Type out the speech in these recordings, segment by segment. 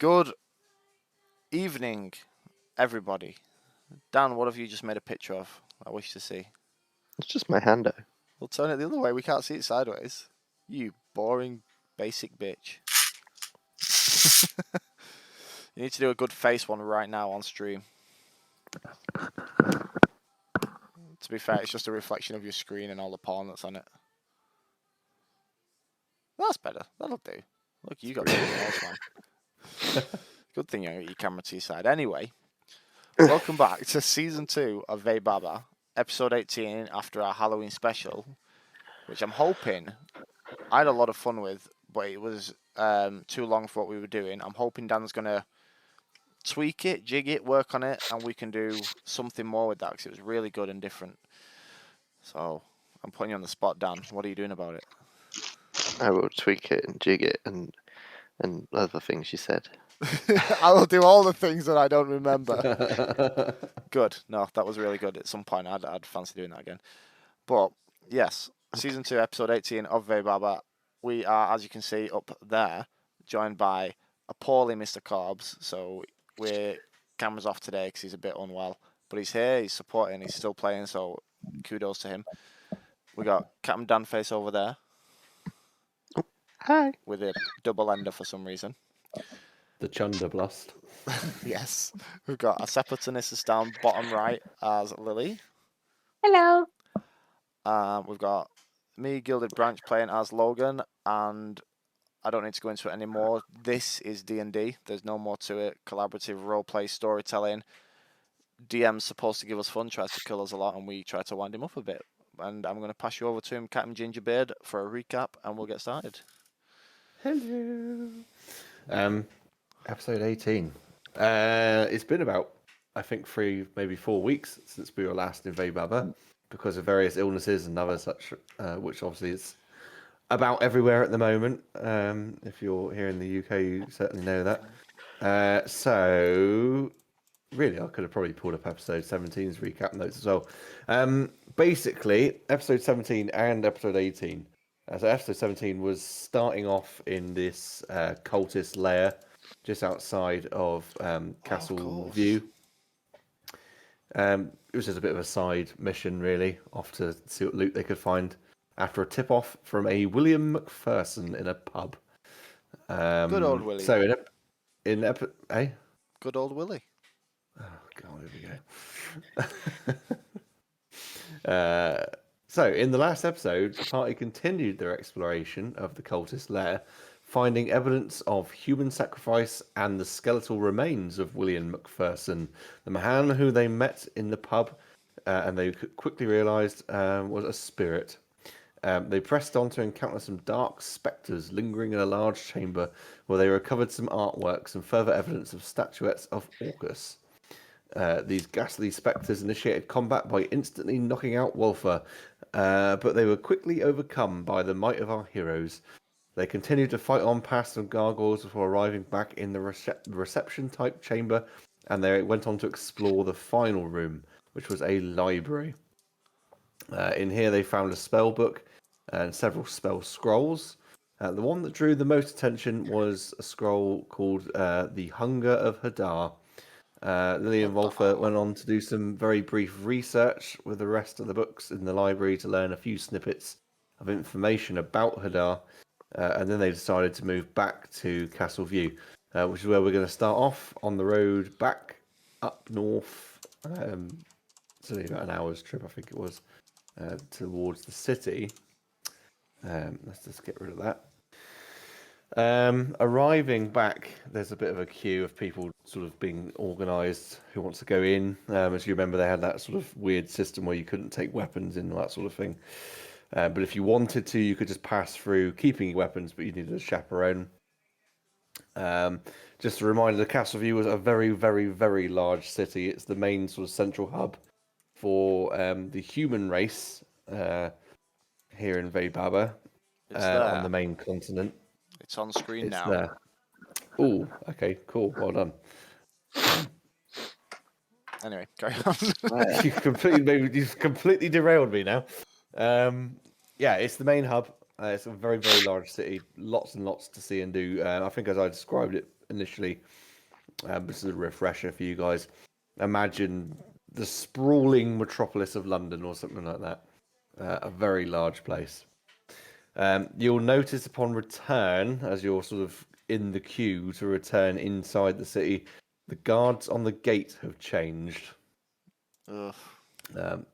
Good evening, everybody. Dan, what have you just made a picture of? I wish to see. It's just my hando. We'll turn it the other way. We can't see it sideways. You boring, basic bitch. You need to do a good face one right now on stream. To be fair, it's just a reflection of your screen and all the porn that's on it. That's better. That'll do. Look, you got something else, man. Good thing you got your camera to your side. Anyway, welcome back to Season 2 of Vaybaba, Episode 18 after our Halloween special, which I'm hoping I had a lot of fun with, but it was too long for what we were doing. I'm hoping Dan's going to tweak it, jig it, work on it, and we can do something more with that, because it was really good and different. So, I'm putting you on the spot, Dan. What are you doing about it? I will tweak it and jig it and other things you said. I will do all the things that I don't remember. Good. No, that was really good. At some point, I'd fancy doing that again. But, yes, Season 2, Episode 18 of Vaybaba. We are, as you can see, up there, joined by a poorly Mr. Corbs. So, we're cameras off today because he's a bit unwell. But he's here, he's supporting, he's still playing, so kudos to him. We got Captain Dan Face over there. Hi. With a double ender for some reason. The Chunder Blast. Yes. We've got a Separationist down bottom right as Lily. Hello. We've got me, Gilded Branch, playing as Logan, and I don't need to go into it anymore. This is D&D. There's no more to it. Collaborative roleplay storytelling. DM's supposed to give us fun, tries to kill us a lot, and we try to wind him up a bit. And I'm going to pass you over to him, Captain Gingerbeard, for a recap, and we'll get started. Hello. Episode 18. It's been about, I think, 3, maybe 4 weeks since we were last in Vaybaba because of various illnesses and other such, which obviously is about everywhere at the moment. If you're here in the UK, you certainly know that. So, really, I could have probably pulled up episode 17's recap notes as well. Basically, episode 17 and episode 18. So episode 17 was starting off in this cultist lair just outside of Castle View. It was just a bit of a side mission, really, off to see what loot they could find after a tip-off from a William McPherson in a pub. Good old Willie. So Good old Willie. Oh, God, here we go. So, in the last episode, the party continued their exploration of the cultist lair, finding evidence of human sacrifice and the skeletal remains of William McPherson, the man who they met in the pub, and they quickly realised was a spirit. They pressed on to encounter some dark spectres lingering in a large chamber where they recovered some artworks and further evidence of statuettes of Orcus. These ghastly spectres initiated combat by instantly knocking out Wolfer, but they were quickly overcome by the might of our heroes. They continued to fight on past some gargoyles before arriving back in the reception-type chamber, and they went on to explore the final room, which was a library. In here they found a spell book and several spell scrolls. The one that drew the most attention was a scroll called The Hunger of Hadar. Lily and Wolfer went on to do some very brief research with the rest of the books in the library to learn a few snippets of information about Hadar, and then they decided to move back to Castle View, which is where we're going to start off on the road back up north. It's only about an hour's trip, I think it was, towards the city. Let's just get rid of that. Arriving back, there's a bit of a queue of people sort of being organised who wants to go in. As you remember, they had that sort of weird system where you couldn't take weapons in, that sort of thing. But if you wanted to, you could just pass through keeping your weapons, but you needed a chaperone. Just a reminder, the Castle View was a very, very, very large city. It's the main sort of central hub for the human race here in Vaybaba on the main continent. It's on screen now. There. Oh, okay, cool. Well done. Anyway, carry on. You've completely derailed me now. Yeah, it's the main hub. It's a very, very large city. Lots and lots to see and do. I think as I described it initially. This is a refresher for you guys. Imagine the sprawling metropolis of London or something like that. A very large place. You'll notice upon return, as you're sort of in the queue to return inside the city, the guards on the gate have changed. Ugh.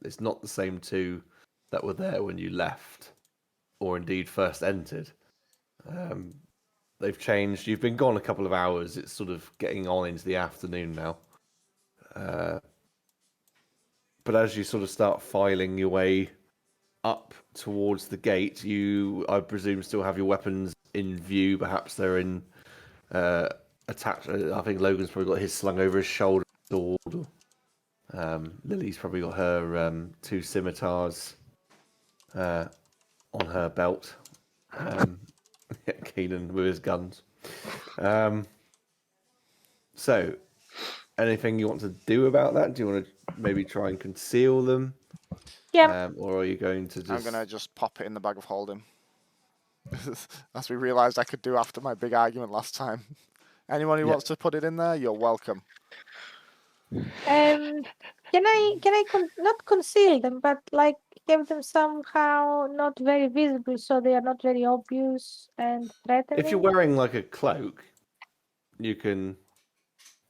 It's not the same two that were there when you left, or indeed first entered. They've changed. You've been gone a couple of hours. It's sort of getting on into the afternoon now. But as you sort of start filing your way up towards the gate, you, I presume, still have your weapons in view. Perhaps they're in attached. I think Logan's probably got his slung over his shoulder. Sword. Lily's probably got her 2 scimitars on her belt. Keenan with his guns. So, anything you want to do about that? Do you want to maybe try and conceal them? Yeah. Or are you going to just... I'm going to just pop it in the bag of holding. As we realised I could do after my big argument last time. Anyone who wants to put it in there, you're welcome. Can I not conceal them, but like have them somehow not very visible, so they are not very obvious and threatening? If you're wearing like a cloak, you can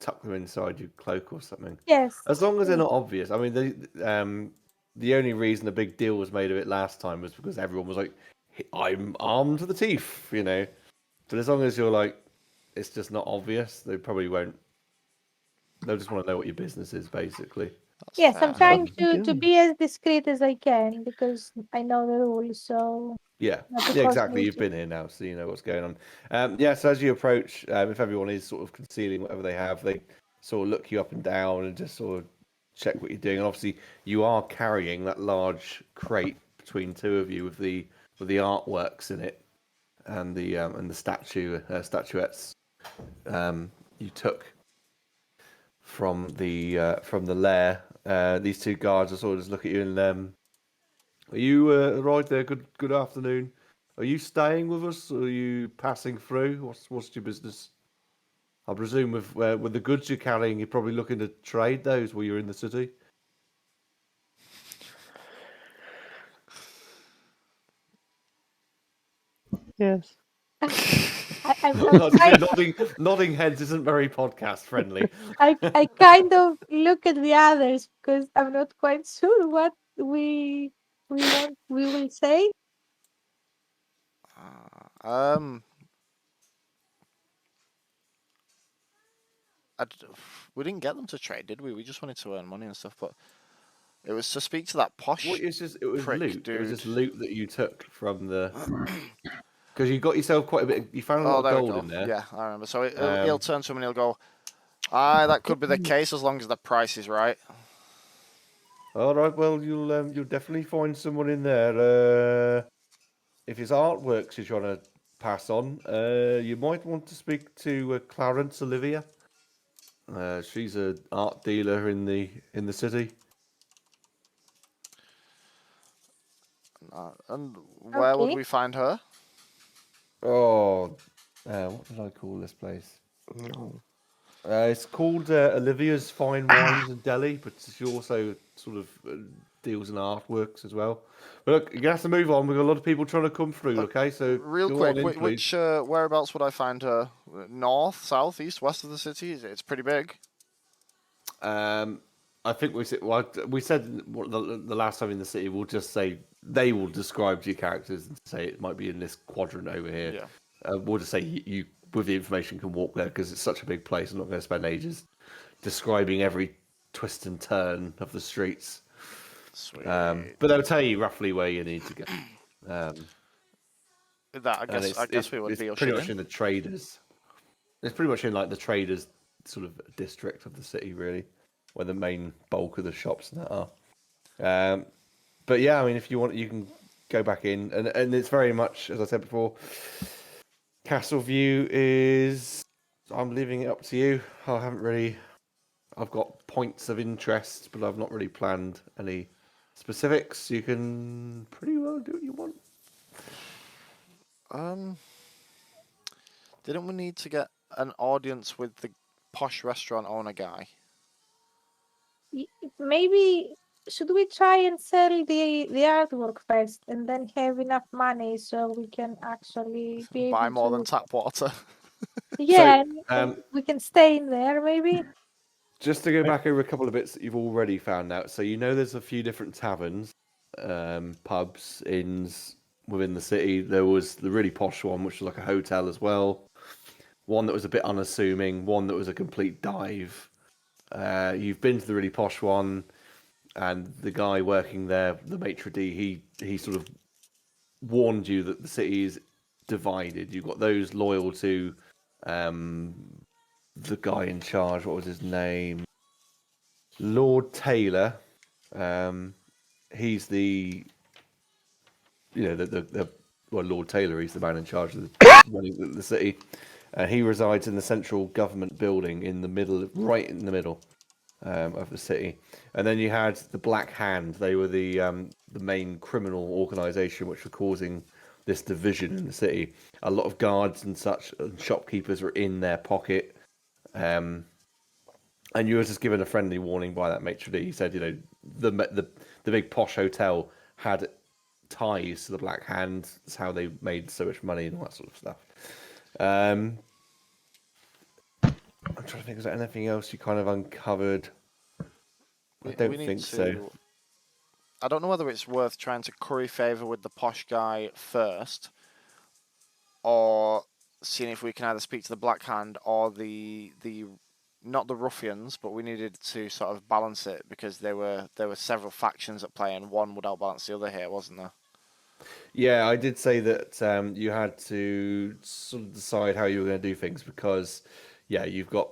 tuck them inside your cloak or something. Yes. As long as they're not obvious. I mean, the only reason a big deal was made of it last time was because everyone was like, I'm armed to the teeth, you know. But as long as you're like, it's just not obvious, they probably won't. They'll just want to know what your business is, basically. Yes, I'm trying Yeah. to be as discreet as I can because I know the rules. So Yeah, not to yeah, cause exactly. You've mischief. been here now, so you know what's going on. Yeah, so as you approach, if everyone is sort of concealing whatever they have, they sort of look you up and down and just sort of check what you're doing. And obviously, you are carrying that large crate between two of you with the artworks in it and the statuettes you took from the lair. These two guards will sort of just look at you and are you right there? Good afternoon. Are you staying with us, or are you passing through? What's your business? I presume with the goods you're carrying, you're probably looking to trade those while you're in the city. Yes. I'm Nodding heads isn't very podcast friendly. I kind of look at the others because I'm not quite sure what we will say. We didn't get them to trade, did we? We just wanted to earn money and stuff, but it was to speak to that posh Well, it was prick, loot. dude. It was just loot that you took from the. Because you got yourself quite a bit. You found a lot of there we gold go. in there. Yeah, I remember. So he'll turn to him and he'll go, "Aye, that could be the case as long as the price is right." All right. Well, you'll definitely find someone in there. If it's artworks you're trying to pass on, you might want to speak to Clarence Olivia. She's an art dealer in the city. And where would Okay. we find her? Oh, what did I call this place? No. It's called Olivia's Fine Wines and Deli, but she also sort of deals in artworks as well. But look, you're gonna have to move on. We've got a lot of people trying to come through. Okay, so Real go quick, on in, please. which whereabouts would I find her? North, south, east, west of the city? It's pretty big. I think we said the last time in the city. We'll just say they will describe to your characters and say it might be in this quadrant over here. Yeah. We'll just say you with the information can walk there because it's such a big place. I'm not going to spend ages describing every twist and turn of the streets. Sweet. But they'll tell you roughly where you need to go. I guess we would be pretty much ushered in the traders. It's pretty much in like the traders sort of district of the city, really, where the main bulk of the shops and that are. But yeah, I mean, if you want, you can go back in, and it's very much, as I said before, Castle View is. I'm leaving it up to you. I've got points of interest, but I've not really planned any specifics. You can pretty well do what you want. Didn't we need to get an audience with the posh restaurant owner guy? Maybe should we try and sell the artwork first, and then have enough money so we can actually be Buy able more than to? tap water. Yeah, um, we can stay in there maybe. Just to go back over a couple of bits that you've already found out. So you know there's a few different taverns, pubs, inns within the city. There was the really posh one, which was like a hotel as well. One that was a bit unassuming. One that was a complete dive. You've been to the really posh one, and the guy working there, the maitre d', he sort of warned you that the city is divided. You've got those loyal to the guy in charge. What was his name? Lord Taylor. He's the well, Lord Taylor. He's the man in charge of running the city. He resides in the central government building in the middle, right in the middle of the city. And then you had the Blackhand. They were the main criminal organisation which were causing this division in the city. A lot of guards and such and shopkeepers were in their pocket. And you were just given a friendly warning by that maitre d'. He said, the big posh hotel had ties to the Black Hand. That's how they made so much money and all that sort of stuff. I'm trying to think, is there anything else you kind of uncovered? I don't think so. I don't know whether it's worth trying to curry favour with the posh guy first, or seeing if we can either speak to the Black Hand or the not the ruffians, but we needed to sort of balance it because there were several factions at play, and one would outbalance the other here, wasn't there? Yeah, I did say that you had to sort of decide how you were going to do things because, yeah, you've got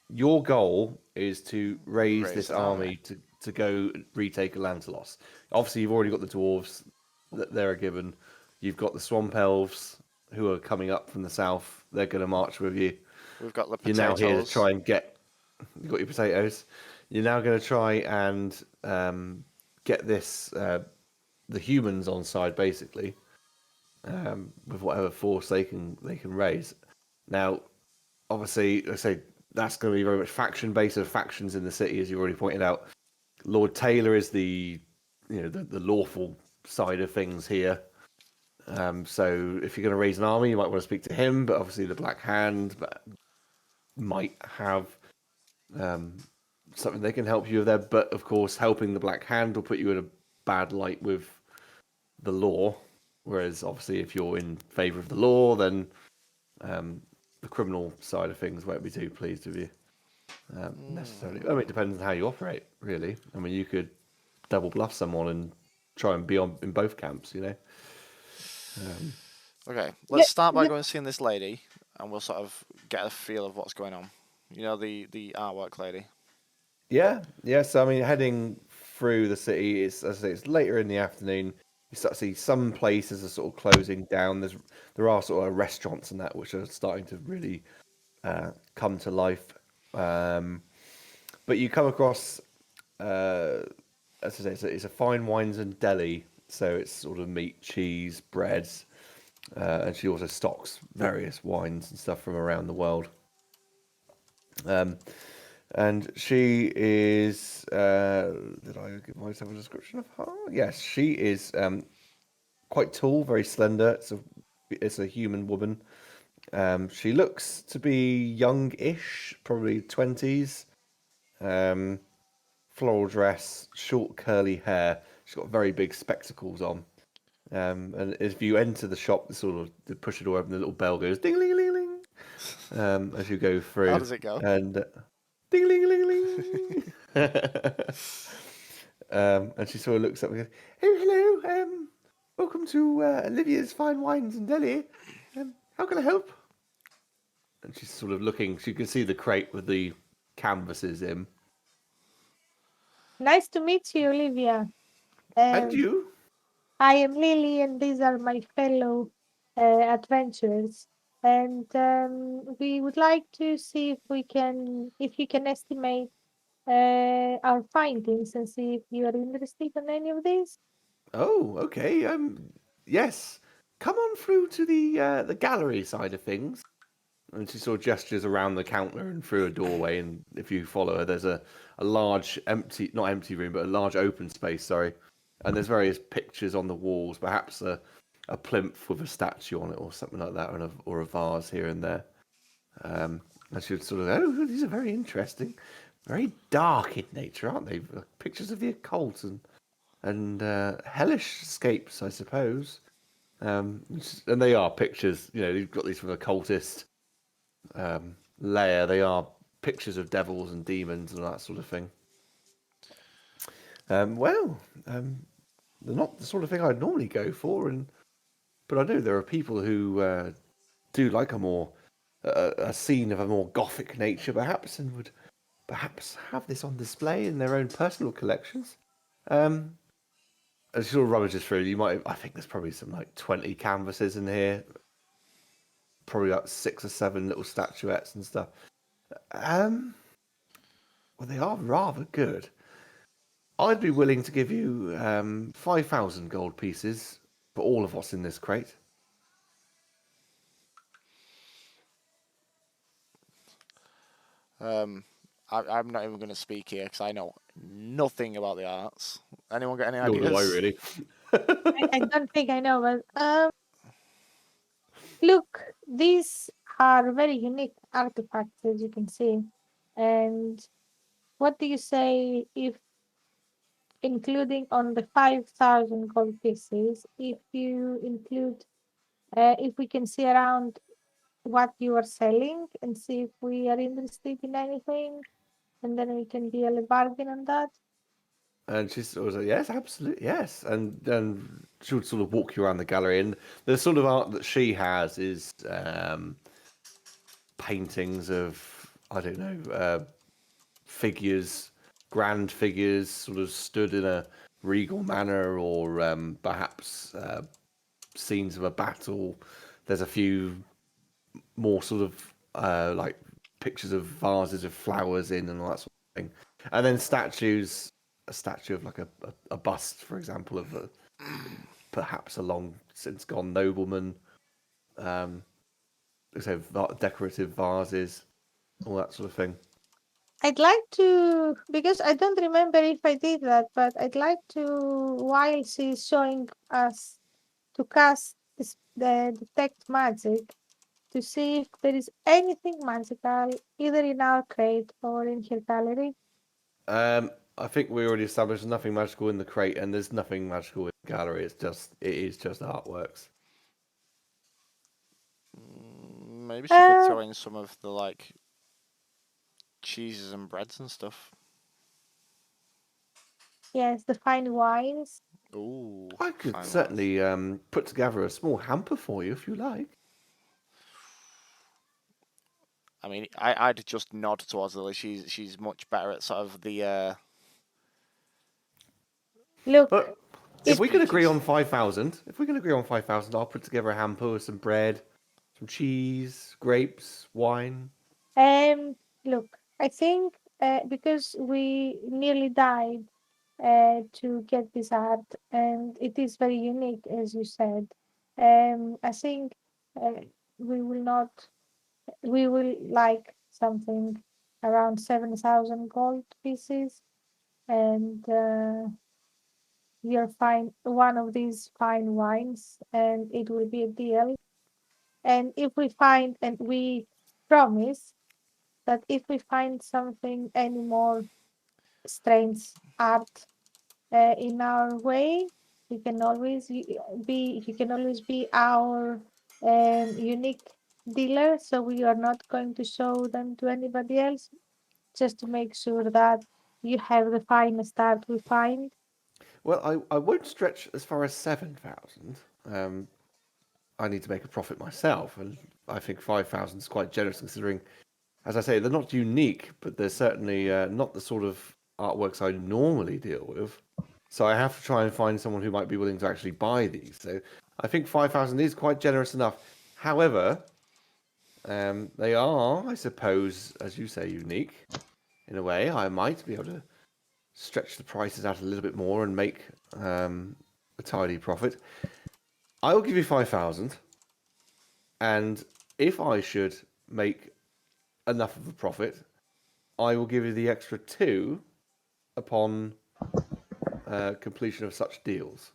your goal is to raise this an army to go retake Atlantalos. Obviously, you've already got the dwarves that they're given. You've got the swamp elves who are coming up from the south. They're going to march with you. We've got the You're potatoes. now here to try and get. You've got your potatoes. You're now going to try and get this the humans on side basically with whatever force they can raise. Now, obviously, I say that's going to be very much faction based. Of factions in the city, as you already pointed out. Lord Taylor is the the lawful side of things here. So if you're going to raise an army, you might want to speak to him. But obviously, the Black Hand might have something they can help you with there. But of course, helping the Black Hand will put you in a bad light with the law. Whereas, obviously, if you're in favour of the law, then the criminal side of things won't be too pleased with you necessarily. I mean, it depends on how you operate, really. I mean, you could double bluff someone and try and be in both camps, Okay, let's start by going and seeing this lady, and we'll sort of get a feel of what's going on. You know, the artwork lady. Yeah. So I mean, heading through the city, as I say, it's later in the afternoon. You start to see some places are sort of closing down. There are sort of restaurants and that which are starting to really come to life. But you come across, as I say, it's a fine wines and deli. So it's sort of meat, cheese, breads, and she also stocks various wines and stuff from around the world. And she is. Did I give myself a description of her? Yes, she is quite tall, very slender. It's a human woman. She looks to be young-ish, probably 20s. Floral dress, short curly hair. She's got very big spectacles on. And if you enter the shop, they push the door open, the little bell goes ding ling ling ling as you go through. How does it go? And ding ling ling ling. And she sort of looks up and goes, "Oh, hello. Welcome to Olivia's Fine Wines and Deli. How can I help?" And she's sort of looking. She can see the crate with the canvases in. Nice to meet you, Olivia. And you? I am Lily, and these are my fellow adventurers. And we would like to see if you can estimate our findings and see if you are interested in any of these. Oh, okay. Yes. Come on through to the gallery side of things. And she sort of gestures around the counter and through a doorway. And if you follow her, there's a large not empty room, but a large open space, sorry. And there's various pictures on the walls, perhaps a plinth with a statue on it or something like that, or a vase here and there. And she would sort of, oh, these are very interesting. Very dark in nature, aren't they? Pictures of the occult and hellish scapes, I suppose. And they are pictures, you've got these from a cultist layer. They are pictures of devils and demons and that sort of thing. They're not the sort of thing I'd normally go for, but I know there are people who do like a scene of a more gothic nature, perhaps, and would perhaps have this on display in their own personal collections. As you sort of rummages through, I think there's probably some like 20 canvases in here, probably like 6 or 7 little statuettes and stuff. Well, they are rather good. I'd be willing to give you 5,000 gold pieces for all of what's in this crate. I'm not even going to speak here because I know nothing about the arts. Anyone got any Nor ideas? do I really. I don't think I know, but look, these are very unique artifacts, as you can see. And what do you say if, including on the 5,000 gold pieces, if you include, if we can see around what you are selling and see if we are interested in anything, and then we can deal a bargain on that? And she sort of said, yes, absolutely, yes. And then she would sort of walk you around the gallery. And the sort of art that she has is paintings of, I don't know, figures, grand figures, sort of stood in a regal manner, or perhaps scenes of a battle. There's a few more sort of like pictures of vases of flowers in and all that sort of thing. And then statues, a statue of like a bust, for example, of perhaps a long since gone nobleman. So decorative vases, all that sort of thing. I'd like to, because I don't remember if I did that, but I'd like to, while she's showing us to cast the detect magic, to see if there is anything magical either in our crate or in her gallery. I think we already established there's nothing magical in the crate, and there's nothing magical in the gallery. It is just artworks. Maybe she could throw in some of the like cheeses and breads and stuff. Yes, the fine wines. Ooh, I could fine wines. certainly put together a small hamper for you if you like. I mean, I'd just nod towards Lily. She's much better at sort of the. Look, But if we can agree Speeches. on 5,000, I'll put together a hamper with some bread, some cheese, grapes, wine. look, I think because we nearly died to get this art, and it is very unique, as you said. I think uh, we will not. We will like something around 7,000 gold pieces, and you'll find one of these fine wines, and it will be a deal. And if we find, and we promise that if we find something any more strange art in our way, you can always be our unique dealer. So we are not going to show them to anybody else, just to make sure that you have the finest art we find. Well, I won't stretch as far as 7,000. I need to make a profit myself, and I think 5,000 is quite generous considering, as I say, they're not unique, but they're certainly not the sort of artworks I normally deal with. So I have to try and find someone who might be willing to actually buy these. So I think 5,000 is quite generous enough. However, they are, I suppose, as you say, unique. In a way, I might be able to stretch the prices out a little bit more and make a tidy profit. I will give you 5,000, and if I should make enough of a profit, I will give you the extra 2 upon completion of such deals.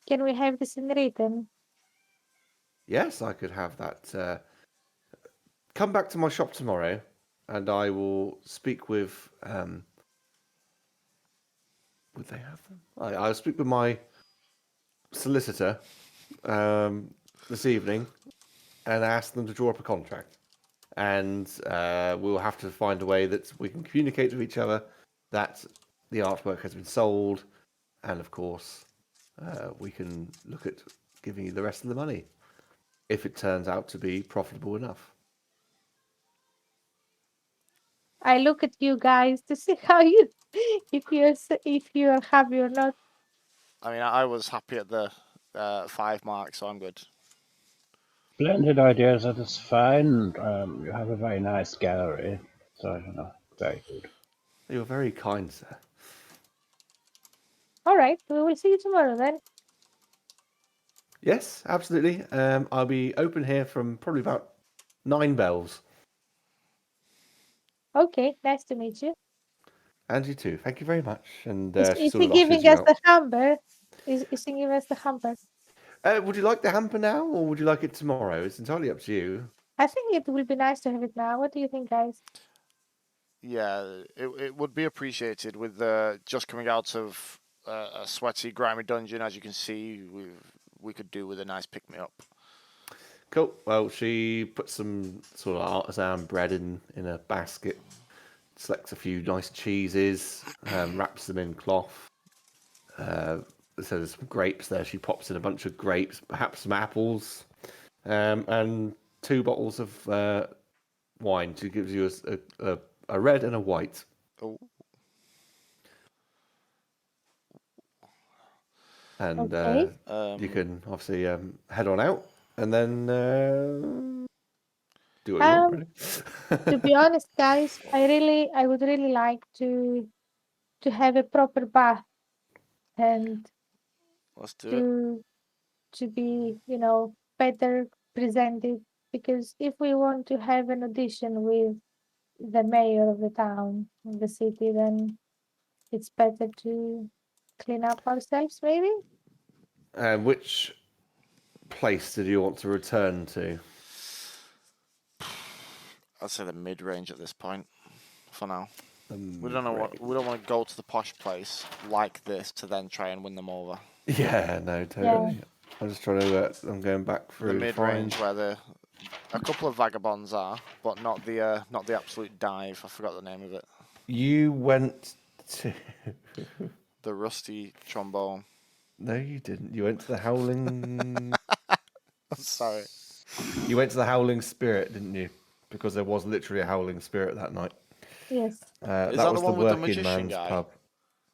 Can we have this in written? Yes, I could have that. Come back to my shop tomorrow, and I will speak with. Would they have them? I'll speak with my solicitor this evening, and ask them to draw up a contract. And we'll have to find a way that we can communicate with each other that the artwork has been sold, and of course, we can look at giving you the rest of the money if it turns out to be profitable enough. I look at you guys to see how you, if you are happy or not. I mean, I was happy at the 5 mark, so I'm good. Splendid idea, that is fine. You have a very nice gallery, so very good. You're very kind, sir. All right, we will see you tomorrow then. Yes, absolutely. I'll be open here from probably about 9 bells. Okay, nice to meet you. And you too. Thank you very much. And Is she he sort of giving ushers you us out. the hamper? Is he giving us the hamper? Would you like the hamper now, or would you like it tomorrow? It's entirely up to you. I think it will be nice to have it now. What do you think, guys? Yeah, it would be appreciated with just coming out of a sweaty, grimy dungeon. As you can see, we could do with a nice pick me up. Cool. Well, she puts some sort of artisan bread in a basket, selects a few nice cheeses, wraps them in cloth. So there's some grapes there. She pops in a bunch of grapes, perhaps some apples, and 2 bottles of wine. She gives you a red and a white. Oh, And Okay. you can obviously head on out and then do what you want, really. To be honest, guys, I would really like to have a proper bath and let's do it. to be, better presented. Because if we want to have an audition with the mayor of the town, of the city, then it's better to clean up ourselves, maybe. Which place did you want to return to? I'd say the mid range at this point. For now, we don't want to go to the posh place like this to then try and win them over. Yeah, no, totally. I'm just trying to. I'm going back through The to mid find. range where a couple of vagabonds are, but not the absolute dive. I forgot the name of it. You went to. The rusty trombone. No, you didn't. You went to the Howling. Sorry. You went to the Howling Spirit, didn't you? Because there was literally a Howling Spirit that night. Yes. Is that that was the one with the working magician man's guy? pub.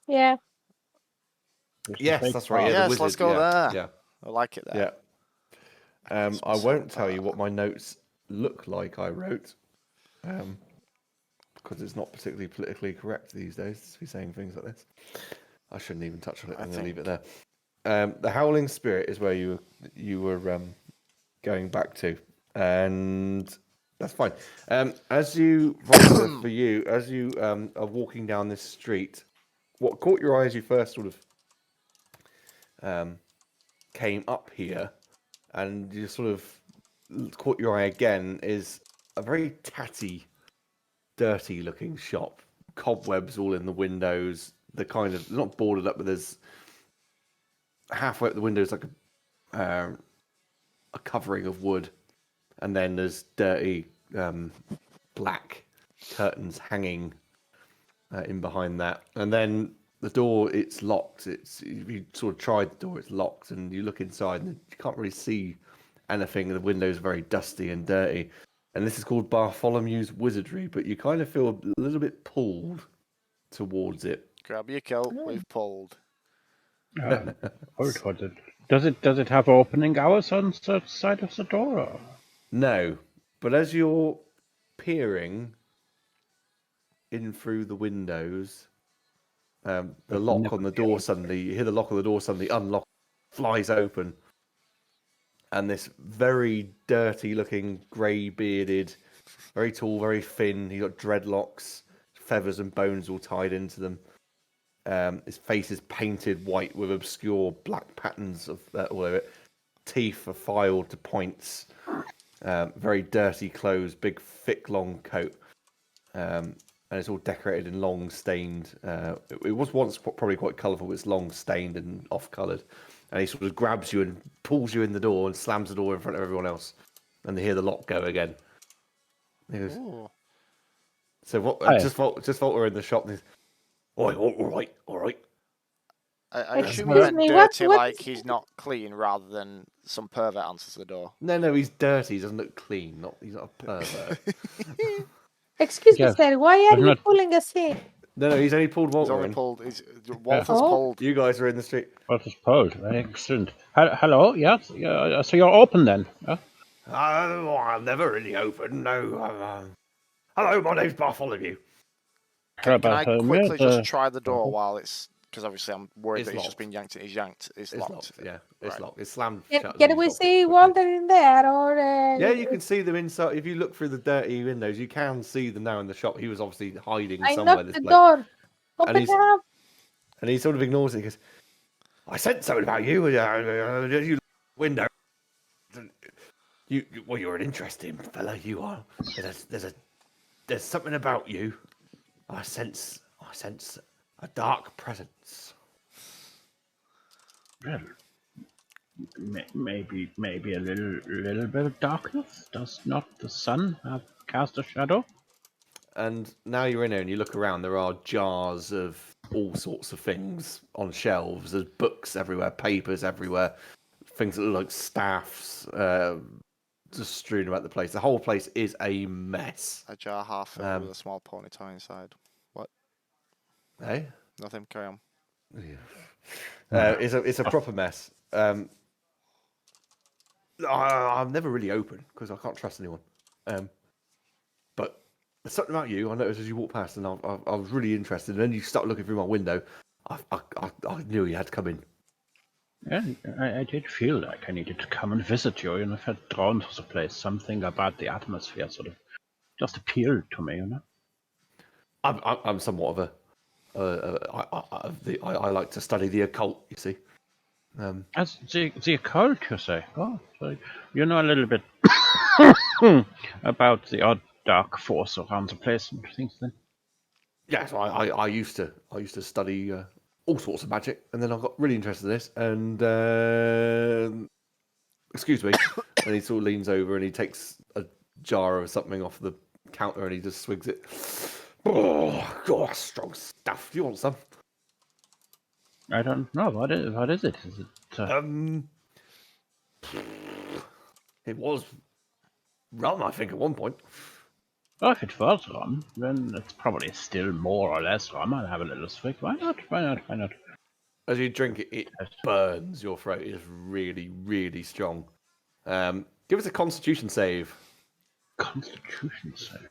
Yeah. Yes, that's right. Yeah, the Yes, wizard. let's go yeah. there. Yeah. I like it there. Yeah. I won't tell you what my notes look like I wrote, because it's not particularly politically correct these days to be saying things like this. I shouldn't even touch on it. I'm going to leave it there. The Howling Spirit is where you were going back to, and that's fine. As you for you, as you are walking down this street, what caught your eye as you first sort of came up here, and you sort of caught your eye again, is a very tatty, dirty-looking shop. Cobwebs all in the windows. The kind of not boarded up, but there's halfway up the windows like a covering of wood, and then there's dirty black curtains hanging in behind that, and then the door, it's locked. If you sort of tried the door, it's locked, and you look inside and you can't really see anything. The windows are very dusty and dirty, and this is called Bartholomew's Wizardry, but you kind of feel a little bit pulled towards it. Grab your coat. We've pulled. Does it have opening hours on the side of the door? Or? No, but as you're peering in through the windows, the lock on the door suddenly, you hear the lock on the door suddenly unlock, flies open, and this very dirty-looking, grey-bearded, very tall, very thin. He's got dreadlocks, feathers and bones all tied into them. His face is painted white with obscure black patterns of all over it. Teeth are filed to points. Very dirty clothes, big, thick, long coat. And it's all decorated in long stained. It was once probably quite colourful, but it's long stained and off coloured. And he sort of grabs you and pulls you in the door and slams the door in front of everyone else. And they hear the lock go again. And he goes, Ooh. so what? Hi. Just while we're in the shop, and he's, all right. I assume Excuse you meant me, what- dirty, what- like he's not clean, rather than some pervert answers the door. No, he's dirty. He doesn't look clean. He's not a pervert. Excuse me, Yes, sir. Why are but you not- pulling us in? No, he's only pulled He's Walter only in. pulled. Walter's Oh. pulled. You guys are in the street. What is pulled? Excellent. Hello, yes? Yeah, so you're open then? Yeah? Oh, I'm never really open. No. Hello, my name's Bartholomew. Can I quickly yes, just try the door while it's... Because obviously I'm worried It's that it's just locked. been yanked. It's yanked. It's locked. Yeah, it's Right. locked. It's slammed Can, shut. can and we locked see quickly. Walter in there, or? Yeah, you can see them inside. If you look through the dirty windows, you can see them now in the shop. He was obviously hiding I somewhere. knocked This the bloke. door. Open he's- it up. And he sort of ignores it. He goes, "I said something about you. You window. Well, you're an interesting fella. You are. There's something about you. I sense a dark presence." Well, maybe a little bit of darkness. Does not the sun have cast a shadow? And now you're in there and you look around, there are jars of all sorts of things on shelves. There's books everywhere, papers everywhere, things that look like staffs, just strewn about the place. The whole place is a mess. A jar half filled with a small ponytail inside. What? Hey? Nothing. Carry on. It's a proper mess. I'm never really open because I can't trust anyone. But there's something about you I noticed as you walked past, and I was really interested. And then you start looking through my window. I knew you had to come in. Yeah, I did feel like I needed to come and visit you. I felt drawn to the place. Something about the atmosphere sort of just appealed to me. I'm somewhat of I like to study the occult. You see. As the occult, you say? Oh, so you know a little bit about the odd dark force around the place and things. Then. Yes, I used to study all sorts of magic, and then I got really interested in this. And excuse me, and he sort of leans over and he takes a jar of something off the counter and he just swigs it. Oh, God, strong stuff. Do you want some? I don't know. What is it? Is it? It was rum, I think, at one point. Oh, if it was rum, then it's probably still more or less rum. I'll have a little swig. Why not? As you drink it, it burns your throat. It is really, really strong. Give us a Constitution save. Constitution save.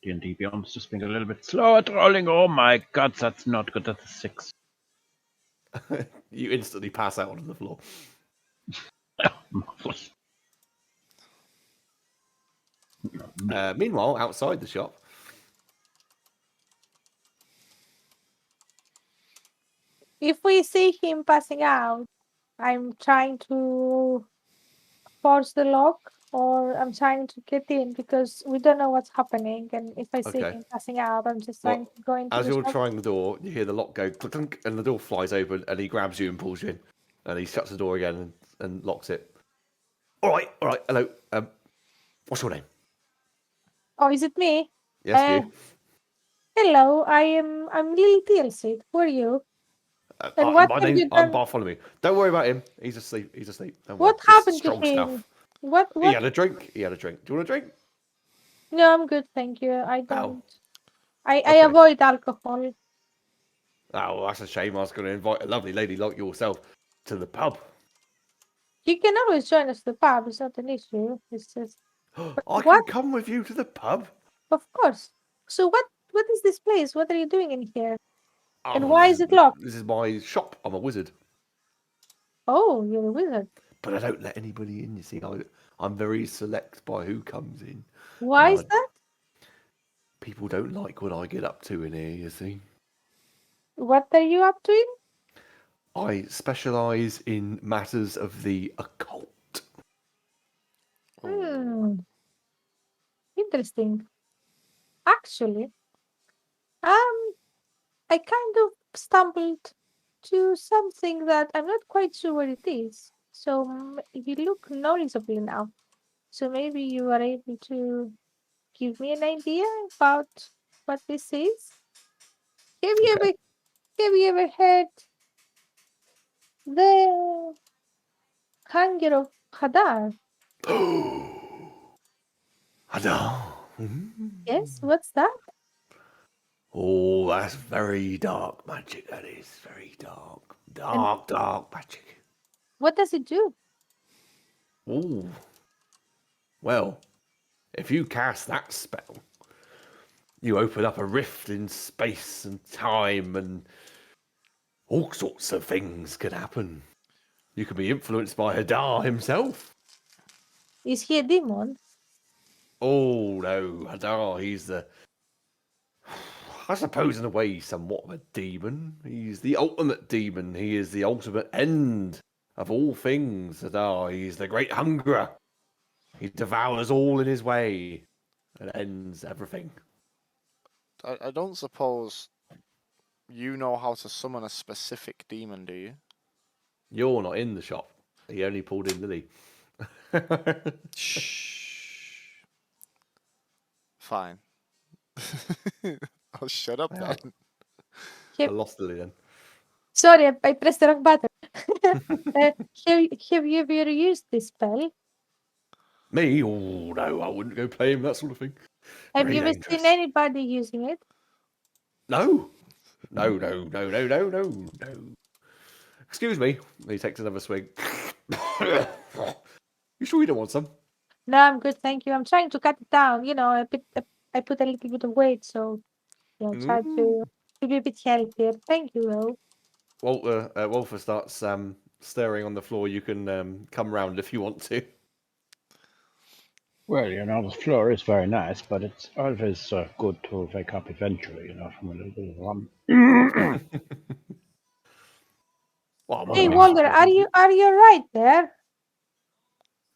D&D Beyond's just being a little bit slow at rolling. Oh my god, that's not good. That's a 6. You instantly pass out onto the floor. Marvelous. Meanwhile, outside the shop, If we see him passing out, I'm trying to force the lock, or I'm trying to get in because we don't know what's happening. And if I see Okay. him passing out, I'm just Well, trying to go into as the you're shop. trying the door, you hear the lock go clunk, clunk, and the door flies open, and he grabs you and pulls you in, and he shuts the door again and locks it. All right. Hello. What's your name? Oh, is it me? Yes, you. Hello, I'm Lily Tilsit. Who are you? And what have you I'm done? Bartholomew. Don't worry about him. He's asleep. Don't What worry. It's happened to strong him? stuff. What? He had a drink. Do you want a drink? No, I'm good, thank you. I don't. I Okay. avoid alcohol. Oh, that's a shame. I was going to invite a lovely lady like yourself to the pub. You can always join us to the pub. It's not an issue. It's just, I can what? come with you to the pub. Of course. So what is this place? What are you doing in here? And why is it locked? This is my shop. I'm a wizard. Oh, you're a wizard. But I don't let anybody in, you see. I'm very select by who comes in. Why And is that? People don't like what I get up to in here, you see. What are you up to in? I specialise in matters of the occult. Interesting. Actually, I kind of stumbled to something that I'm not quite sure what it is. So you look knowledgeable now. So maybe you are able to give me an idea about what this is. Have you Okay. ever heard the hunger of Hadar? Hadar. Yes, what's that? Oh, that's very dark magic, that is. Very dark. Dark magic. What does it do? Oh. Well, if you cast that spell, you open up a rift in space and time, and all sorts of things can happen. You can be influenced by Hadar himself. Is he a demon? Oh, no, Hadar, I suppose in a way, he's somewhat of a demon. He's the ultimate demon. He is the ultimate end of all things, Hadar. He's the great hungerer. He devours all in his way and ends everything. I don't suppose you know how to summon a specific demon, do you? You're not in the shop. He only pulled in Lily. Shh. Fine. I'll shut up Yeah. then. I lost Lily then. Sorry, I pressed the wrong button. Have you ever used this spell? Me? Oh, no, I wouldn't go playing that sort of thing. Have Very you ever dangerous. seen anybody using it? No. No. Excuse me. He takes another swig. You sure you don't want some? No, I'm good, thank you. I'm trying to cut it down. You know, I put a little bit of weight, so try to be a bit healthier. Thank you, though. Walter starts stirring on the floor. You can come round if you want to. Well, the floor is very nice, but it's always good to wake up eventually, from a little bit of rum. Well, I'm Hey, not Walter, are you right there?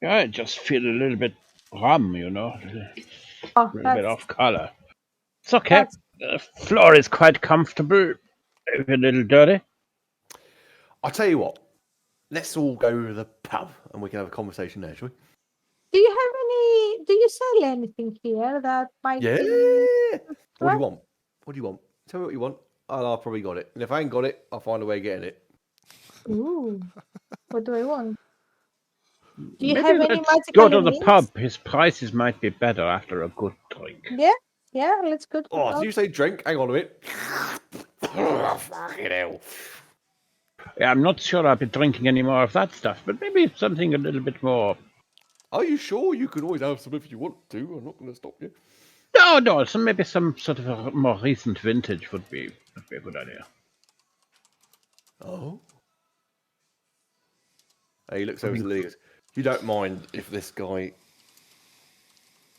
Yeah, I just feel a little bit rum, a Oh, little bit that's off color. It's okay. The floor is quite comfortable, maybe a little dirty. I'll tell you what. Let's all go to the pub and we can have a conversation there, shall we? Do you sell anything here that might Yeah. be What do you want? What do you want? Tell me what you want. I've probably got it. And if I ain't got it, I'll find a way of getting it. Ooh, what do I want? Do you Maybe have any let's magical go to the means? pub. His prices might be better after a good drink. Yeah, let's go to the Oh, pub. did you say drink? Hang on a minute. Oh, fucking hell. Yeah, I'm not sure I'll be drinking any more of that stuff, but maybe something a little bit more. Are you sure? You can always have some if you want to. I'm not going to stop you. No, so maybe some sort of a more recent vintage would be a good idea. Oh. He looks over to Lee. You don't mind if this guy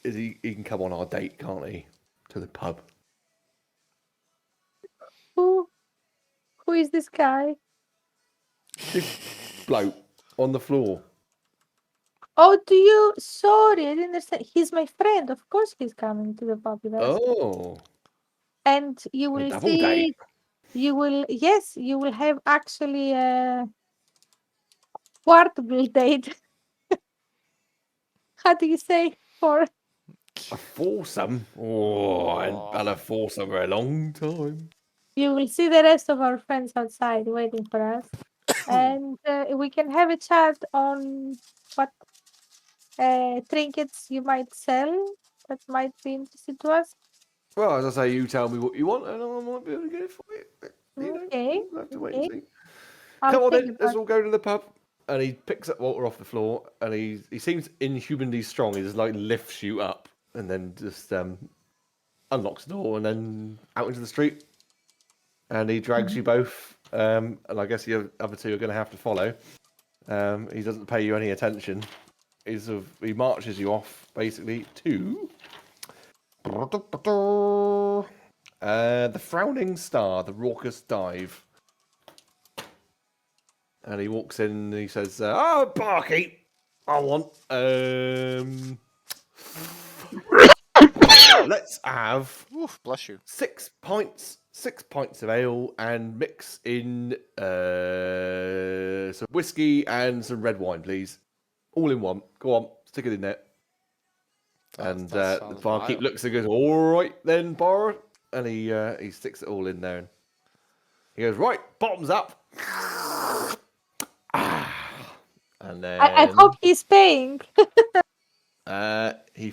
he can come on our date, can't he? To the pub. Who is this guy? This bloke on the floor. Oh, sorry, I didn't understand. He's my friend. Of course he's coming to the pub with us. Oh. And you A will double see, date. you will have actually a quartable date. How do you say for? A foursome? Oh, I haven't done a foursome for a long time. You will see the rest of our friends outside waiting for us. And we can have a chat on what trinkets you might sell that might be interesting to us. Well, as I say, you tell me what you want, and I might be able to get it for you. You know, Okay. we'll have to wait and see. I'll Come on think then, let's about all go to the pub. And he picks up Walter off the floor, and he seems inhumanly strong. He just like lifts you up, and then just unlocks the door, and then out into the street. and he drags you both. And I guess the other two are going to have to follow. He doesn't pay you any attention. He marches you off basically to the Frowning Star, the Raucous Dive. And he walks in and he says, "Oh, barkeep, I want let's have Oof, bless you. 6 pints of ale and mix in some whiskey and some red wine, please. All in one. Go on, stick it in there." And That the sounds barkeep vile. looks and goes, "All right then, bar," and he sticks it all in there. And he goes, "Right, bottoms up." And then I hope he's paying. he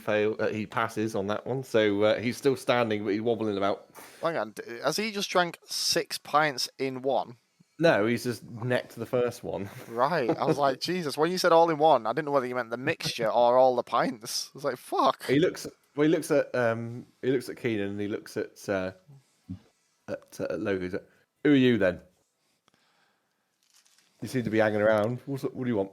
passes on that one, so he's still standing, but he's wobbling about. Hang on, has he just drank 6 pints in one? No, he's just necked the first one. Right. I was like, Jesus. When you said all in one, I didn't know whether you meant the mixture or all the pints. I was like, fuck. He looks at Keenan and he looks at Logan. "Who are you then? You seem to be hanging around. What do you want?"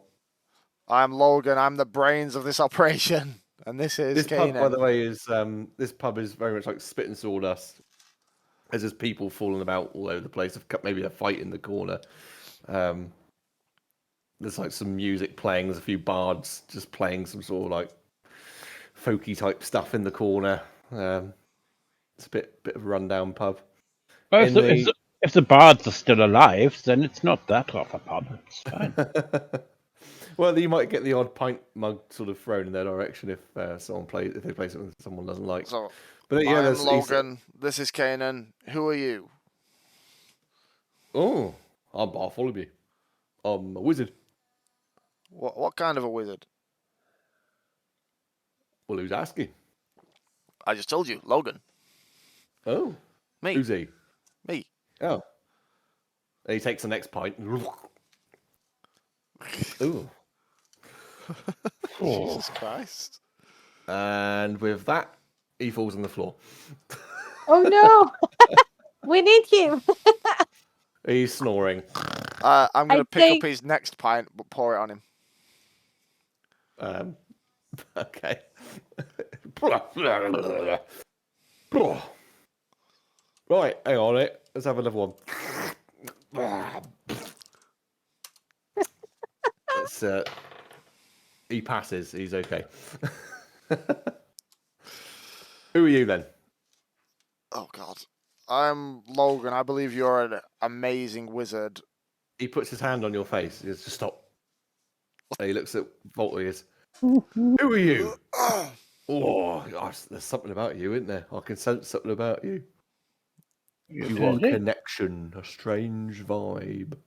I'm Logan. I'm the brains of this operation, and this is This pub, by Kanan. the way, is very much like spit and sawdust. There's just people falling about all over the place. Maybe a fight in the corner. There's like some music playing. There's a few bards just playing some sort of like folky type stuff in the corner. It's a bit of a rundown pub. Well, In if the bards are still alive, then it's not that rough a pub. It's fine. Well, you might get the odd pint mug sort of thrown in their direction if they play something someone doesn't like. So, But yeah, I'm Logan. This is Kanan. Who are you? Oh, I'm Bartholomew. I'm a wizard. What kind of a wizard? Well, who's asking? I just told you, Logan. Oh, Me. who's he? Me. Oh, and he takes the next pint. Ooh. Jesus Christ. And with that, he falls on the floor. Oh no! We need him. He's snoring. I'm going to pick think- up his next pint, but pour it on him. Okay. Right, hang on it. Let's have another one. That's, he passes. He's okay. Who are you then? Oh, God. I'm Logan. I believe you're an amazing wizard. He puts his hand on your face. He says, "Just stop." And he looks at Voltius. Who are you? Oh, gosh, there's something about you, isn't there? I can sense something about you. You are a connection, a strange vibe.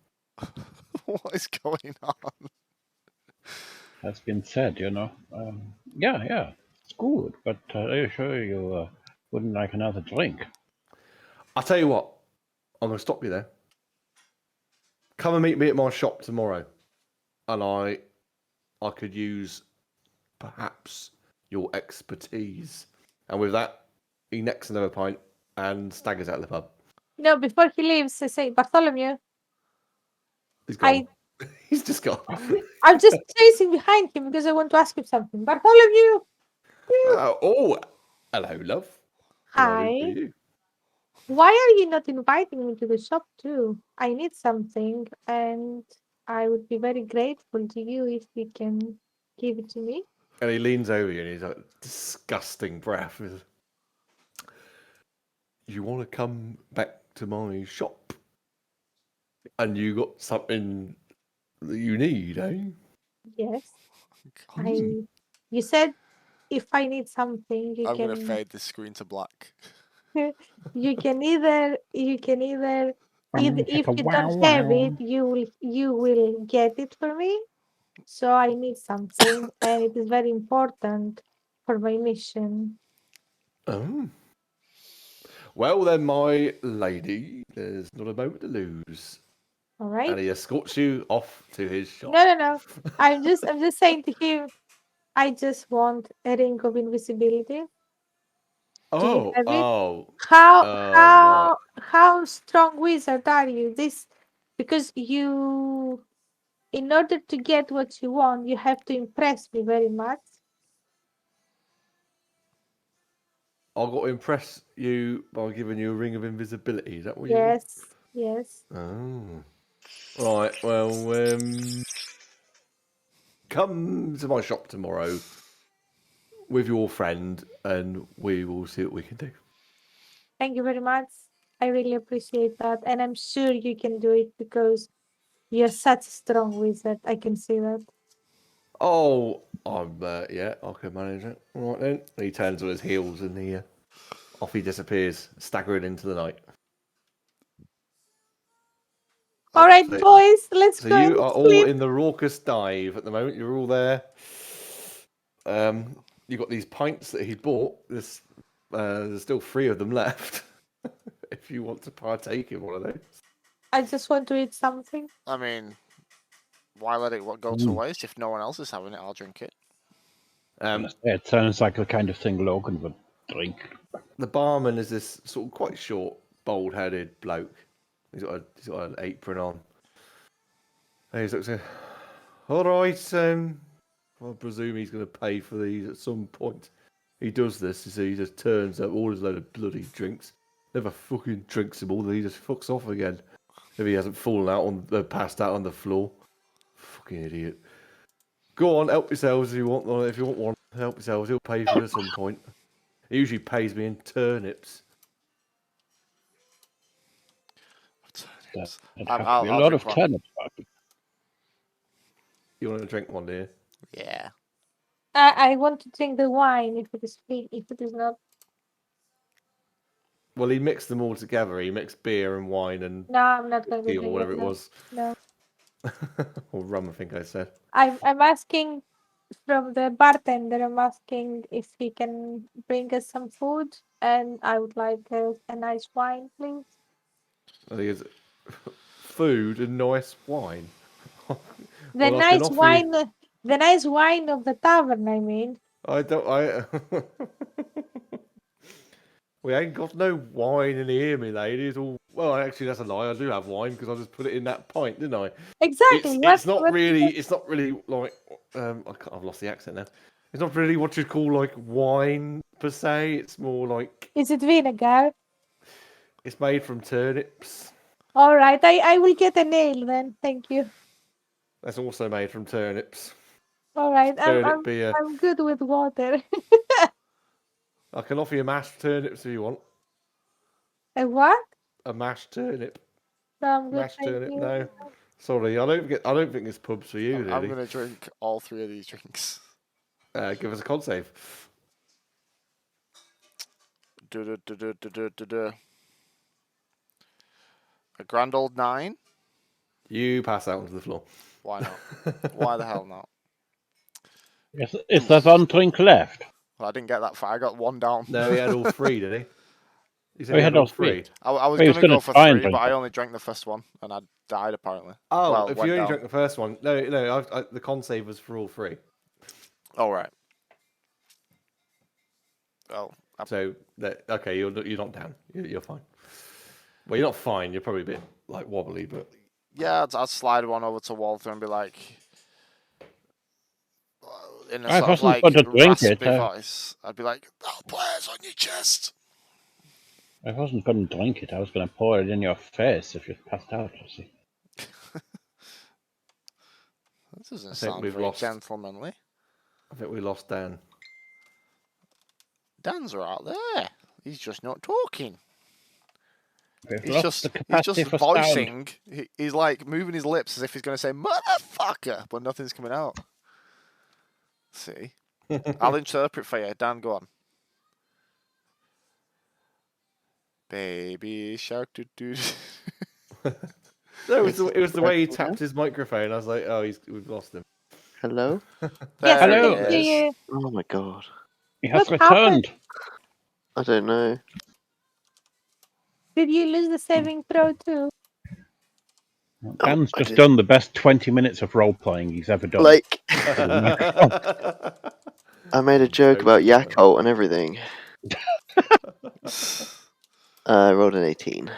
What is going on? Has been said, you know. Yeah, it's good, but are you sure you wouldn't like another drink? I'll tell you what. I'm going to stop you there. Come and meet me at my shop tomorrow. And I could use perhaps your expertise. And with that, he necks another pint and staggers out of the pub. No, before he leaves, I say, Bartholomew, He's gone. He's just gone. I'm just chasing behind him because I want to ask him something. Bartholomew! Oh, hello, love. What can I do for Hi. you? Why are you not inviting me to the shop too? I need something and I would be very grateful to you if you can give it to me. And he leans over you and he's like, disgusting breath. You want to come back to my shop? And you got something that you need, eh? Yes. God. You said if I need something, I'm going to fade this screen to black. you can either if you don't have it, you will get it for me. So I need something, and it is very important for my mission. Oh. Well then, my lady, there's not a moment to lose. All right. And he escorts you off to his shop. No. I'm just saying to him, I just want a ring of invisibility. Do you have it? Oh. How how strong wizard are you? Because in order to get what you want, you have to impress me very much. I've got to impress you by giving you a ring of invisibility. Is that what you want? Yes. Oh. Right, well, come to my shop tomorrow with your friend and we will see what we can do. Thank you very much. I really appreciate that. And I'm sure you can do it because you're such a strong wizard. I can see that. Oh, yeah, I can manage it. All right then. He turns on his heels and off he disappears, staggering into the night. All right, So- boys, let's So go and you are all sleep. in the raucous dive at the moment. You're all there. You got these pints that he bought. There's still 3 of them left. If you want to partake in one of those. I just want to eat something. I mean, why let it go to waste? If no one else is having it, I'll drink it. It sounds like the kind of thing Logan would drink. The barman is this sort of quite short, bald-headed bloke. He's got an apron on. And he's like, all right, I presume he's going to pay for these at some point. He does this, so he just turns up, orders a load of bloody drinks, never fucking drinks them all, then he just fucks off again. If he hasn't fallen out passed out on the floor. Fucking idiot. Go on, help yourselves if you want one. If you want one, help yourselves. He'll pay for it at some point. He usually pays me in turnips. Turnips. It'd I'll- have to I'll- be a I'll lot of drink one. turnips. You want to drink one, dear? Yeah. I want to drink the wine if it is free. If it is not, Well, he mixed them all together. He mixed beer and wine and no, I'm not going to tea drink or whatever it no. was. No, Or rum, I think I said. I'm asking from the bartender. I'm asking if he can bring us some food, and I would like a nice wine, please. I think it's food and nice wine. The Well, I can nice offer you- wine, the nice wine of the tavern. I mean, I don't. We ain't got no wine in here, me lady. It's all. Well, actually, that's a lie. I do have wine because I just put it in that pint, didn't I? exactly. It's not really. It's not really like. I've lost the accent now. It's not really what you'd call like wine per se. It's more like Is it vinegar? it's made from turnips. All right, I will get a nail then. Thank you. That's also made from turnips. All right, Turnip beer. I'm good with water. I can offer you mashed turnips if you want. A what? A mashed turnip. No, I'm good. Mashed Thank turnip. you. No, sorry. I don't think it's pubs for you, I'm really. going to drink all 3 of these drinks. Give us a con save. A grand old 9? You pass out onto the floor. Why not? Why the hell not? Is there one drink left? Well, I didn't get that far. I got 1 down. No, he had all 3, did he? He said Oh, he had all 3. I was He going was to gonna go for try and 3, drink but I it. only drank the first one, and I died apparently. Oh, Well, if went you only down. drank the first one, no, the con save was for all 3. All right. Oh, So okay, you're not down. You're fine. Well, you're not fine. You're probably a bit like wobbly, but yeah, I'd slide one over to Walter and be like, in a I sort of wasn't like going to drink raspy it, voice, I'd be like, "Oh, players on your chest." I wasn't going to drink it. I was going to pour it in your face if you passed out, you see. That doesn't I think sound we've very lost. gentlemanly. I think we lost Dan. Dan's right there. He's just not talking. We've He's lost just the capacity for sound. voicing. He's like moving his lips as if he's going to say "motherfucker," but nothing's coming out. See, I'll interpret for you. Dan, go on. Baby shark, doo doo. No, it was the way he tapped his microphone. I was like, oh, we've lost him. Hello? Yes, There Hello. it see is. you. Oh my god. He has What happened? returned. I don't know. Did you lose the saving throw too? Dan's I just did. done the best 20 minutes of role playing he's ever done. Like, I I made a joke about Yakult and everything. I rolled an 18.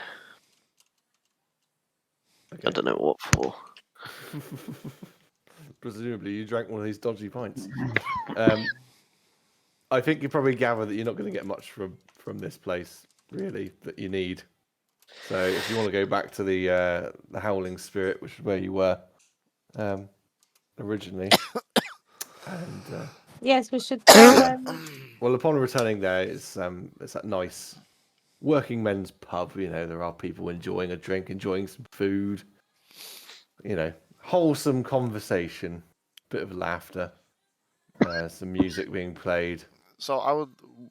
I don't know what for. Presumably, you drank one of these dodgy pints. I think you probably gather that you're not going to get much from this place, really, that you need. So, if you want to go back to the Howling Spirit, which is where you were originally, and Yes, we should tell them. well, upon returning there, it's that nice working men's pub. You know, there are people enjoying a drink, enjoying some food. You know, wholesome conversation, bit of laughter, some music being played. So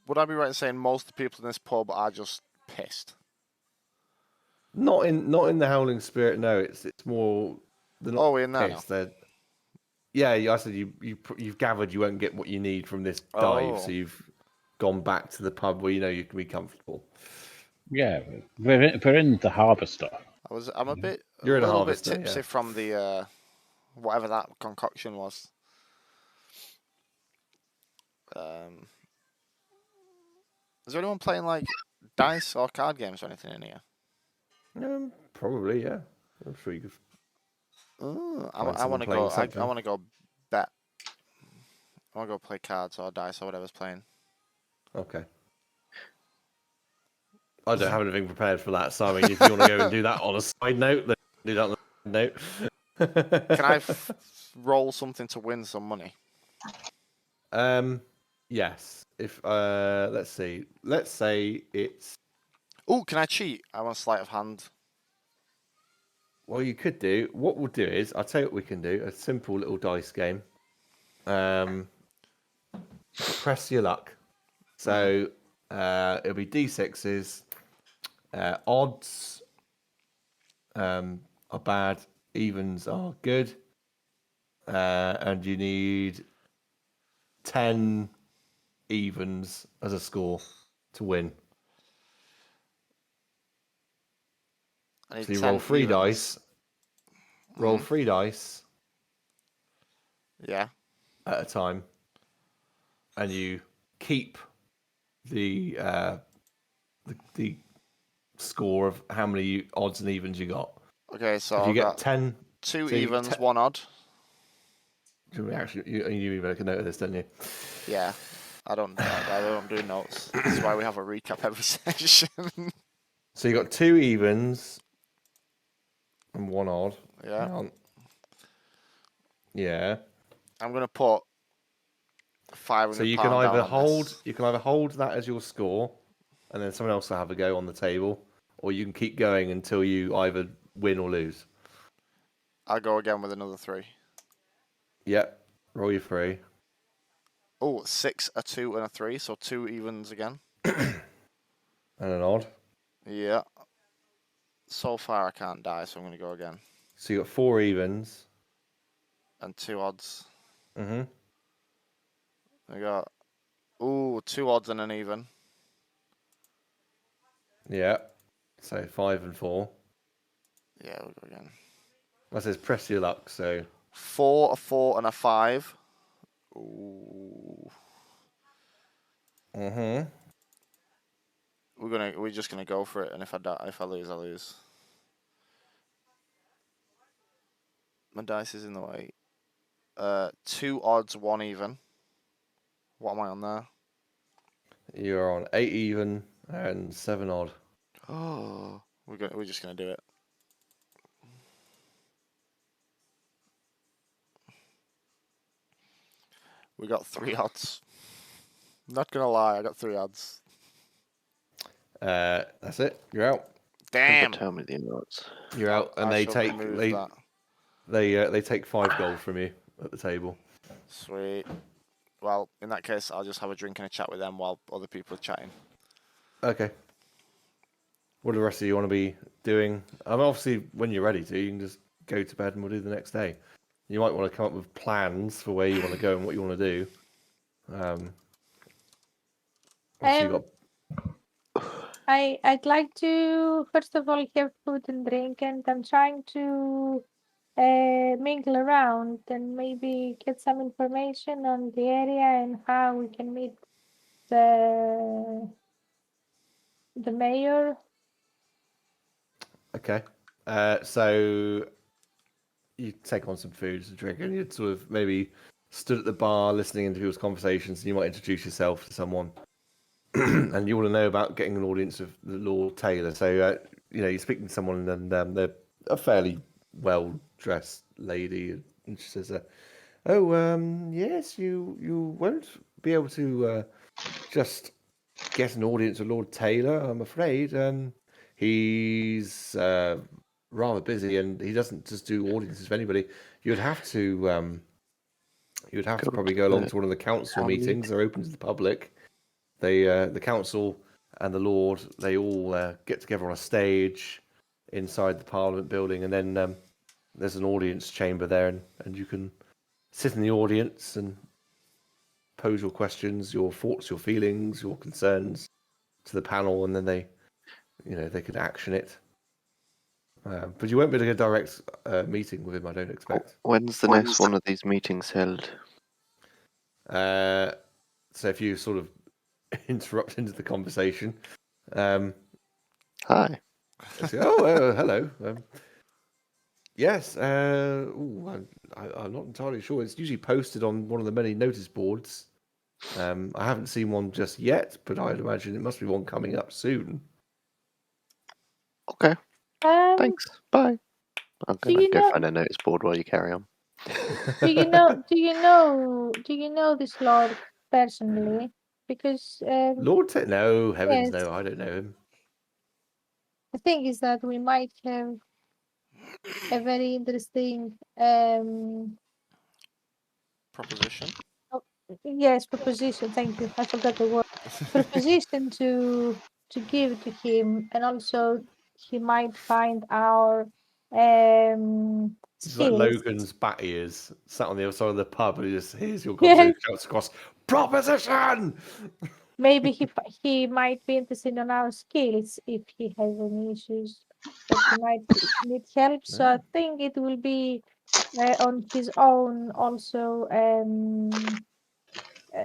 would I be right in saying most of the people in this pub are just pissed? Not in the Howling Spirit. No, it's more. They're not We're in there pissed. They're, yeah, I said you've gathered you won't get what you need from this dive, so you've gone back to the pub where you know you can be comfortable. Yeah, we're in the harvester. I'm a bit You're in a little bit harvester, tipsy yeah. from the whatever that concoction was. Is there anyone playing like dice or card games or anything in here? Probably, yeah. I'm sure you could. I want to go. I want to go bet. I want to go play cards or dice or whatever's playing. Okay. I don't have anything prepared for that, so I mean, if you want to go and do that on a side note, then do that on a side note. Can I roll something to win some money? Yes. If let's see. Let's say it's. Oh, can I cheat? I want sleight of hand. Well, you could do. What we'll do is, I'll tell you what we can do. A simple little dice game. Press your luck. So it'll be D6s. Odds are bad. Evens are good. And you need 10 evens as a score to win. So you roll 3 dice. Roll 3 dice. Yeah. At a time. And you keep the score of how many odds and evens you got. Okay, so if you I've get got 10, 2 evens, 1 odd. Actually, you make a note of this, don't you? Yeah, I don't do notes. That's why we have a recap every session. So you got 2 evens and 1 odd. Yeah. Yeah. I'm gonna put £500. So you can either hold that as your score, and then someone else will have a go on the table, or you can keep going until you either win or lose. I'll go again with another 3. Yep. Roll your 3. Oh, 6, a 2, and a 3, so 2 evens again. And an odd. Yeah. So far I can't die, so I'm gonna go again. So you got 4 evens. And 2 odds. Mm-hmm. I got 2 odds and an even. Yeah. So 5 and 4. Yeah, we'll go again. That says press your luck, so 4, a 4, and a 5. Ooh. Mm-hmm. We're just gonna go for it, and if I lose, I lose. My dice is in the way. 2 odds, 1 even. What am I on there? You're on 8 even and 7 odd. Oh, we're just gonna do it. We got 3 odds. Not gonna lie, I got 3 odds. That's it. You're out. Damn. Tell me the odds. You're out, and they take they take 5 gold from you at the table. Sweet. Well, in that case, I'll just have a drink and a chat with them while other people are chatting. Okay. What do the rest of you want to be doing? Obviously, when you're ready to, you can just go to bed and we'll do the next day. You might want to come up with plans for where you want to go and what you want to do. I'd like to first of all have food and drink, and I'm trying to mingle around and maybe get some information on the area and how we can meet the mayor. Okay. So you take on some food, some drink, and you'd sort of maybe stood at the bar listening into people's conversations, and you might introduce yourself to someone, and you want to know about getting an audience of the Lord Taylor. So you're speaking to someone, and they're a fairly well-dressed lady, and she says, yes, you won't be able to just get an audience of Lord Taylor, I'm afraid. He's rather busy, and he doesn't just do audiences for anybody. You'd have to probably go along to one of the council town meetings. They're open to the public. The council and the Lord, they all get together on a stage inside the Parliament building, and then there's an audience chamber there, and you can sit in the audience and pose your questions, your thoughts, your feelings, your concerns to the panel, and then they could action it. But you won't be able to get a direct meeting with him, I don't expect. When's the next one of these meetings held? So if you sort of interrupt into the conversation, Hi. say, hello. Yes, I'm not entirely sure. It's usually posted on one of the many notice boards. I haven't seen one just yet, but I'd imagine it must be one coming up soon. Okay. Thanks. Bye. I'm do gonna you go know- find a notice board while you carry on. Do you know this lord personally? Because Lord, no, heavens, yes. no, I don't know him. The thing is that we might have a very interesting Proposition. proposition. Thank you. I forgot the word. Proposition to give to him, and also he might find our It's like skills. Logan's bat ears sat on the other side of the pub, and he just hears your conversation, shouts across, "Proposition!" Maybe he might be interested in our skills if he has any issues that he might need help. So I think it will be on his own also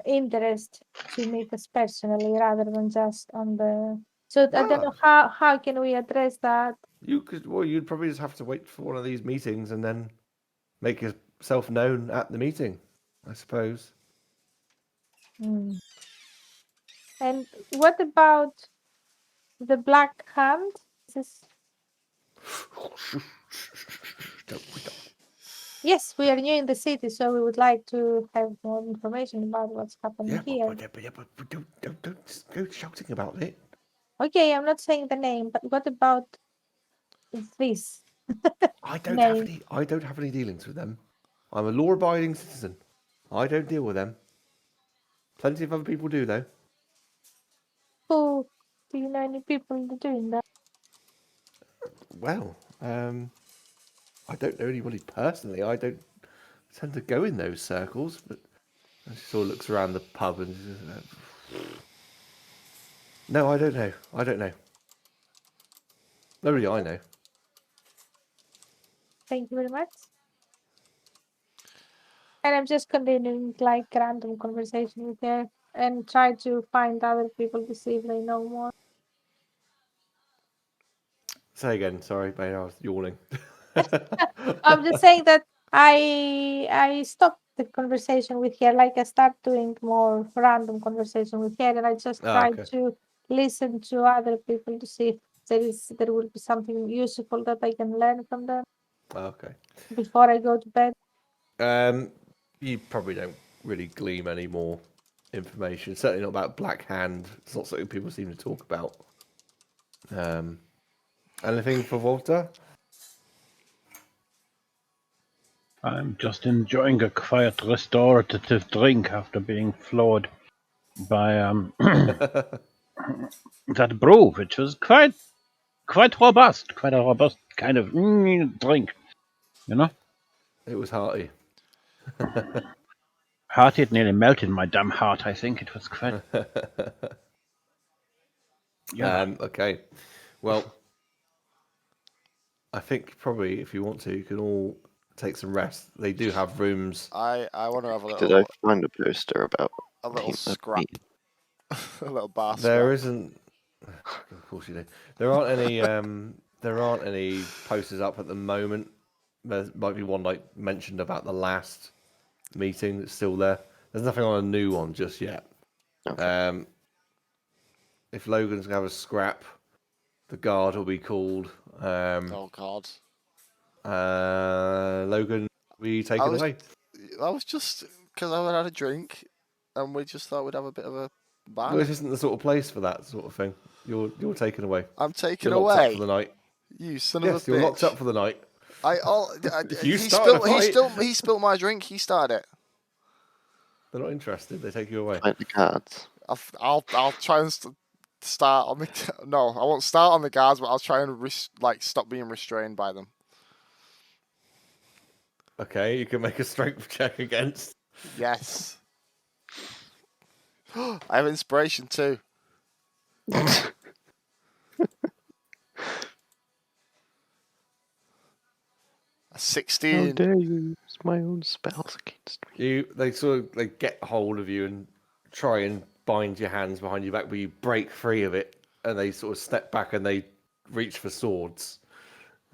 interest to meet us personally rather than just on the. So I don't know how can we address that. You'd probably just have to wait for one of these meetings and then make yourself known at the meeting, I suppose. Mm. And what about the Blackhand? Yes, we are new in the city, so we would like to have more information about what's happening here. But don't just go shouting about it. Okay, I'm not saying the name, but what about this? I don't have any dealings with them. I'm a law-abiding citizen. I don't deal with them. Plenty of other people do, though. Who do you know any people doing that? Well, I don't know anybody personally. I don't tend to go in those circles, but she sort of looks around the pub and no, I don't know. Nobody I know. Thank you very much. And I'm just continuing like random conversation with her and try to find other people to see if they know more. Say again, sorry, mate, I was yawning. I'm just saying that I stopped the conversation with her, like I start doing more random conversation with her, and I just try to listen to other people to see if there will be something useful that I can learn from them. Okay. Before I go to bed. You probably don't really glean any more information. Certainly not about Blackhand. It's not something people seem to talk about. Anything for Walter? I'm just enjoying a quiet restorative drink after being floored by that brew, which was quite robust, quite a robust kind of drink, you know. It was hearty. Hearty, it nearly melted my damn heart. I think it was quite. Yeah. Okay. Well, I think probably if you want to, you can all take some rest. They do have rooms. I want to have a little. Did I find a poster about a little team scrap? A little bar There scrap. isn't. Of course you do. There aren't any. There aren't any posters up at the moment. There might be one like mentioned about the last meeting that's still there. There's nothing on a new one just yet. Okay. If Logan's gonna have a scrap, the guard will be called. Oh God. Logan, we take it away. I was just because I had a drink, and we just thought we'd have a bit of a Well, bang. this isn't the sort of place for that sort of thing. You're taken away. I'm taken You're locked away. up for the night. You son of a bitch. Yes, you're locked up for the night. He started a fight. he spilled my drink. He started it. They're not interested. They take you away. Fight the cards. I'll try and start on the. No, I won't start on the guards, but I'll try and stop being restrained by them. Okay, you can make a strength check against. Yes. I have inspiration too. A How 16. dare you use my own spells against me? They get hold of you and try and bind your hands behind your back, but you break free of it, and they sort of step back and they reach for swords.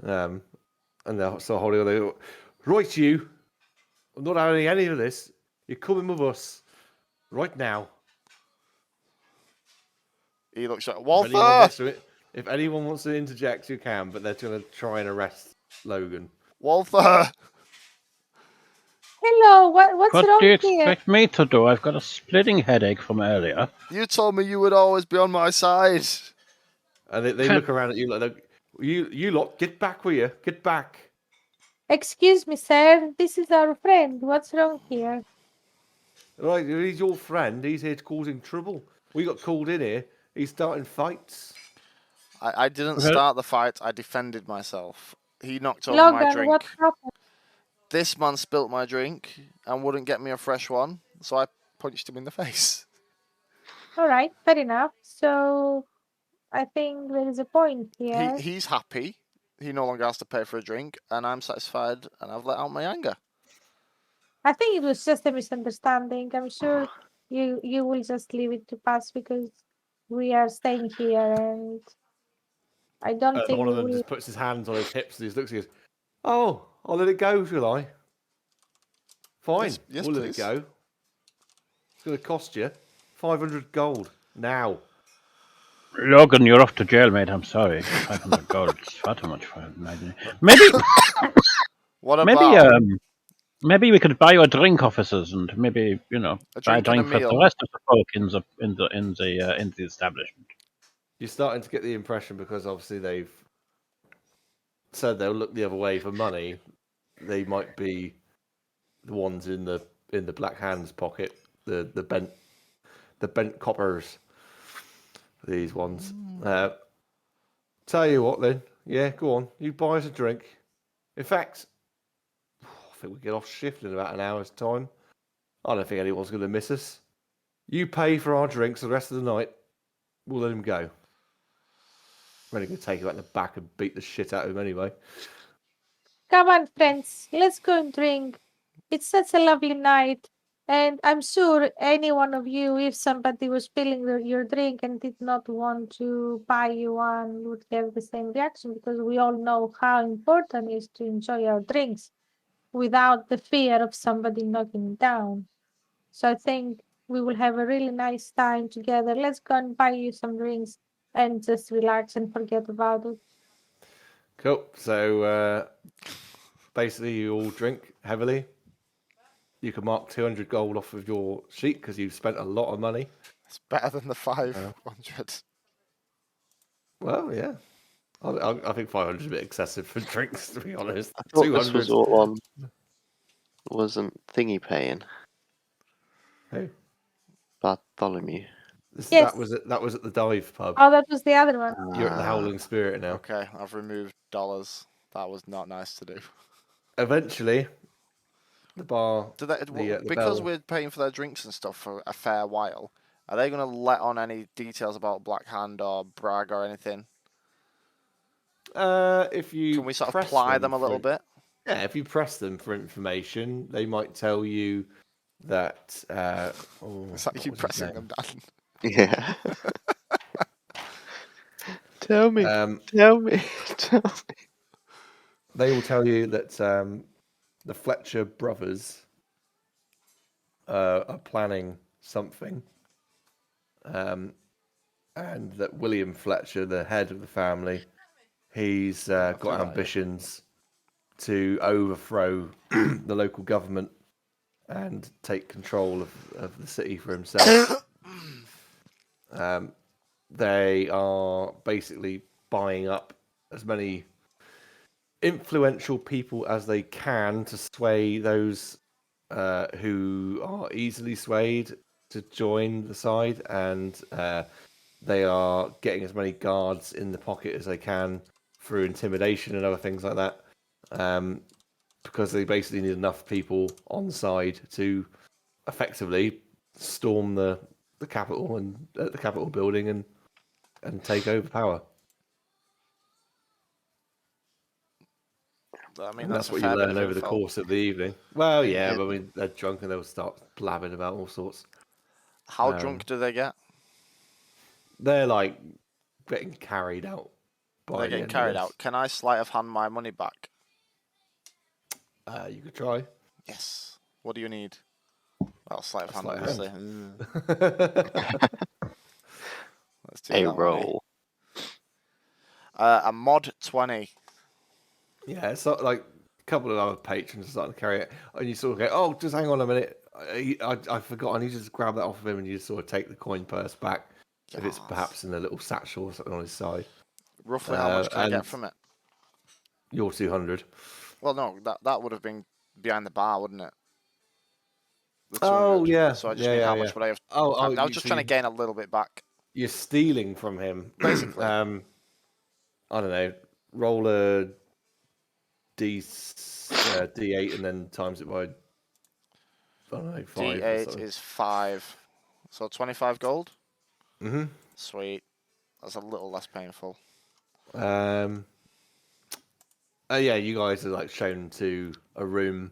And they're sort of holding on. They go, right, you. I'm not having any of this. You're coming with us right now. He looks like If anyone, Walther. wants to, if anyone wants to interject, you can, but they're going to try and arrest Logan. Walther. Hello, what's What wrong do you here? expect me to do? I've got a splitting headache from earlier. You told me you would always be on my side. And they look around at you like, you lot, get back with you. Get back. Excuse me, sir. This is our friend. What's wrong here? Right, he's your friend. He's here causing trouble. We got called in here. He's starting fights. I didn't Well- start the fight. I defended myself. He knocked over my Logan, drink. what happened? This man spilt my drink and wouldn't get me a fresh one, so I punched him in the face. All right, fair enough. So I think there is a point here. He's happy. He no longer has to pay for a drink, and I'm satisfied, and I've let out my anger. I think it was just a misunderstanding. I'm sure you will just leave it to pass because we are staying here, and I don't think One we of them will. just puts his hands on his hips and he looks and goes, "Oh, I'll let it go, shall I? Fine, Yes, we'll let please. it go. It's going to cost you 500 gold now." Logan, you're off to jail, mate. I'm sorry. 500 gold. It's far too much for maybe. What about Maybe we could buy you a drink, officers, and maybe a buy a drink and drink a for meal? the rest of the folk in the establishment. You're starting to get the impression, because obviously they've said they'll look the other way for money, they might be the ones in the Blackhand's pocket, the bent coppers. These ones. Tell you what, then. Yeah, go on. You buy us a drink. In fact, I think we get off shift in about an hour's time. I don't think anyone's going to miss us. You pay for our drinks the rest of the night. We'll let him go. We're only going to take him out in the back and beat the shit out of him anyway. Come on, friends, let's go and drink. It's such a lovely night, and I'm sure any one of you, if somebody was spilling your drink and did not want to buy you one, would have the same reaction, because we all know how important it is to enjoy our drinks without the fear of somebody knocking down. So I think we will have a really nice time together. Let's go and buy you some drinks and just relax and forget about it. Cool. So basically, you all drink heavily. You can mark 200 gold off of your sheet because you've spent a lot of money. It's better than the 500. Well, yeah. I think 500 is a bit excessive for drinks, to be honest. I thought this was all on. Wasn't Thingy paying? Who? Bartholomew. Yes. That was at the dive pub. Oh, that was the other one. You're at the Howling Spirit now. Okay, I've removed dollars. That was not nice to do. Eventually, the bar. Because bell- we're paying for their drinks and stuff for a fair while, are they going to let on any details about Blackhand or Bragg or anything? If you Can we sort of press ply them a little for- bit? Yeah, if you press them for information, they might tell you that. Is that what you was his pressing name? them down? Yeah. Tell me. Tell me. Tell me. They will tell you that the Fletcher brothers are planning something, and that William Fletcher, the head of the family, he's got ambitions to overthrow the local government and take control of the city for himself. They are basically buying up as many influential people as they can to sway those who are easily swayed to join the side, and they are getting as many guards in the pocket as they can through intimidation and other things like that, because they basically need enough people on side to effectively storm the capital and the Capitol building and take over power. I mean, And that's a what you fair bit learn of over the info. course of the evening. Well, yeah, Yeah. but I mean, they're drunk and they'll start blabbing about all sorts. How drunk do they get? They're like getting carried out by They're the getting end carried of out. Can I sleight of hand my money back? this. You could try. Yes. What do you need? Well, sleight of hand, Sleight of obviously. Let's do A that, roll. a mod 20. Yeah, it's not like a couple of other patrons are starting to carry it, and you sort of go, "Oh, just hang on a minute, I forgot. I need to just grab that off of him," and you just sort of take the coin purse back, if it's Yes. perhaps in a little satchel or something on his side. Roughly how much can I get and from it? You're 200. Well, no, that would have been behind the bar, wouldn't it? The Oh 200. yeah. So I just need how much would I have? I was just trying to gain a little bit back. You're stealing from him, Basically. I don't know. Roll a D8 and then times it by, I don't know, 5. D8 is 5. So 25 gold? Mm-hmm. Sweet. That's a little less painful. Yeah, you guys are like shown to a room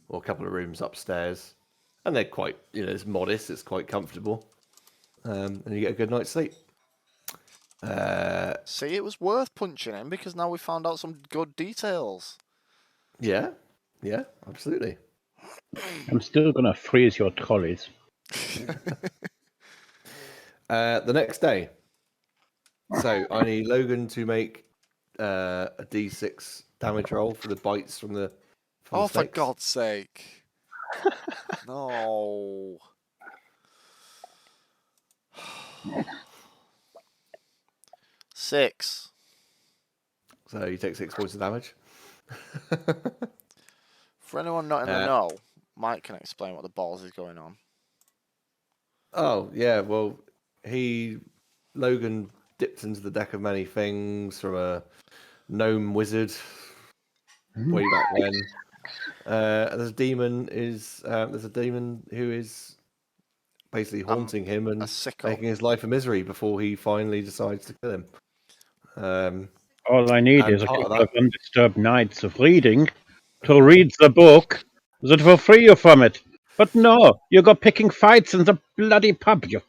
or a couple of rooms upstairs, and they're quite, it's modest, it's quite comfortable, and you get a good night's sleep. See, it was worth punching him because now we found out some good details. Yeah, absolutely. I'm still gonna freeze your trolleys. The next day, so I need Logan to make a D6 damage roll for the bites from the. Oh, the for snakes. God's sake! No. Six. So you take 6 points of damage. For anyone not in the know, Mike can explain what the balls is going on. Oh yeah, well, Logan dipped into the deck of many things from a gnome wizard way back when. There's a demon who is basically haunting him and making his life a misery before he finally decides to kill him. All I need and is a part of couple of that- undisturbed nights of reading to read the book that will free you from it. But no, you go picking fights in the bloody pub, you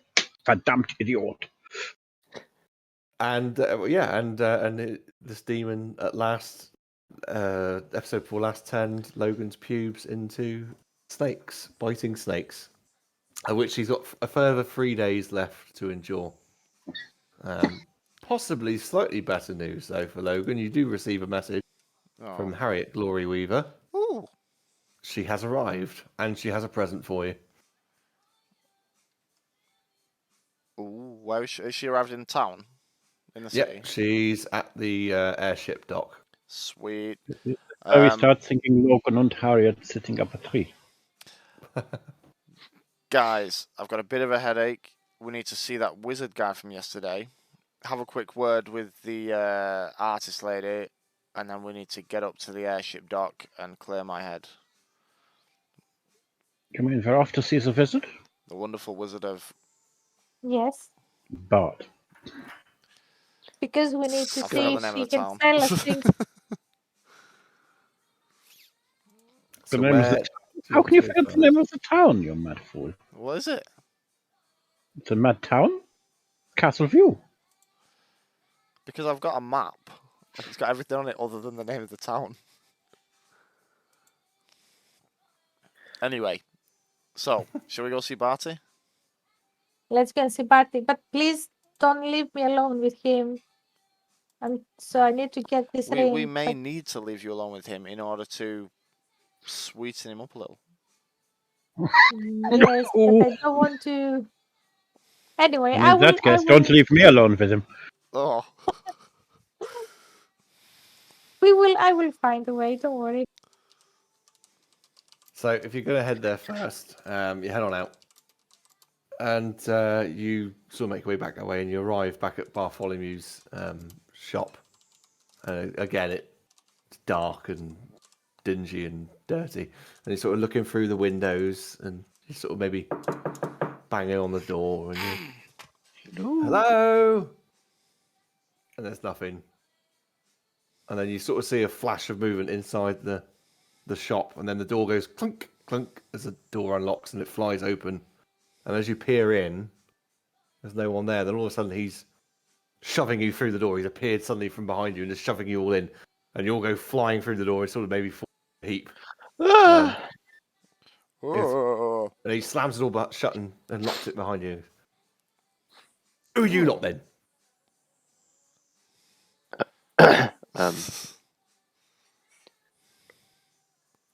verdammt idiot. And this demon at last, episode 4 last turned Logan's pubes into snakes, biting snakes, which he's got a further 3 days left to endure. Possibly slightly better news though for Logan. You do receive a message from Harriet Glory Weaver. Ooh. She has arrived and she has a present for you. Ooh, where is she arrived in town? In the city? Yep, she's at the airship dock. Sweet. So we start thinking Logan and Harriet sitting up a tree. Guys, I've got a bit of a headache. We need to see that wizard guy from yesterday. Have a quick word with the artist lady, and then we need to get up to the airship dock and clear my head. You mean we're off to see the wizard? The wonderful wizard of... Yes, But because we need to I see forgot if the name she of the can town. tell us things. the name of the how can you forget the name of the town, you mad fool? What is it? It's a mad town? Castle View. Because I've got a map. It's got everything on it other than the name of the town. Anyway, so shall we go see Barty? Let's go and see Barty, but please don't leave me alone with him. And so I need to get this ring. We may need to leave you alone with him in order to sweeten him up a little. Yes, but I don't want to. Anyway, And I in will. that case, don't leave me alone with him. Oh. I will find a way. Don't worry. So if you're going to head there first, you head on out, and you sort of make your way back that way, and you arrive back at Bartholomew's shop. Again, it's dark and dingy and dirty, and you're sort of looking through the windows, and you sort of maybe banging on the door, and you, hello, and there's nothing, and then you sort of see a flash of movement inside the shop, and then the door goes clunk clunk as the door unlocks and it flies open, and as you peer in, there's no one there. Then all of a sudden he's shoving you through the door. He's appeared suddenly from behind you and just shoving you all in, and you all go flying through the door and sort of maybe fall in a heap. Oh. And he slams the door shut and locks it behind you. Who are you lot then?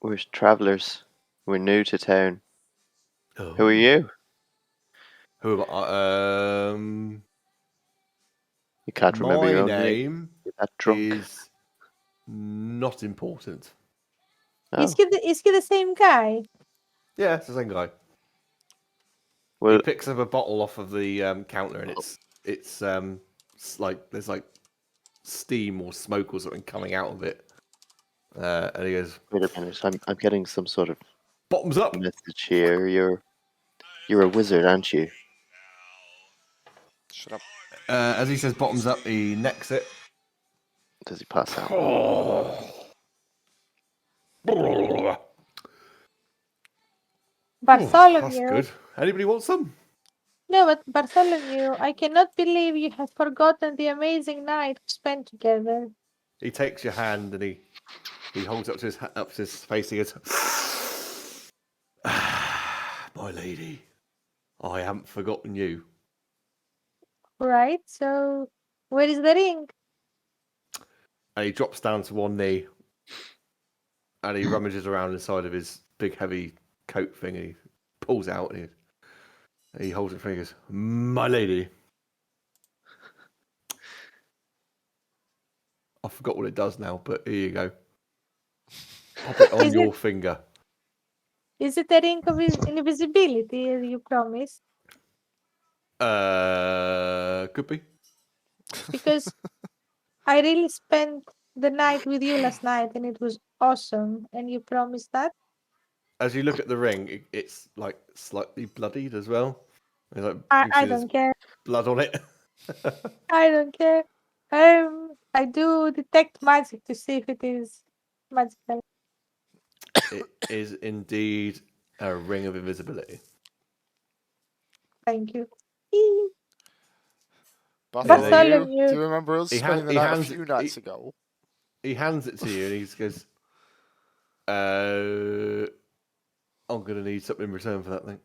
We're travelers. We're new to town. Oh. Who are you? Who am You can't remember your My own name. name You're that drunk. is not important. Oh. Is he the same guy? Yeah, it's the same guy. Well, He picks up a bottle off of the counter, and it's like there's like steam or smoke or something coming out of it. And he goes, wait a minute. I'm getting some sort of "Bottoms up." message here. You're a wizard, aren't you? Shut up. As he says, "Bottoms up," he necks it. Does he pass out? Bartholomew. That's good. Anybody want some? No, but Bartholomew, I cannot believe you have forgotten the amazing night we spent together. He takes your hand and he holds it up to his face. He goes, "My lady, I haven't forgotten you." Right? So, where is the ring? And he drops down to one knee and he rummages around inside of his big heavy coat thing. And he pulls out and he holds it for you. He goes, "My lady, I forgot what it does now, but here you go. Pop it on your finger." Is it the ring of invisibility as you promised? Could be. Because I really spent the night with you last night and it was awesome. And you promised that? As you look at the ring, it's like slightly bloodied as well. It's like, I don't care. blood on it. I don't care. I do detect magic to see if it is magical. It is indeed a ring of invisibility. Thank you. Bartholomew, do you remember us he spending the night a few nights ago? He hands it to you and he goes, "I'm going to need something in return for that thing."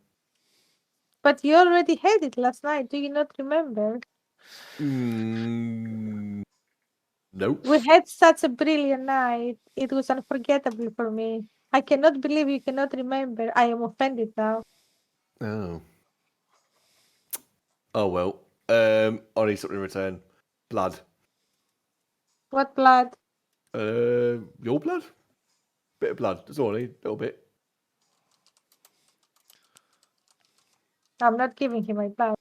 But you already had it last night. Do you not remember? Nope. We had such a brilliant night. It was unforgettable for me. I cannot believe you cannot remember. I am offended now. Oh. Oh well. I need something in return. Blood. What blood? Your blood? Bit of blood. That's all I need. A little bit. I'm not giving him my blood.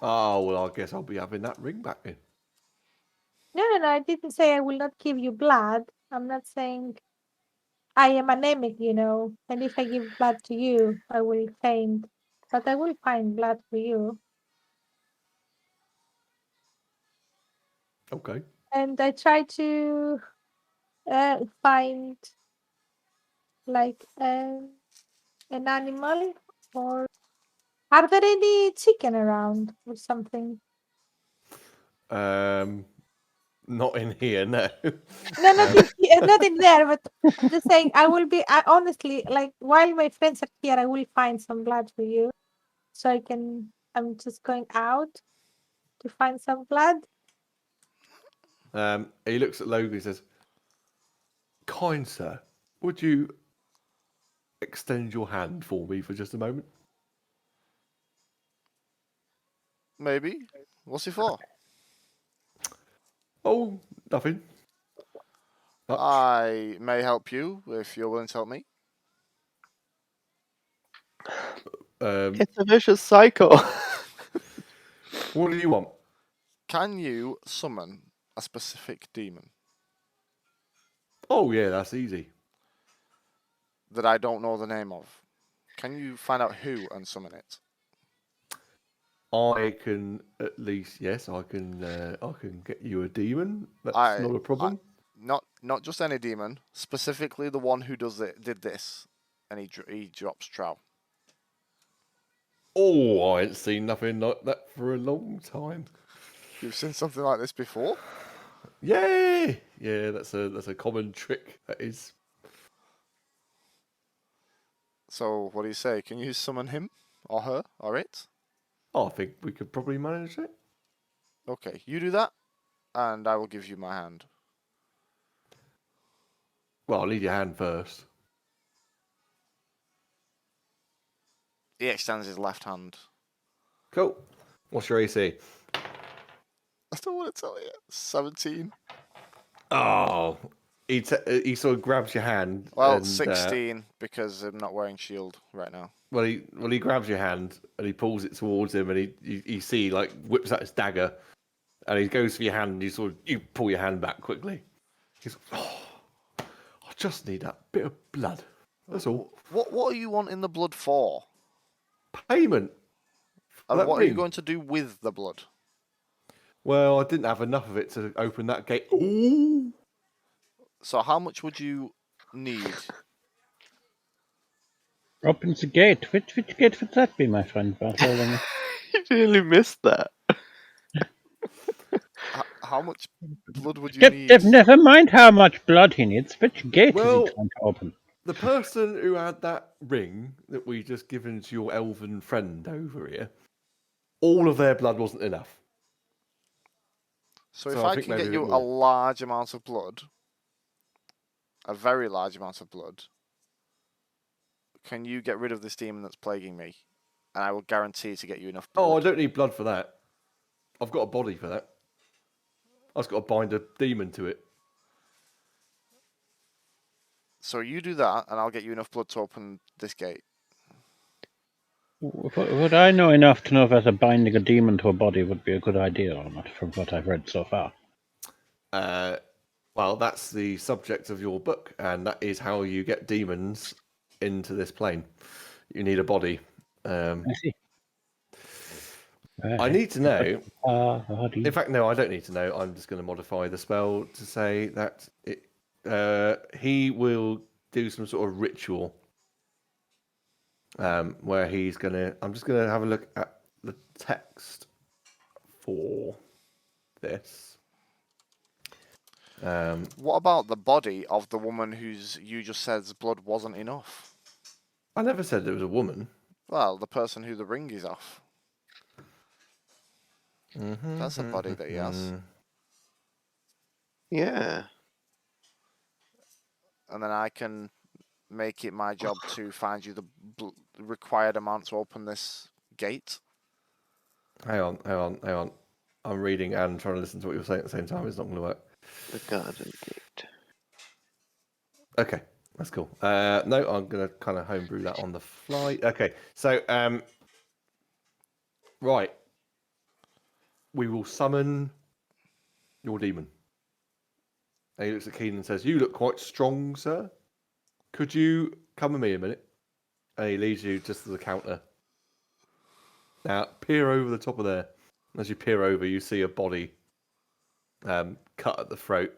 Oh well, I guess I'll be having that ring back then. No. I didn't say I will not give you blood. I'm not saying I am anemic, and if I give blood to you, I will faint. But I will find blood for you. Okay. And I try to find like an animal, or are there any chicken around or something? Not in here, no. No, not in here, not in there. But I'm just saying, I honestly, like, while my friends are here, I will find some blood for you, so I can. I'm just going out to find some blood. He looks at Logan and says, "Kind sir, would you extend your hand for me for just a moment?" Maybe. What's it for? Oh, nothing. Much. I may help you if you're willing to help me. It's a vicious cycle. What do you want? Can you summon a specific demon Oh, yeah, that's easy. that I don't know the name of? Can you find out who and summon it? I can at least, yes, I can get you a demon. That's not a problem. Not just any demon, specifically the one who did this, and he drops trow. Oh, I ain't seen nothing like that for a long time. You've seen something like this before? Yeah, that's a common trick. That is. So what do you say? Can you summon him or her or it? I think we could probably manage it. Okay, you do that, and I will give you my hand. Well, I'll need your hand first. He extends his left hand. Cool. What's your AC? I don't want to tell you. 17. Oh, he sort of grabs your hand. Well, and, 16 because I'm not wearing shield right now. Well, he grabs your hand and he pulls it towards him, and you see like whips out his dagger, and he goes for your hand, and you pull your hand back quickly. He's oh, I just need that bit of blood. That's all. What are you wanting the blood for? Payment. And That what are you ring. going to do with the blood? Well, I didn't have enough of it to open that gate. Ooh. So how much would you need? Opens the gate. Which gate would that be, my friend Bartholomew? You really missed that. How much blood would you need? Never mind how much blood he needs. Which gate is Well- he trying to open? The person who had that ring that we just given to your elven friend over here, all of their blood wasn't enough. So if So I I think can get maybe a you bit a more. large amount of blood, a very large amount of blood, can you get rid of this demon that's plaguing me? And I will guarantee to get you enough blood. Oh, I don't need blood for that. I've got a body for that. I've just got to bind a demon to it. So you do that, and I'll get you enough blood to open this gate. Would I know enough to know whether binding a demon to a body would be a good idea or not, from what I've read so far? Well, that's the subject of your book, and that is how you get demons into this plane. You need a body. I see. I need to know. Body. In fact, no, I don't need to know. I'm just going to modify the spell to say that he will do some sort of ritual where he's going to... I'm just going to have a look at the text for this. What about the body of the woman whose you just said's blood wasn't enough? I never said there was a woman. Well, the person who the ring is off. That's a body that he has. Yeah. And then I can make it my job to find you the required amount to open this gate. Hang on. I'm reading and trying to listen to what you're saying at the same time. It's not going to work. The garden gate. Okay, that's cool. No, I'm going to kind of homebrew that on the fly. Okay, so, right. We will summon your demon. And he looks at Keenan and says, "You look quite strong, sir. Could you come with me a minute?" And he leads you just to the counter. Now, peer over the top of there. As you peer over, you see a body cut at the throat,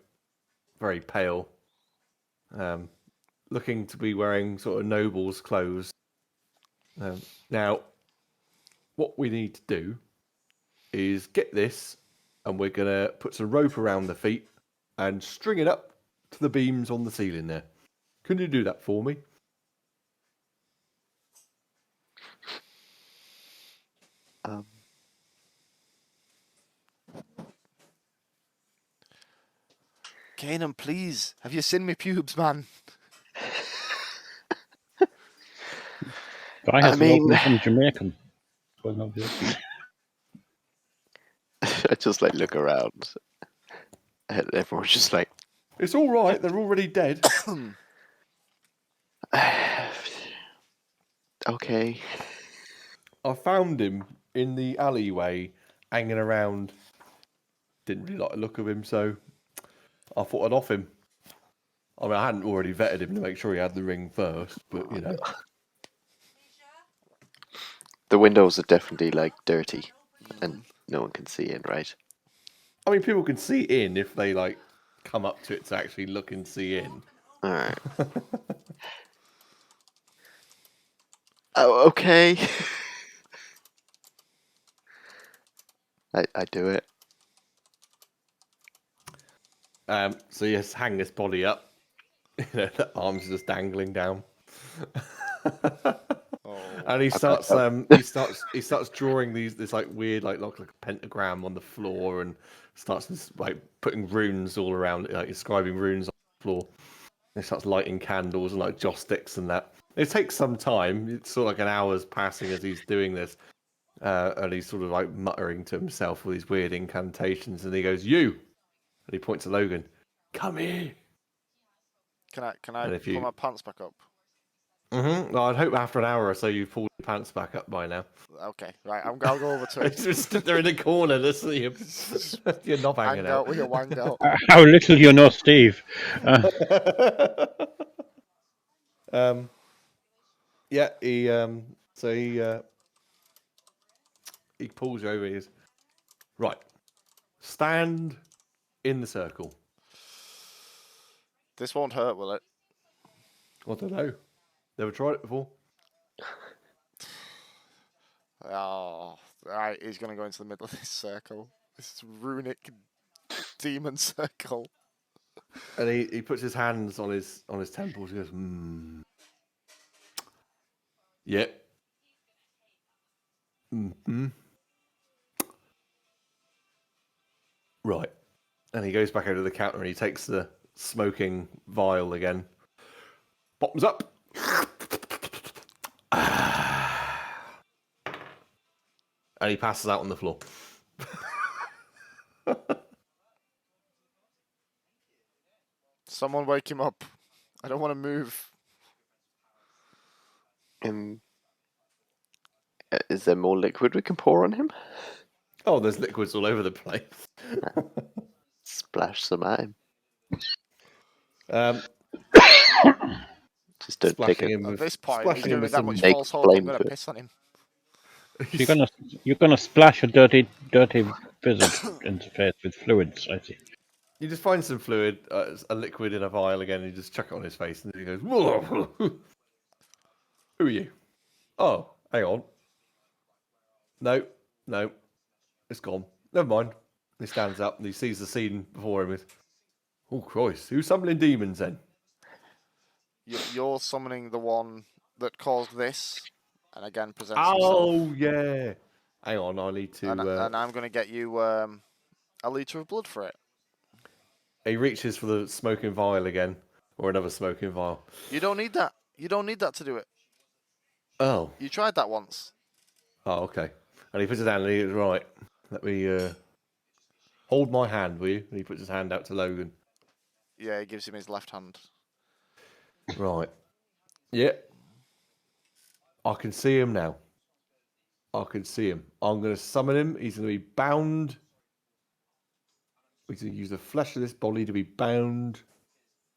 very pale, looking to be wearing sort of noble's clothes. Now, what we need to do is get this and we're gonna put some rope around the feet and string it up to the beams on the ceiling there. Can you do that for me? Kanan, please. Have you seen me pubes, man? Guy has some Jamaican. Well, obviously. I just like look around, and everyone's just like, It's all right. They're already dead. okay. I found him in the alleyway, hanging around. Didn't really like the look of him, so I thought I'd off him. I mean, I hadn't already vetted him to make sure he had the ring first, but you know. The windows are definitely like dirty, and no one can see in, right? I mean, people can see in if they like come up to it to actually look and see in. All right. Oh, okay. I do it. So you just hang this body up. You know, the arms are just dangling down. And he starts drawing this like weird like a pentagram on the floor and starts like putting runes all around, like inscribing runes on the floor. And he starts lighting candles and like joss sticks and that. It takes some time. It's sort of like an hour's passing as he's doing this. And he's sort of like muttering to himself with these weird incantations, and he goes, "You," and he points to Logan. "Come here." Can I And pull my pants back up? Mm-hmm. Well, I'd hope after an hour or so you've pulled your pants back up by now. Okay, right. I'll go over to it. Just stood there in the corner to see him. You're not hanging Hang out with your wang out. How little you know Steve. Yeah, he pulls you over. He goes, "Right, stand in the circle." This won't hurt, will it? I don't know. Never tried it before. Oh, right. He's gonna go into the middle of this circle. This runic demon circle. And he puts his hands on his temples. He goes, "Yep. Mm-hmm. Right." And he goes back over to the counter and he takes the smoking vial again. Bottoms up. And he passes out on the floor. Someone wake him up. I don't want to move. Is there more liquid we can pour on him? Oh, there's liquids all over the place. Splash some at him. Just don't take Splashing it. him At with, this point, he's splashing him doing with that some much Make false hope. I'm blame gonna to it. piss on him. You're gonna splash a dirty wizard in the face with fluids. I see. You just find some fluid, a liquid in a vial again, and you just chuck it on his face, and he goes, "Whoa. Who are you? Oh, hang on. No, it's gone. Never mind." He stands up and he sees the scene before him. With, "Oh Christ, who's summoning demons then?" You're summoning the one that caused this, and again presents Oh himself. yeah. Hang on, I need to. And I'm gonna get you a liter of blood for it. He reaches for the smoking vial again, or another smoking vial. You don't need that. You don't need that to do it. Oh. You tried that once. Oh, okay. And he puts his hand and he goes, "Right, let me hold my hand, will you?" And he puts his hand out to Logan. Yeah, he gives him his left hand. Right. Yeah. I can see him now. I can see him. I'm going to summon him. He's going to be bound. He's going to use the flesh of this body to be bound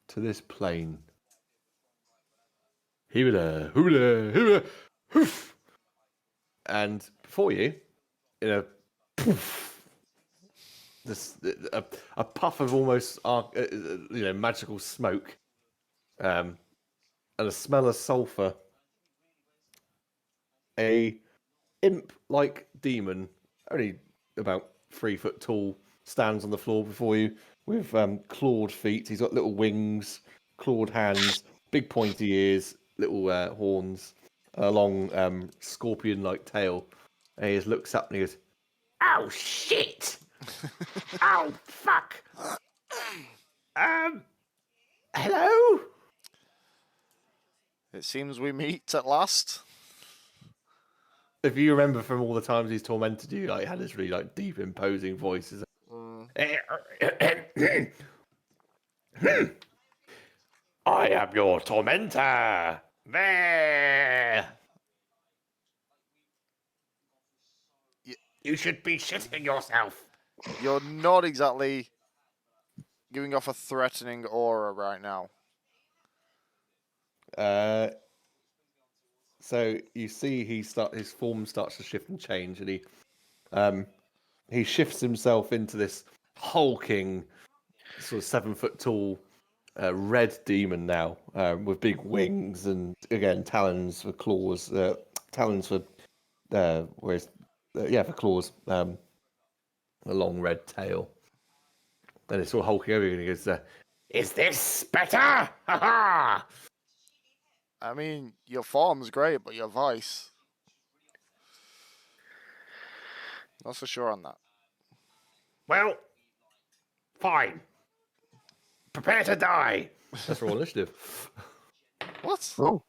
to this plane. Hoodah, hoodah, hoodah, hoof. And before you, in a poof, a puff of almost magical smoke, and a smell of sulfur. A imp-like demon, only about 3 foot tall, stands on the floor before you with clawed feet. He's got little wings, clawed hands, big pointy ears, little horns, a long scorpion-like tail. And he just looks up and he goes, "Oh shit! Oh fuck! Hello." It seems we meet at last. If you remember from all the times he's tormented you, like, he had this really like deep, imposing voice. I am your tormentor. There. You should be shitting yourself. You're not exactly giving off a threatening aura right now. So you see his form starts to shift and change, and he shifts himself into this hulking, sort of 7 foot tall, red demon now, with big wings and again talons for claws, talons for for claws, a long red tail, and it's all hulking over, and he goes, "Is this better? Ha ha!" I mean, your form's great, but your voice. Not so sure on that. Well, fine. Prepare to die. That's roll initiative. What? Oh,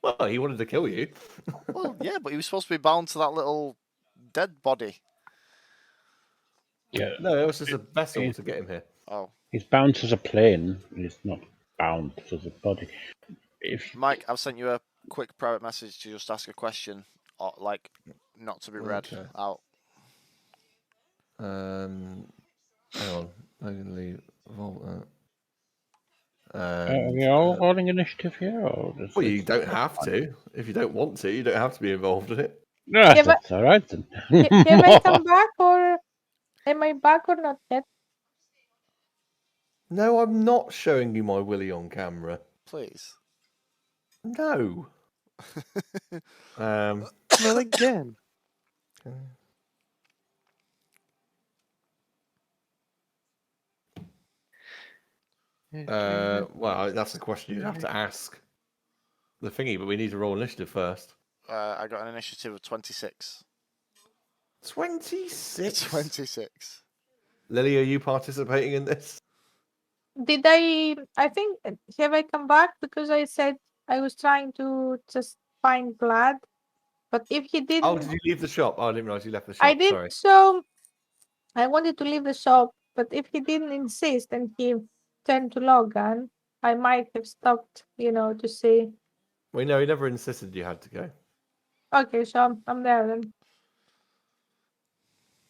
Well, he wanted to kill you. Well, yeah, but he was supposed to be bound to that little dead body. Yeah, No, it was just a vessel to get him here. Oh, he's bound to the plane. He's not bound to the body. If Mike, I've sent you a quick private message to just ask a question, or like, not to be read Okay. out. Hang on. I'm going to leave Vault. are we all rolling initiative here? Or does Well, it- you don't have to. If you don't want to, you don't have to be involved in it. No, Yeah, but- that's all right then. Can I come back, or am I back or not yet? No, I'm not showing you my willy on camera. Please. No. not again. Well, that's the question you'd have to ask the thingy, but we need to roll initiative first. I got an initiative of 26. 26? 26. Lily, are you participating in this? Did I think, have I come back? Because I said I was trying to just find blood. But if he didn't, Oh, did you leave the shop? Oh, I didn't realize you left the shop. I did. Sorry. So I wanted to leave the shop, but if he didn't insist and he turned to Logan, I might have stopped, to see. Well, no, he never insisted you had to go. Okay, so I'm there then.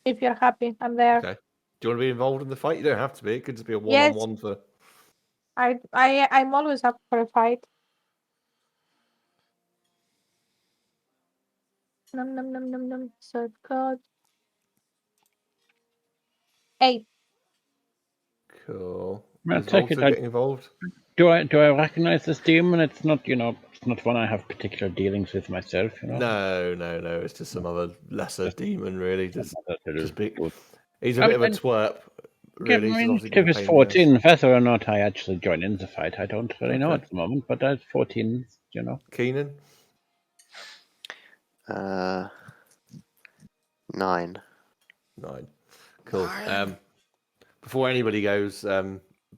If you're happy, I'm there. Okay. Do you want to be involved in the fight? You don't have to be. It could just be a Yes. one-on-one for. I'm always up for a fight. Num num num num num. So I've got 8. Cool. I'll Is take it. Volta getting involved? Do I recognize this demon? It's not, it's not one I have particular dealings with myself. No. It's just some other lesser demon, really. Just big. Good. He's a I bit of a mean, twerp. Yeah, Really. my He's obviously initiative been a is pain in the ass. 14. Whether or not I actually join in the fight, I don't really know Okay. at the moment. But that's 14. Keenan. 9. 9. Cool. Before anybody goes,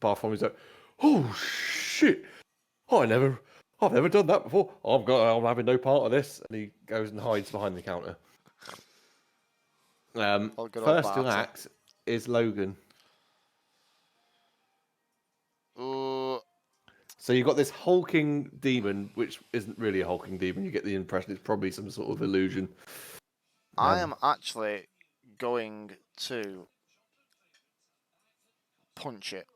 Barfight's like, "Oh shit! I've never done that before. I'm having no part of this." And he goes and hides behind the counter. Good old First to Barty. act is Logan. Ooh, So you've got this hulking demon, which isn't really a hulking demon. You get the impression it's probably some sort of illusion. I am actually going to punch it.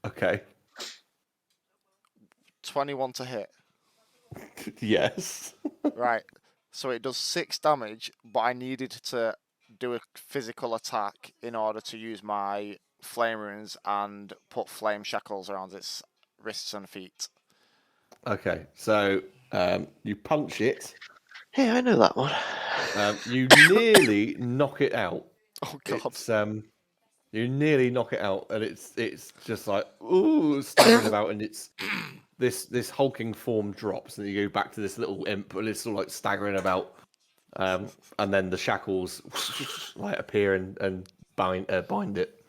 Okay. 21 to hit. Yes. Right. So it does 6 damage, but I needed to do a physical attack in order to use my flame runes and put flame shackles around its wrists and feet. Okay. So you punch it. Hey, I know that one. You nearly knock it out. Oh God! It's, you nearly knock it out, and it's just like ooh, staggering about, and it's this hulking form drops, and you go back to this little imp, and it's sort of like staggering about, and then the shackles like appear and bind it,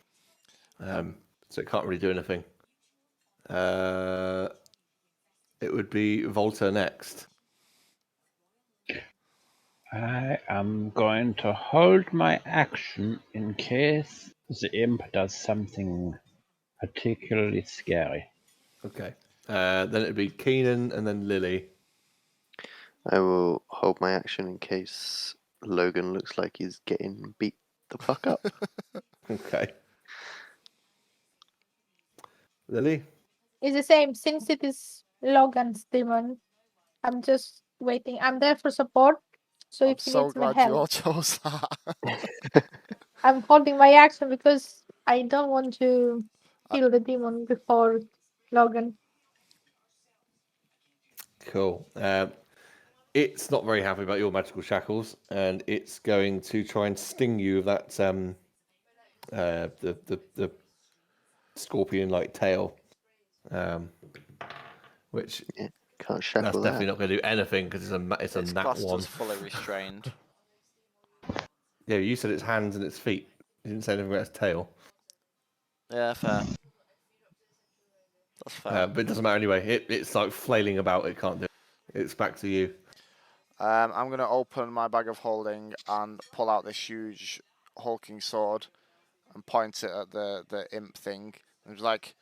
so it can't really do anything. It would be Volta next. I am going to hold my action in case the imp does something particularly scary. Okay. Then it'd be Keenan and then Lily. I will hold my action in case Logan looks like he's getting beat the fuck up. Okay. Lily? It's the same. Since it is Logan's demon, I'm just waiting. I'm there for support. So I'm if he so needs my glad you help, chose that. I'm holding my action because I don't want to kill the demon before Logan. Cool. It's not very happy about your magical shackles, and it's going to try and sting you with that the scorpion-like tail, which Yeah, can't that's shackle definitely that. not going to do anything because it's a It's nat classed one. as fully restrained. Yeah, you said its hands and its feet. You didn't say anything about its tail. Yeah, fair. That's fair. But it doesn't matter anyway. It's like flailing about. It can't do it. It's back to you. I'm going to open my bag of holding and pull out this huge hulking sword and point it at the imp thing. And it's like,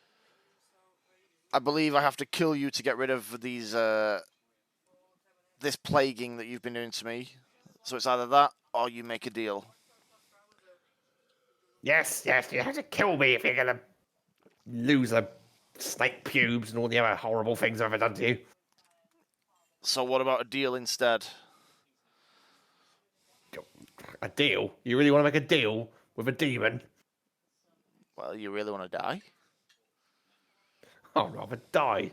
I believe I have to kill you to get rid of these this plaguing that you've been doing to me. So it's either that or you make a deal. Yes, you have to kill me if you're gonna lose a snake pubes and all the other horrible things I've ever done to you. So what about a deal instead? A deal? You really want to make a deal with a demon? Well, you really want to die? I'd rather die.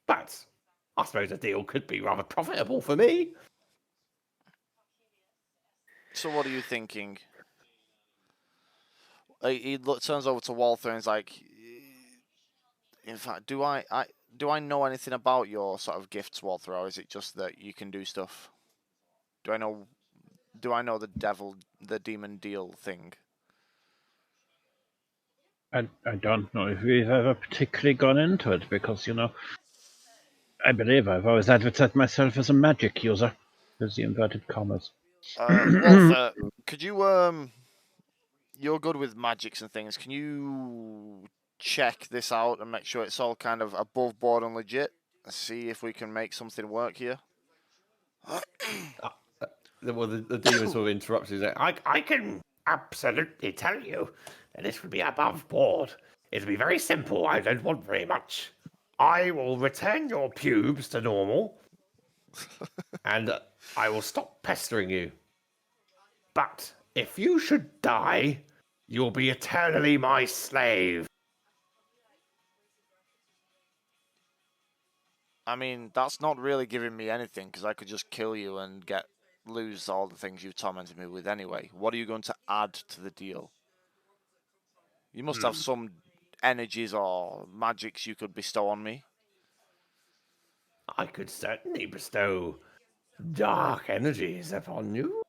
But I suppose a deal could be rather profitable for me. So what are you thinking? He turns over to Walther and is like, in fact, do I know anything about your sort of gifts, Walther, or is it just that you can do stuff? Do I know the demon deal thing? I don't know if we've ever particularly gone into it because, I believe I've always advertised myself as a magic user, with the inverted commas. Walther, could you you're good with magics and things. Can you check this out and make sure it's all kind of above board and legit? See if we can make something work here. Well, the demon sort of interrupts you. I can absolutely tell you that this would be above board. It'll be very simple. I don't want very much. I will return your pubes to normal, and I will stop pestering you. But if you should die, you'll be eternally my slave. I mean, that's not really giving me anything because I could just kill you and lose all the things you've tormented me with anyway. What are you going to add to the deal? You must have some energies or magics you could bestow on me. I could certainly bestow dark energies upon you,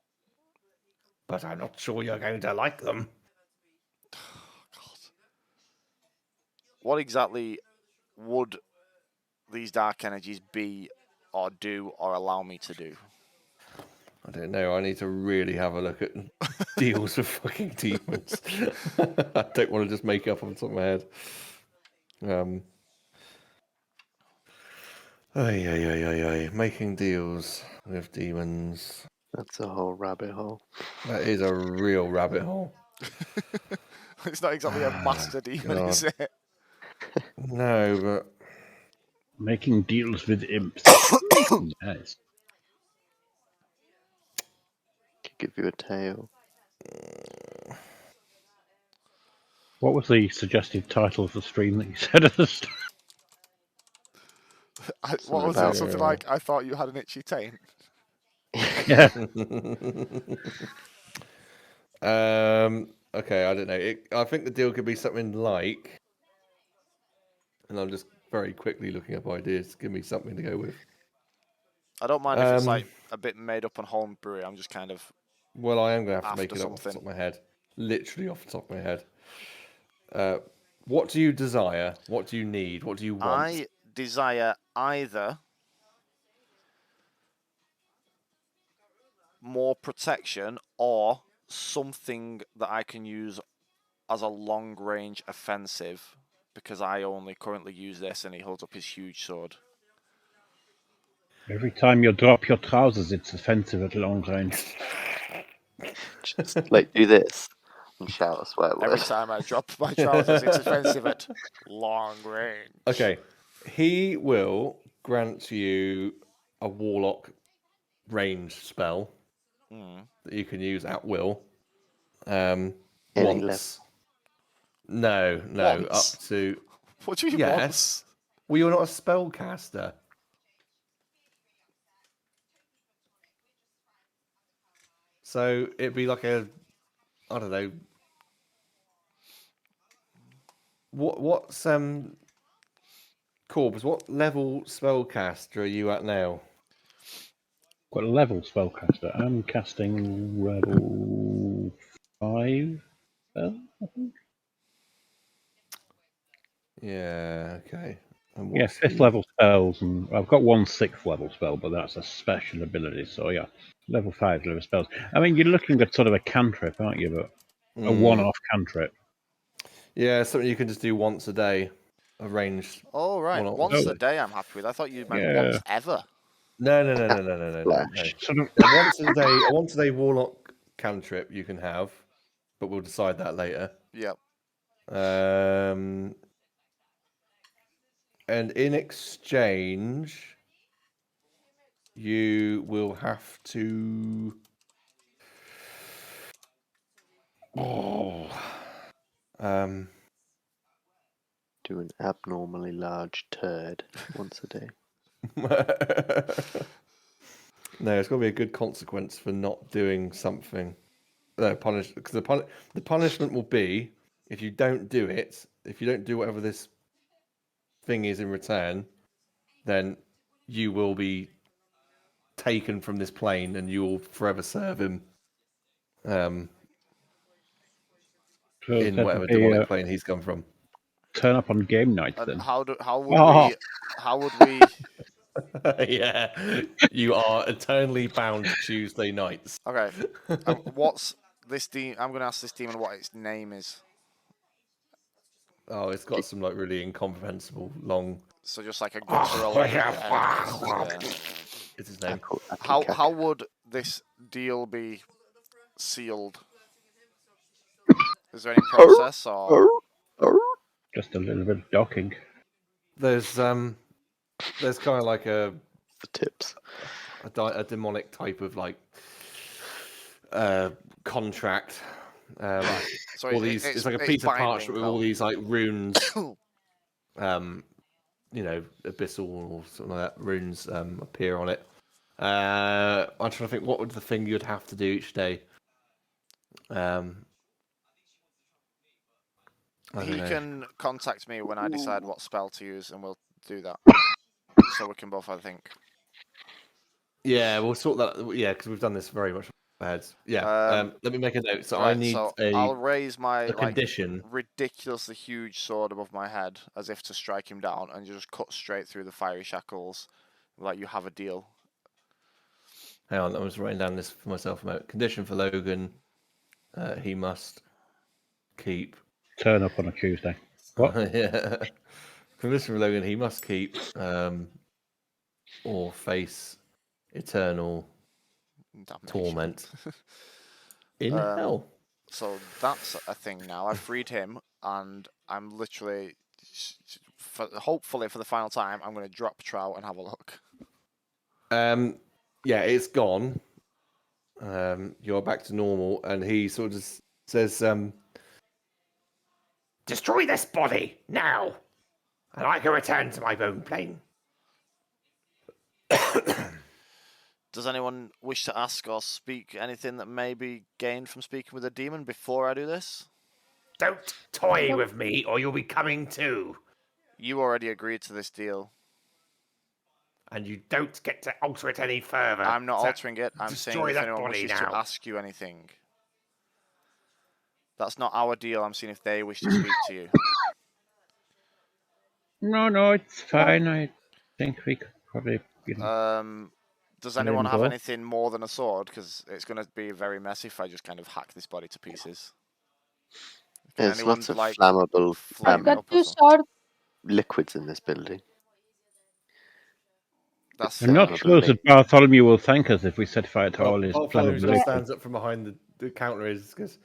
but I'm not sure you're going to like them. God. What exactly would these dark energies be or do or allow me to do? I don't know. I need to really have a look at deals with fucking demons. I don't want to just make up on the top of my head. Making deals with demons. That's a whole rabbit hole. That is a real rabbit hole. It's not exactly a master demon, is it? No, but Making deals with imps. Nice. Could give you a tail. What was the suggested title of the stream that you said at the start? What was it? Something like, I thought you had an itchy taint. Yeah. Okay, I don't know. I think the deal could be something like, and I'm just very quickly looking up ideas. Give me something to go with. I don't mind if it's like a bit made up on homebrew. I'm just kind of Well, I am going to have to make after it up off the something. top of my head. Literally off the top of my head. What do you desire? What do you need? What do you want? I desire either more protection or something that I can use as a long-range offensive, because I only currently use this and he holds up his huge sword. Every time you drop your trousers, it's offensive at long range. Just like do this and shout a swear word. Every time I drop my trousers, it's offensive at long range. Okay. He will grant you a warlock range spell that you can use at will. Any Once. No, Once? up to. What do you mean Yes. once? Well, you're not a spellcaster. So it'd be like I don't know. What's Corbs, what level spellcaster are you at now? Got a level spellcaster. I'm casting level 5 spell, I think. Yeah, okay. And Yeah, what's 5th the- level spells, and I've got one 6th level spell, but that's a special ability. So yeah, level 5 level spells. I mean, you're looking at sort of a cantrip, aren't you? But a one-off cantrip. Yeah, something you can just do once a day. A ranged. Oh, right. one-off. Once Oh. a day I'm happy with. I thought you meant Yeah. once ever. No. Flash. Sort of. A once a day warlock cantrip you can have, but we'll decide that later. Yep. And in exchange, you will have to. Do an abnormally large turd once a day. No, it's got to be a good consequence for not doing something. No, because the punishment will be if you don't do it, if you don't do whatever this thing is in return, then you will be taken from this plane and you will forever serve him. So In that'd whatever be, demonic plane he's come from. turn up on game night And then. how would Oh. we how would we Yeah, you are eternally bound to Tuesday nights. Okay. What's this demon? I'm going to ask this demon what its name is. Oh, it's got some like really incomprehensible long. So just like a guttural. Yeah. It's his name. How would this deal be sealed? Is there any process or? Just a little bit of docking. There's kind of like The tips. a demonic type of like contract. So All these it's like a piece of parchment with all these like runes. Abyssal or something like that. Runes appear on it. I'm trying to think what would the thing you'd have to do each day. He can contact me when I decide what spell to use, and we'll do that. So we can both, I think. Yeah, we'll sort that. Yeah, because we've done this very much ahead. Yeah. Let me make a note. So I need I'll raise my condition. Ridiculously huge sword above my head, as if to strike him down, and just cut straight through the fiery shackles, like you have a deal. Hang on, I'm just writing down this for myself. Condition for Logan: he must keep. Turn up on a Tuesday. What? Yeah. Condition for Logan: he must keep or face eternal torment in hell. So that's a thing now. I've freed him, and I'm literally, hopefully for the final time, I'm going to drop Trout and have a look. Yeah, it's gone. You're back to normal, and he sort of says, Destroy this body now, and I can return to my bone plane. Does anyone wish to ask or speak anything that may be gained from speaking with a demon before I do this? Don't toy with me, or you'll be coming too. You already agreed to this deal. And you don't get to alter it any further. I'm not So altering it. I'm saying destroy if that anyone body wishes now. to ask you anything. That's not our deal. I'm seeing if they wish to speak to you. No, it's fine. I think we could probably. Does anyone have anything more than a sword? Because it's going to be very messy if I just kind of hack this body to pieces. Can There's anyone, lots of like, flammable flame I've it got up or 2 something? swords. liquids in this building. That's I'm not flammable sure that Bartholomew will thank us if we set fire to all his Bartholomew flammable just liquid. stands up from behind the counter. Is goes,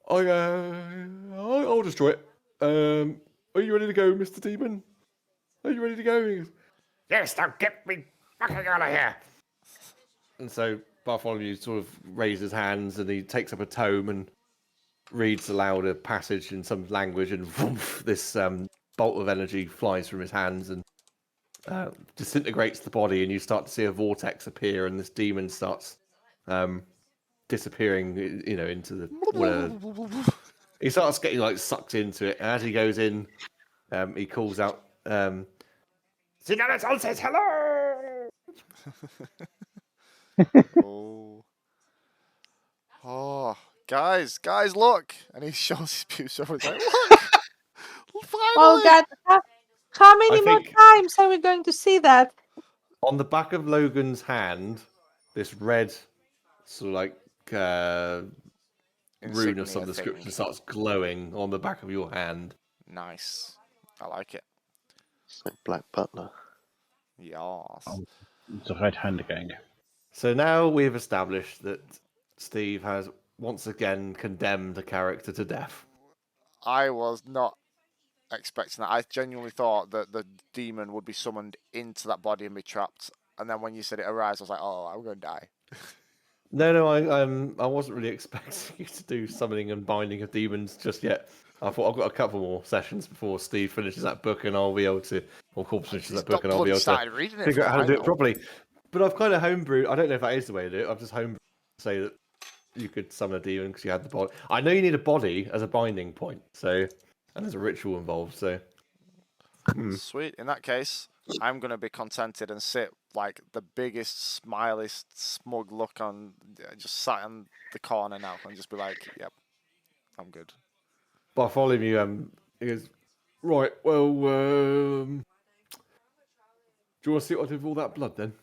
I'll destroy it. Are you ready to go, Mr. Demon? Are you ready to go? He goes, Yes, now get me fucking out of here. And so Bartholomew sort of raises his hands and he takes up a tome and reads aloud a passage in some language, and whoosh, this bolt of energy flies from his hands and disintegrates the body, and you start to see a vortex appear, and this demon starts disappearing, into the whatever. He starts getting like sucked into it, and as he goes in, he calls out, Sinalatul says hello. Oh, guys, look! And he shows his pubes over. He's like, look! Finally! Oh God! How many more think- times are we going to see that? on the back of Logan's hand, this red sort of like rune of some Insignia description thing. starts glowing on the back of your hand. Nice. I like it. It's like Black Butler. Yes. It's a right hand gang. So now we've established that Steve has once again condemned a character to death. I was not expecting that. I genuinely thought that the demon would be summoned into that body and be trapped. And then when you said it arrives, I was like, oh, I'm going to die. No, I wasn't really expecting you to do summoning and binding of demons just yet. I thought I've got a couple more sessions before Steve finishes that book, and I'll be able to, or Corpse finishes that book, and I'll be able to reading it figure out how to do it now. properly. But I've kind of homebrewed. I don't know if that is the way to do it. I've just homebrewed to say that you could summon a demon because you had the body. I know you need a body as a binding point, and there's a ritual involved. So Sweet. In that case, I'm going to be contented and sit like the biggest, smiliest, smug look on, just sat in the corner now and just be like, yep, I'm good. Bartholomew, he goes, right. Well, do you want to see what I did with all that blood then?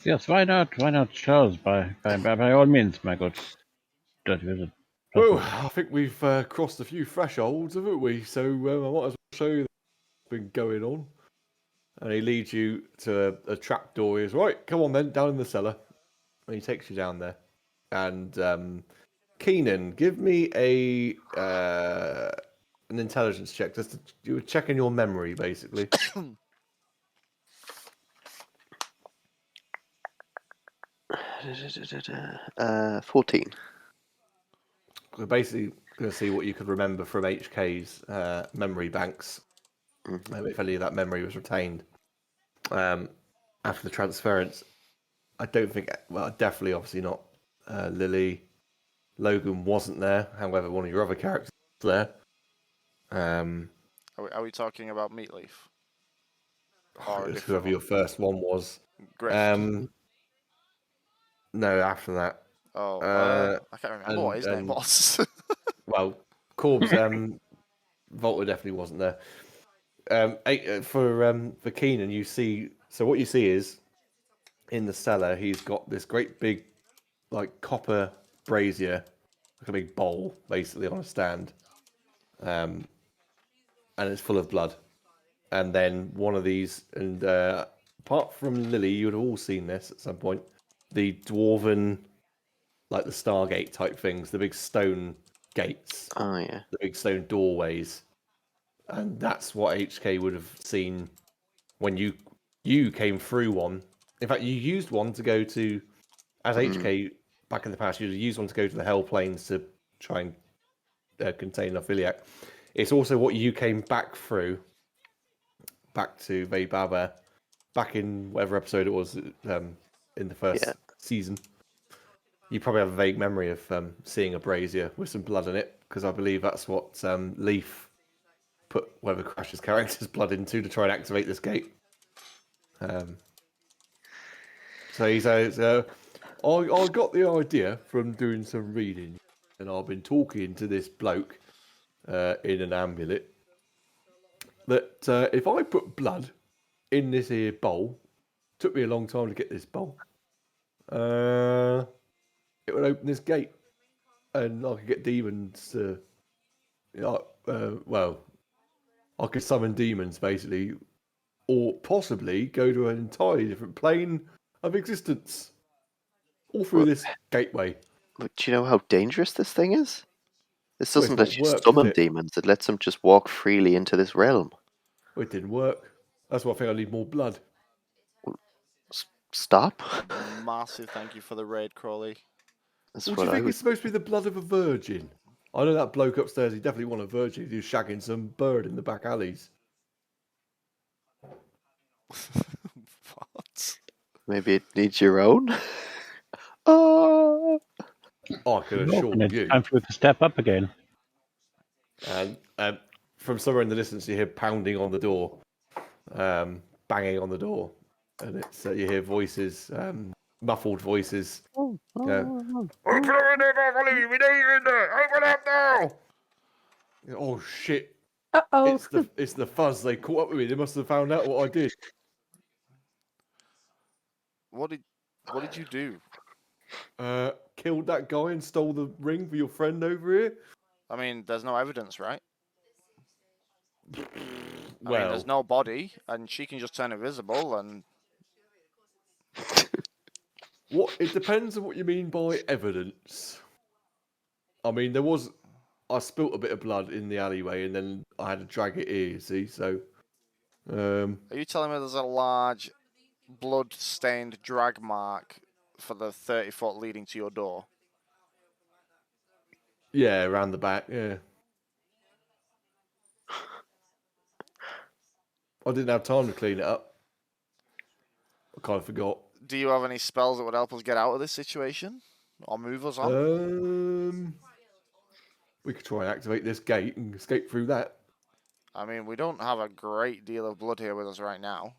Yes, why not? Why not, Charles? By all means, my good. Dirty wizard. Well, I think we've crossed a few thresholds, haven't we? So I might as well show you what's been going on. And he leads you to a trap door. He goes, right, come on then, down in the cellar. And he takes you down there. And Keenan, give me an intelligence check. You were checking your memory, basically. 14. We're basically going to see what you could remember from HK's memory banks, if any of that memory was retained after the transference. I don't think, well, definitely, obviously not Lily. Logan wasn't there. However, one of your other characters was there. Are we talking about Meatleaf? It was whoever your first one was. Griff. No, after that. I can't remember what his name was. Well, Corb's Volta definitely wasn't there. For Keenan, you see. So what you see is in the cellar, he's got this great big, like copper brazier, like a big bowl, basically on a stand, and it's full of blood. And then one of these, and apart from Lily, you would have all seen this at some point. The dwarven, like the Stargate type things, the big stone gates. Oh, yeah. The big stone doorways. And that's what HK would have seen when you came through one. In fact, you used one to go to, as HK back in the past, you'd used one to go to the Hell Plains to try and contain Ophiliac. It's also what you came back through, back to Vaybaba, back in whatever episode it was in the first season. You probably have a vague memory of seeing a brazier with some blood in it, because I believe that's what Leaf put whoever Crash's character's blood into to try and activate this gate. So he says, I got the idea from doing some reading, and I've been talking to this bloke in an amulet, that if I put blood in this here bowl, took me a long time to get this bowl, it would open this gate, and I could get demons to, I could summon demons basically, or possibly go to an entirely different plane of existence, all through this gateway. Look, do you know how dangerous this thing is? This Well, it's doesn't not let you worked, summon is it? demons. It lets them just walk freely into this realm. Well, it didn't work. That's why I think I need more blood. Stop. Massive thank you for the raid, Crowley. That's What do what you I think would. it's supposed to be the blood of a virgin? I know that bloke upstairs, he definitely wasn't a virgin. He was shagging some bird in the back alleys. What? Maybe it needs your own. Oh. I can assure Logan, it's you. time for you to step up again. And from somewhere in the distance, you hear pounding on the door, banging on the door, and it's you hear voices, muffled voices. Open the window, we need in there. Open up now. Oh shit! Uh-oh. It's the fuzz. They caught up with me. They must have found out what I did. What did you do? Killed that guy and stole the ring for your friend over here. I mean, there's no evidence, right? I mean, Well, there's no body, and she can just turn invisible, and what? It depends on what you mean by evidence. I mean, I spilt a bit of blood in the alleyway, and then I had to drag it here. You see, so. are you telling me there's a large blood-stained drag mark for the 30-foot leading to your door? Yeah, around the back. Yeah. I didn't have time to clean it up. I kind of forgot. Do you have any spells that would help us get out of this situation? Or move us on? We could try and activate this gate and escape through that. I mean, we don't have a great deal of blood here with us right now.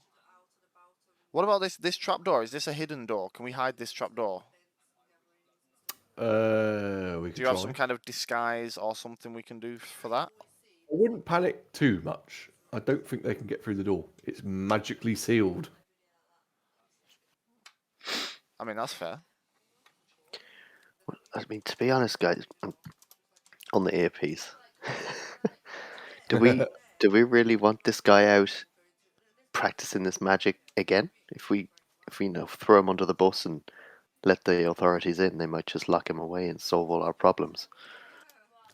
What about this trapdoor? Is this a hidden door? Can we hide this trapdoor? We could Do you have try. some kind of disguise or something we can do for that? I wouldn't panic too much. I don't think they can get through the door. It's magically sealed. I mean, that's fair. I mean, to be honest, guys, on the earpiece, do we really want this guy out practicing this magic again? If we throw him under the bus and let the authorities in, they might just lock him away and solve all our problems.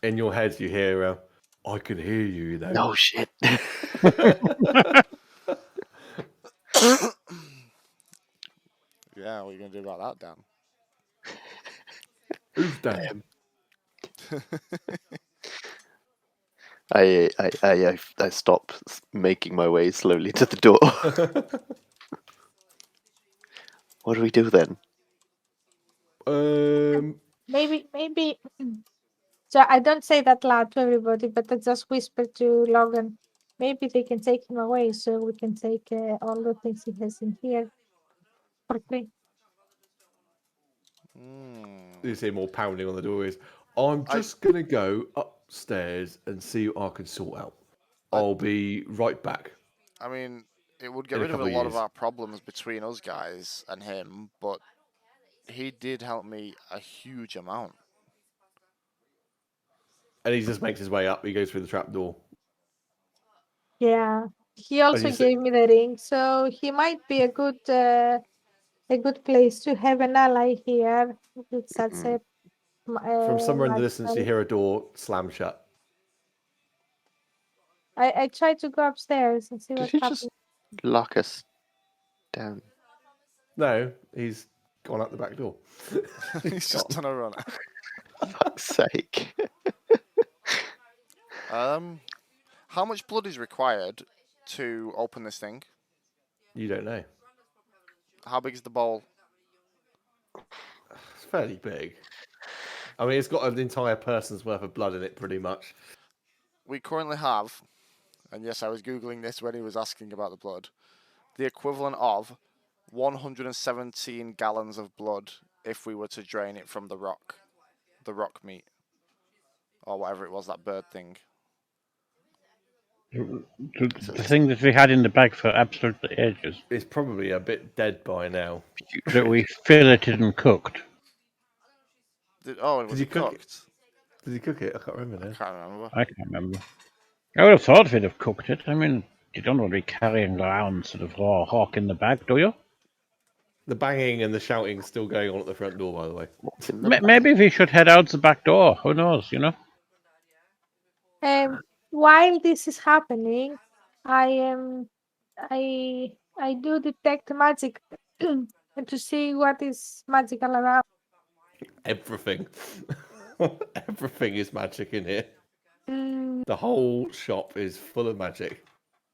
In your head, you hear, I can hear you, though. No shit. Yeah, what are you going to do about that, Dan? Who's Dan? I stop making my way slowly to the door. What do we do then? Maybe. So I don't say that loud to everybody, but I just whisper to Logan. Maybe they can take him away, so we can take all the things he has in here for free. You see more pounding on the door. I'm just going to go upstairs and see what I can sort out. I'll be right back. I mean, it would get In a rid of a couple of lot of years. our problems between us guys and him, but he did help me a huge amount. And he just makes his way up. He goes through the trap door. Yeah, he also you gave me the ring, so he might be a good place to have an ally here with such a From somewhere in the large distance, you spell. hear a door slam shut. I try to go upstairs and see Did what's he happening. just lock us down? No, he's gone out the back door. He's just done a run. Fuck's sake. How much blood is required to open this thing? You don't know. How big is the bowl? It's fairly big. I mean, it's got an entire person's worth of blood in it, pretty much. We currently have, and yes, I was Googling this when he was asking about the blood, the equivalent of 117 gallons of blood if we were to drain it from the rock meat, or whatever it was, that bird thing. The thing that we had in the bag for absolutely ages. It's probably a bit dead by now. That we filleted and cooked. Was you it cook it? cooked? Did you cook it? I can't remember now. I can't remember. I can't remember. I would have thought we'd have cooked it. I mean, you don't want to be carrying around sort of raw hawk in the bag, do you? The banging and the shouting is still going on at the front door, by the way. What's in the bag? Maybe we should head out the back door. Who knows, you know? While this is happening, I do detect magic to see what is magical around. Everything. Everything is magic in here. Mm, The whole shop is full of magic.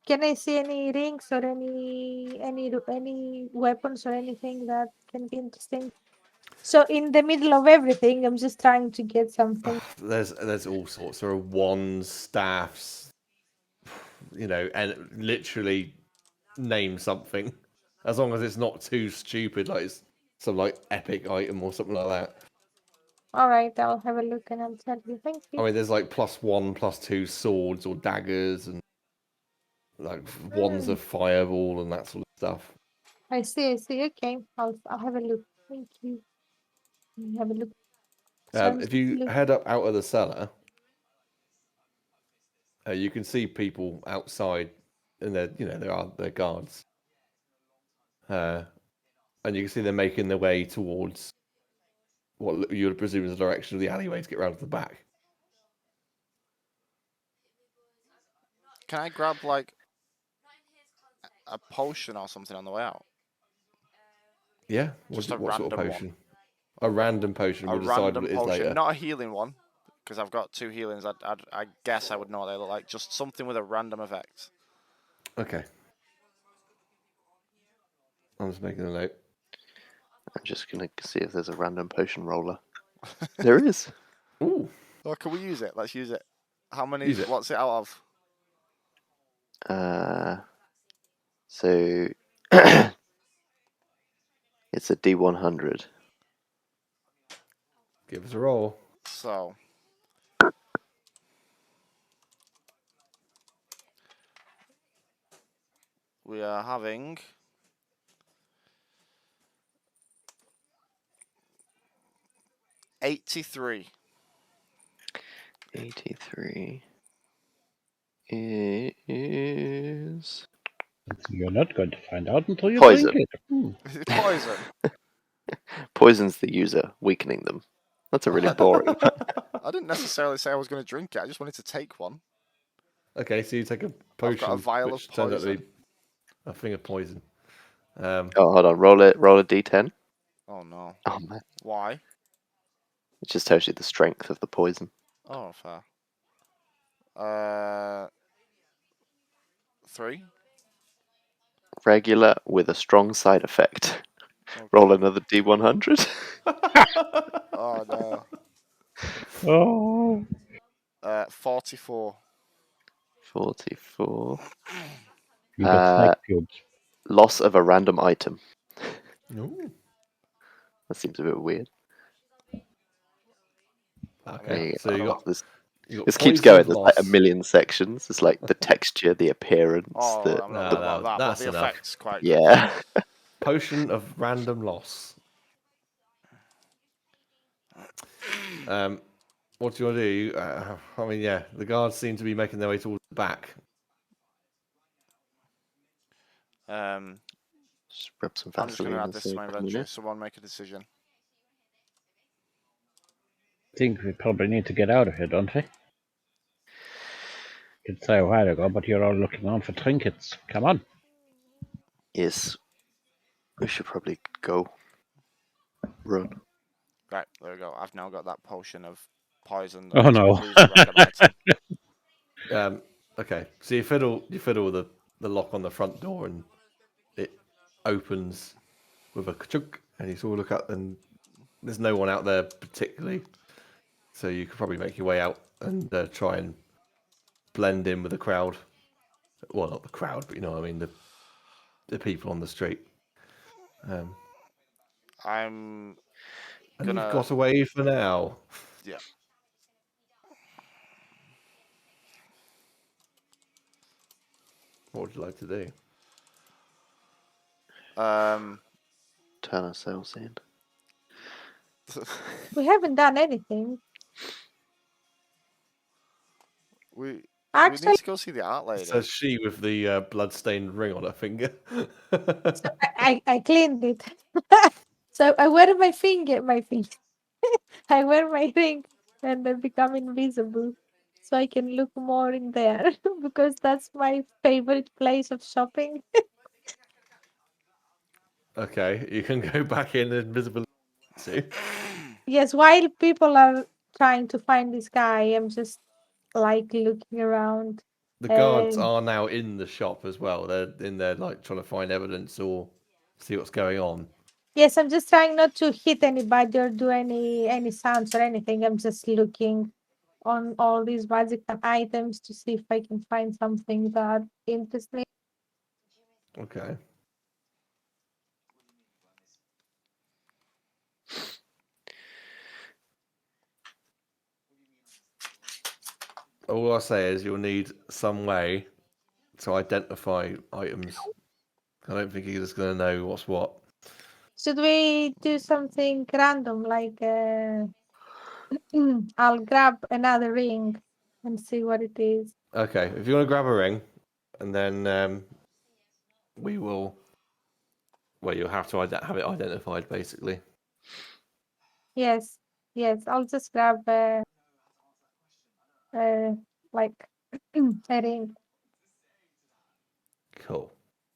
can I see any rings or any weapons or anything that can be interesting? So in the middle of everything, I'm just trying to get something. There's all sorts. There are wands, staffs, and literally name something. As long as it's not too stupid, like it's some epic item or something like that. All right, I'll have a look and I'll tell you. Thank you. I mean, there's +1, +2 swords or daggers and wands of fireball and that sort of stuff. I see. Okay, I'll have a look. Thank you. I'll have a look. If you head up out of the cellar, you can see people outside, and they're guards. And you can see they're making their way towards what you would presume is the direction of the alleyway to get round to the back. Can I grab a potion or something on the way out? Yeah, Just what sort of random potion? A random potion. We'll decide what it is later. Not a healing one, because I've got 2 healings. I guess I would know what they look like. Just something with a random effect. Okay. I'm just making a note. I'm just going to see if there's a random potion roller. There is. Ooh. Oh, can we use it? Let's use it. How many? Use it. What's it out of? So it's a D100. Give us a roll. So we are having 83. 83 is You're not going to find out until you Poison. drink it. Is it poison? poisons the user, weakening them. That's a really boring. I didn't necessarily say I was going to drink it. I just wanted to take one. Okay, so you take a potion. I've got a vial which of turns out to poison. be a thing of poison. Oh, hold on. Roll a D10. Oh no. Oh man, Why? it just tells you the strength of the poison. Oh, fair. 3. Regular with a strong side effect. Okay. Roll another D100. Oh no. Oh. 44. 44. You got snake pubes. Loss of a random item. Ooh. That seems a bit weird. Okay, so you got this. You got This keeps poison going. There's like a loss. million sections. It's like the texture, the appearance. Oh, the I'm not No, about that, that's but the enough. effect's quite good. yeah. Potion of random loss. What do you want to do? I mean, yeah, the guards seem to be making their way towards the back. Just rub some I'm just going Vaseline to add and this see to my if I can inventory. Someone make a decision. I think we probably need to get out of here, don't we? Could say a while ago, but you're all looking on for trinkets. Come on. Yes. We should probably go. Run. Right, there we go. I've now got that potion of poison. Oh, lets me no. lose a random item. Okay, so you fiddle with the lock on the front door, and it opens with a chunk, and you sort of look up, and there's no one out there particularly. So you could probably make your way out and try and blend in with the crowd. Well, not the crowd, but you know what I mean, the people on the street. I'm And gonna. you've got away for now. Yeah. What would you like to do? Turn ourselves in. We haven't done anything. we need Actually, to go see the art lady. Says she with the blood-stained ring on her finger. so I cleaned it. So I wear my finger. I wear my ring and I become invisible. So I can look more in there because that's my favorite place of shopping. Okay, you can go back in invisibility. Yes, while people are trying to find this guy, I'm just like looking around. The guards are now in the shop as well. They're in there like trying to find evidence or see what's going on. Yes, I'm just trying not to hit anybody or do any sounds or anything. I'm just looking on all these magical items to see if I can find something that interests me. Okay. All I say is you'll need some way to identify items. I don't think you're just going to know what's what. Should we do something random like I'll grab another ring and see what it is? Okay, if you want to grab a ring, and then we will. Well, you'll have to have it identified, basically. Yes, I'll just grab like a ring. Cool.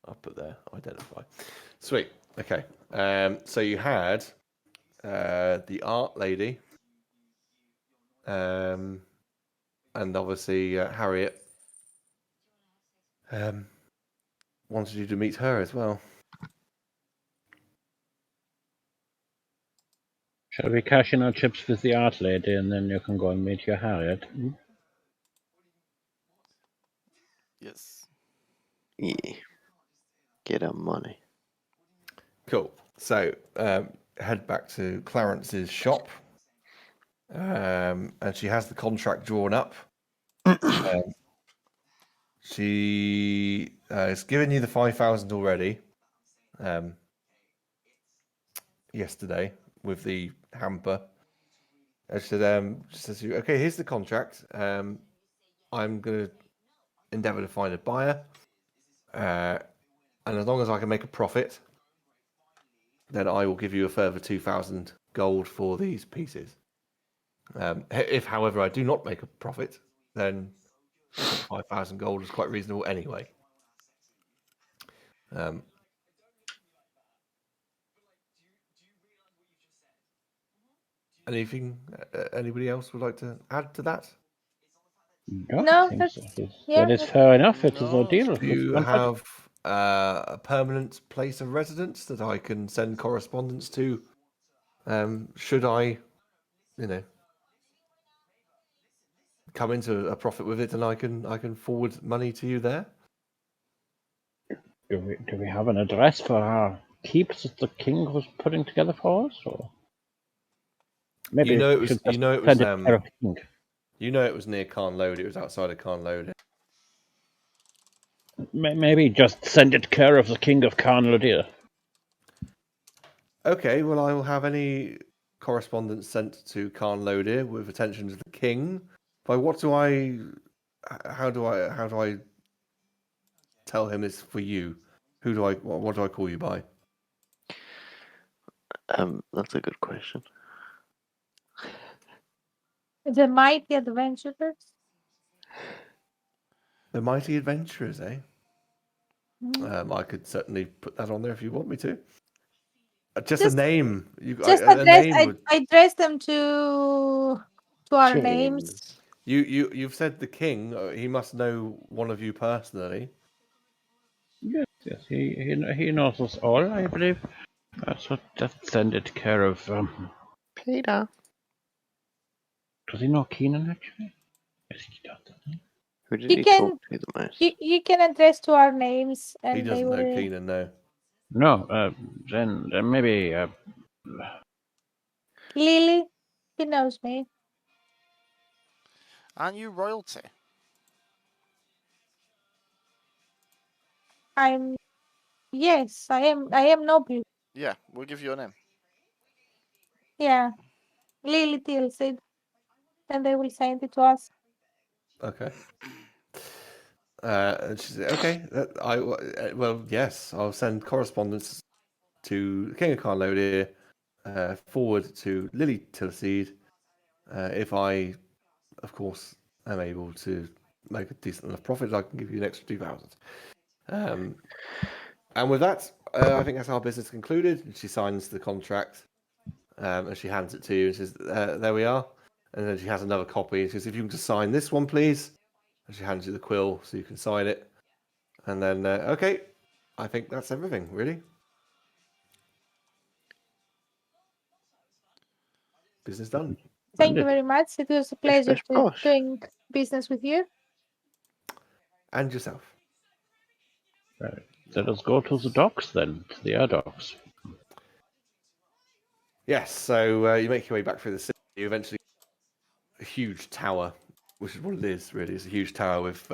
I'll put there. Identify. Sweet. Okay. So you had the art lady, and obviously Harriet wanted you to meet her as well. Shall we cash in our chips with the art lady and then you can go and meet your Harriet? Yes. Yeah. Get our money. Cool. So head back to Clarence's shop, and she has the contract drawn up. She has given you the 5,000 already. Yesterday with the hamper. She said, she says, okay, here's the contract. I'm going to endeavour to find a buyer. And as long as I can make a profit, then I will give you a further 2,000 gold for these pieces. If, however, I do not make a profit, then 5,000 gold is quite reasonable anyway. Anything anybody else would like to add to that? No, I think so. That is fair enough. It is our deal. Do you have a permanent place of residence that I can send correspondence to? Should I, come into a profit with it, and I can forward money to you there? Do we have an address for our keeps that the king was putting together for us, or maybe it was near Carnload. It was outside of Carnload. Maybe just send it care of the king of Carnlodir. Okay, well, I will have any correspondence sent to Carnlodir with attention to the king. By what do I? How do I tell him it's for you? What do I call you by? That's a good question. The Mighty Adventurers. The Mighty Adventurers, eh? I could certainly put that on there if you want me to. Just a name. I address them to our names. You've said the king. He must know one of you personally. Yes, Yes, he knows us all, I believe. So just send it care of. Peter. Does he know Keenan actually? Yes, he does. Doesn't he? Who did You he can- talk to the most? You can address to our names, and He they doesn't know will. Keenan, no. No. Then maybe. Lily, he knows me. Aren't you royalty? Yes, I am. I am noble. Yeah, we'll give you a name. Yeah, Lily tells it, and they will send it to us. Okay. And she said, "Okay, well, yes, I'll send correspondence to King of Carlodia, forward to Lily Tilseed, if I, of course, am able to make a decent enough profit. I can give you an extra 2,000. And with that, I think that's our business concluded." And she signs the contract, and she hands it to you and says, "There we are." And then she has another copy. And she says, "If you can just sign this one, please." And she hands you the quill so you can sign it. And then, okay, I think that's everything, really. Business done. Thank you very much. It was a pleasure bish, bosh. doing business with you. And yourself. Let us go to the docks then, to the air docks. Yes, so you make your way back through the city. You eventually a huge tower, which is what it is, really. It's a huge tower with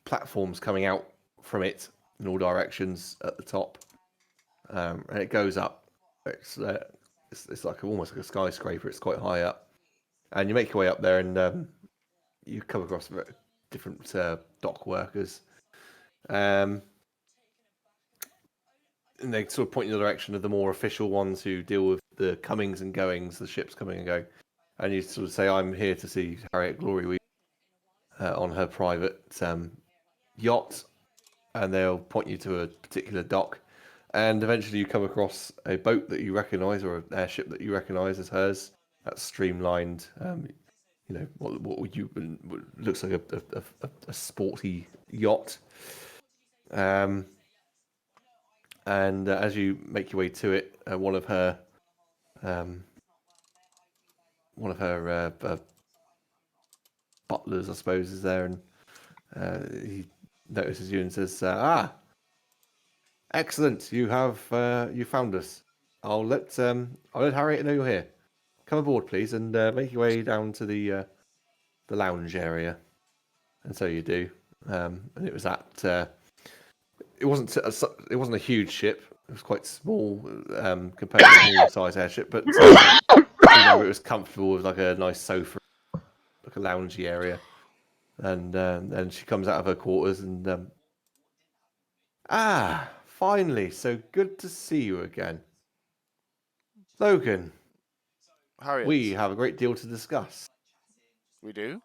platforms coming out from it in all directions at the top. And it goes up. It's like almost like a skyscraper. It's quite high up. And you make your way up there, and you come across different dock workers. And they sort of point in the direction of the more official ones who deal with the comings and goings, the ships coming and going. And you sort of say, "I'm here to see Harriet Glory on her private yacht," and they'll point you to a particular dock. And eventually you come across a boat that you recognise, or an airship that you recognise as hers. That's streamlined. What looks like a sporty yacht. And as you make your way to it, one of her butlers, I suppose, is there, and he notices you and says, "Excellent! You found us. I'll let Harriet know you're here. Come aboard, please, and make your way down to the lounge area." And so you do. And it was it wasn't a huge ship. It was quite small compared to a normal size airship, but it was comfortable with like a nice sofa, like a loungy area. And she comes out of her quarters and finally, so good to see you again, Logan. Harriet. We have a great deal to discuss. We do?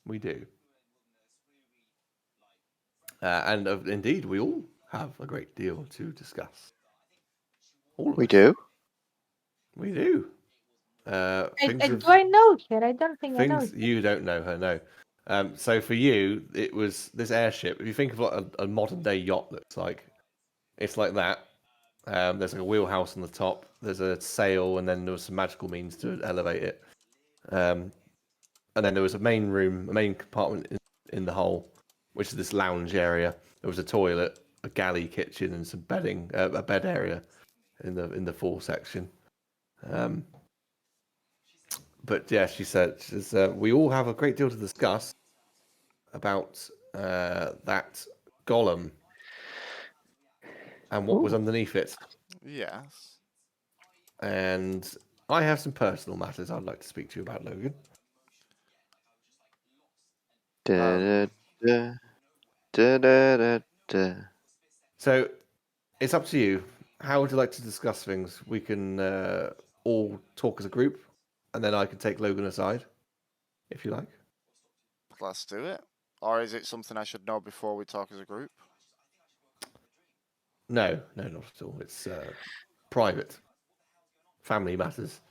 We do. And indeed, we all have a great deal to discuss. All of We us. do. We do. Do I know her? I don't think I know. Things you don't know her, no. So for you, it was this airship. If you think of what a modern day yacht looks like, it's like that. There's like a wheelhouse on the top. There's a sail, and then there was some magical means to elevate it. And then there was a main compartment in the hull, which is this lounge area. There was a toilet, a galley kitchen, and some bedding, a bed area in the fore section. But yeah, she says, we all have a great deal to discuss about that golem and what was underneath it. Yes. And I have some personal matters I'd like to speak to you about, Logan. Da, da, da, da, da, da. So it's up to you. How would you like to discuss things? We can all talk as a group, and then I can take Logan aside, if you like. Let's do it. Or is it something I should know before we talk as a group? No, not at all. It's private. Family matters.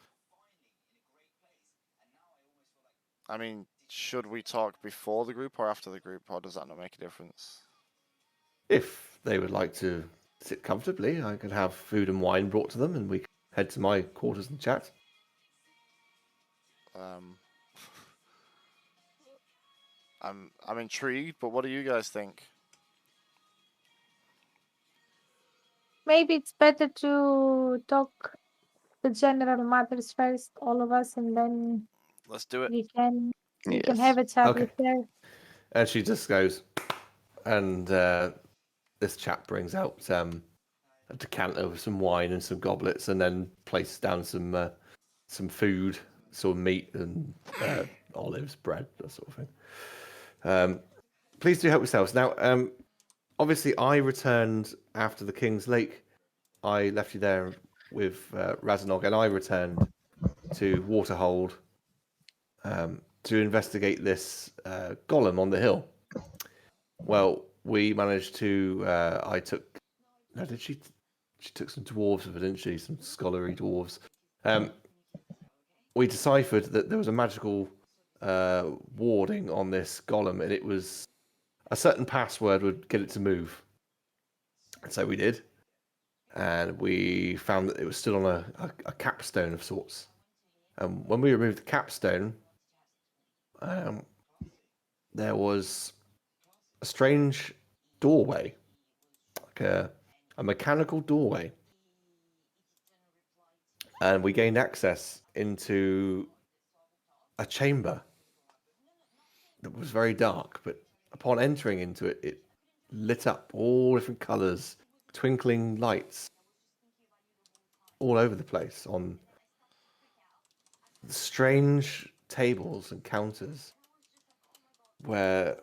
I mean, Should we talk before the group or after the group, or does that not make a difference? If they would like to sit comfortably, I could have food and wine brought to them, and we can head to my quarters and chat. I'm intrigued, but what do you guys think? Maybe it's better to talk the general matters first, all of us, and then Let's do it. we can Yes. have a chat Okay. with her. And she just goes, and this chap brings out a decanter with some wine and some goblets, and then places down some food, sort of meat and olives, bread, that sort of thing. Please do help yourselves. Now, obviously, I returned after the King's Lake. I left you there with Razanog, and I returned to Waterhold to investigate this golem on the hill. Well, we managed to. I took. No, did she? She took some dwarves with her, didn't she? Some scholarly dwarves. We deciphered that there was a magical warding on this golem, and it was a certain password would get it to move. And so we did, and we found that it was still on a capstone of sorts. And when we removed the capstone, there was a strange doorway, like a mechanical doorway. And we gained access into a chamber that was very dark, but upon entering into it, it lit up all different colors, twinkling lights all over the place on strange tables and counters where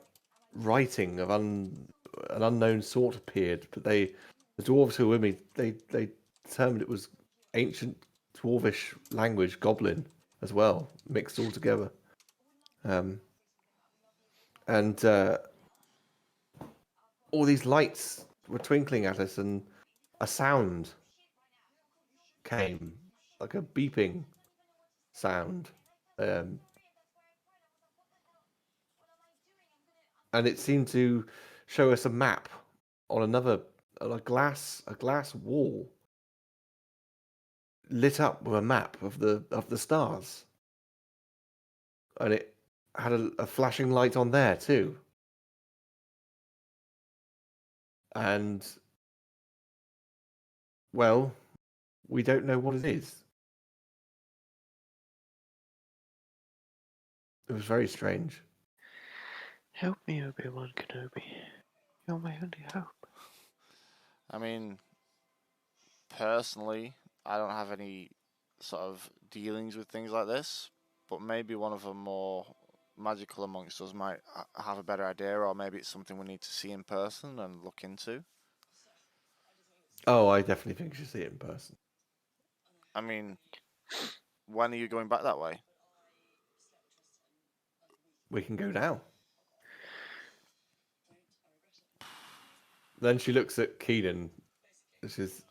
writing of an unknown sort appeared. But the dwarves who were with me, they determined it was ancient dwarvish language, goblin as well, mixed all together. And all these lights were twinkling at us, and a sound came, like a beeping sound. And it seemed to show us a map on a glass wall lit up with a map of the stars, and it had a flashing light on there too. And well, we don't know what it is. It was very strange. Help me, Obi-Wan Kenobi. You're my only hope. I mean, personally, I don't have any sort of dealings with things like this, but maybe one of the more magical amongst us might have a better idea, or maybe it's something we need to see in person and look into. Oh, I definitely think you should see it in person. I mean, when are you going back that way? We can go now. Then she looks at Keenan. This is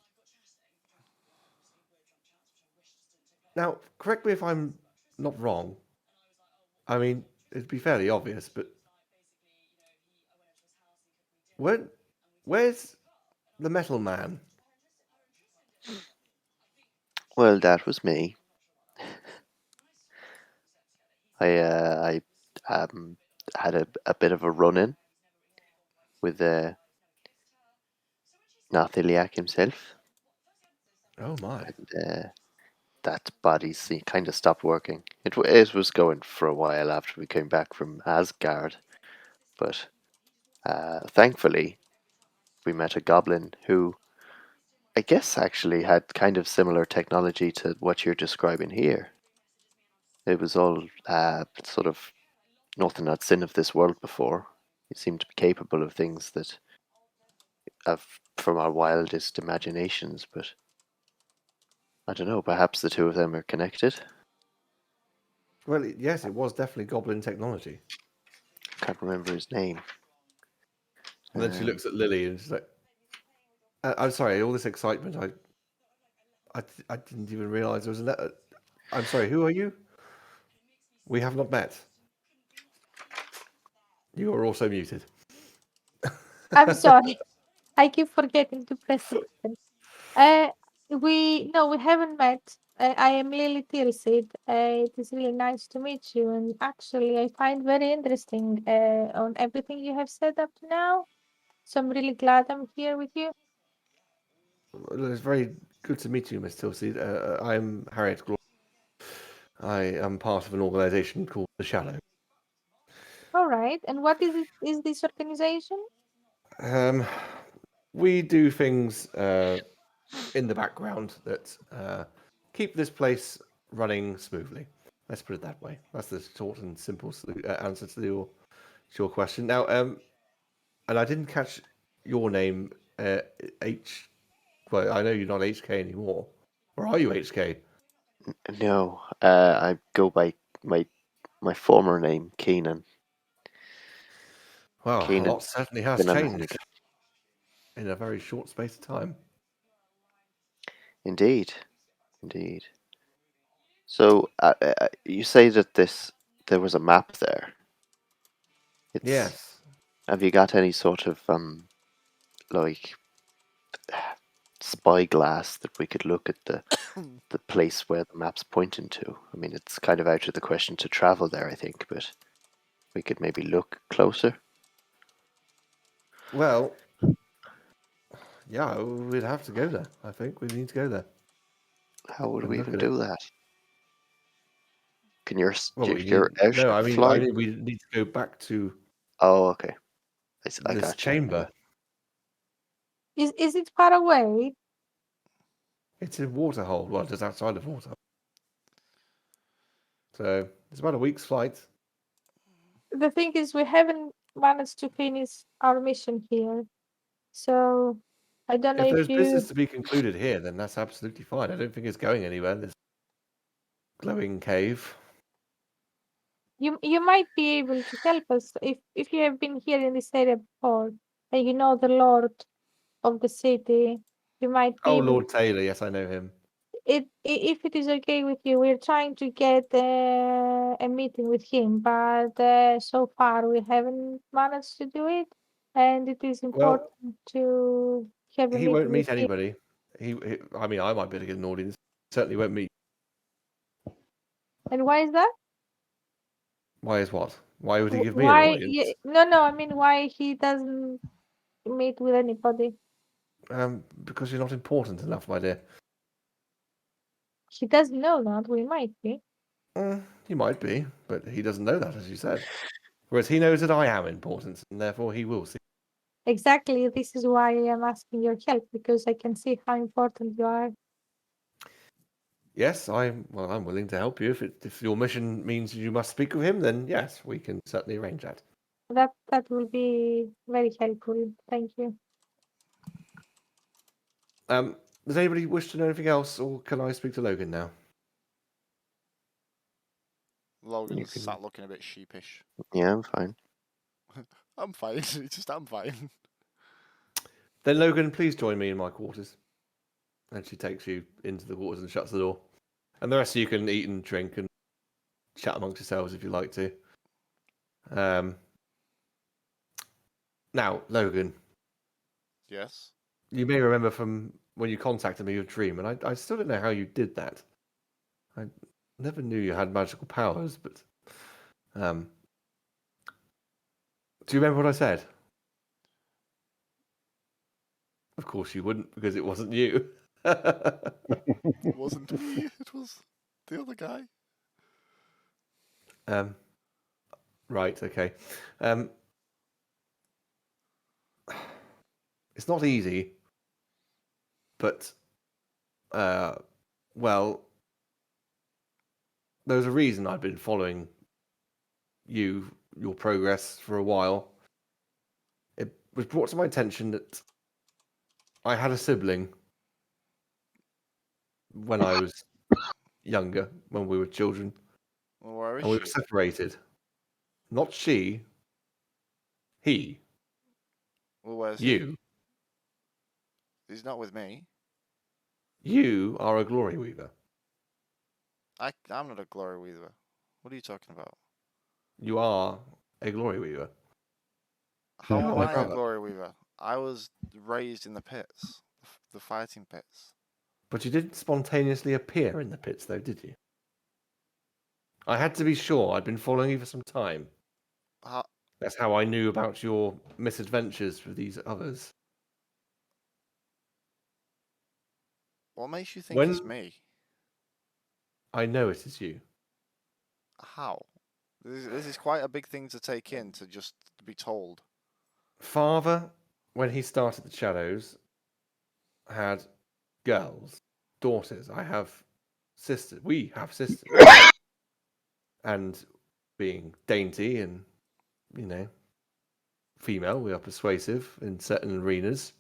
now. Correct me if I'm not wrong. I mean, it'd be fairly obvious, but where's the metal man? Well, that was me. I had a bit of a run-in with Nathiliak himself, Oh my! and that body kind of stopped working. It was going for a while after we came back from Asgard, but thankfully we met a goblin who I guess actually had kind of similar technology to what you're describing here. It was all sort of nothing had seen of this world before. He seemed to be capable of things that from our wildest imaginations, but I don't know, perhaps the two of them are connected. Well, yes, it was definitely goblin technology. Can't remember his name. And then she looks at Lily and she's like, "I'm sorry, all this excitement. I didn't even realize there was a letter. I'm sorry. Who are you? We have not met." You are also muted. I'm sorry. I keep forgetting to press the button. We haven't met. I am Lily Tirsid. It is really nice to meet you, and actually, I find very interesting on everything you have said up to now. So I'm really glad I'm here with you. Well, it's very good to meet you, Miss Tilsey. I'm Harriet Glory. I am part of an organisation called The Shadow. All right. And what is it? Is this organization? We do things in the background that keep this place running smoothly. Let's put it that way. That's the short and simple answer to your question. Now, and I didn't catch your name, H. Well, I know you're not HK anymore. Or are you HK? No, I go by my former name, Keenan. Well, a Keenan lot certainly has been a changed in a very short space of time. Indeed, indeed. So you say that there was a map there. It's. Yes. Have you got any sort of like spyglass that we could look at the place where the map's pointing to? I mean, it's kind of out of the question to travel there, I think, but we could maybe look closer. Well, yeah, we'd have to go there. I think we need to go there How would and we look even at it. do that? Can your Well, we your need airship no. I fly? mean, we need to go back to Oh, okay. I this got you. chamber. Is it far away? It's in Waterhole, well, just outside of Waterhole. So it's about a week's flight. The thing is, we haven't managed to finish our mission here. So I don't know If if there's you business to be concluded here, then that's absolutely fine. I don't think it's going anywhere. This glowing cave. you might be able to help us if you have been here in this area before and you know the lord of the city. You might be Oh, able. Lord Taylor. Yes, I know him. If it is okay with you, we're trying to get a meeting with him, but so far we haven't managed to do it, and it is Well, important to have a he won't meeting with meet him. anybody. I mean, I might be able to get an audience. Certainly won't meet. And why is that? Why is what? Why would he give me an Why? audience? No, I mean, why he doesn't meet with anybody? Because you're not important enough, my dear. He doesn't know that we might be. He might be, but he doesn't know that, as you said. Whereas he knows that I am important, and therefore he will see. Exactly. This is why I am asking your help, because I can see how important you are. Yes, I'm willing to help you. If your mission means you must speak with him, then yes, we can certainly arrange that. That will be very helpful. Thank you. Does anybody wish to know anything else, or can I speak to Logan now? Logan's can- sat looking a bit sheepish. Yeah, I'm fine. I'm fine. I'm fine. Then Logan, please join me in my quarters. And she takes you into the quarters and shuts the door. And the rest of you can eat and drink and chat amongst yourselves if you like to. Now, Logan, Yes. you may remember from when you contacted me with Dream, and I still don't know how you did that. I never knew you had magical powers, but do you remember what I said? Of course you wouldn't, because it wasn't you. It wasn't me. It was the other guy. Right, okay. It's not easy, but well, there's a reason I've been following your progress for a while. It was brought to my attention that I had a sibling when I was younger, when we were children, Well, where and is we she? were separated. Not she, he, Well, where's you. he? He's not with me. You are a glory weaver. I'm not a glory weaver. What are you talking about? You are a glory weaver. How Yeah, am my I a brother. glory weaver? I was raised in the pits, the fighting pits. But you didn't spontaneously appear in the pits, though, did you? I had to be sure. I'd been following you for some time. How, That's how I knew about your misadventures with these others. what makes you think it's When me? I know it is you. How? This is quite a big thing to take in to just be told. Father, when he started the Shadows, had girls, daughters. I have sisters. We have sisters. And being dainty and, female, we are persuasive in certain arenas.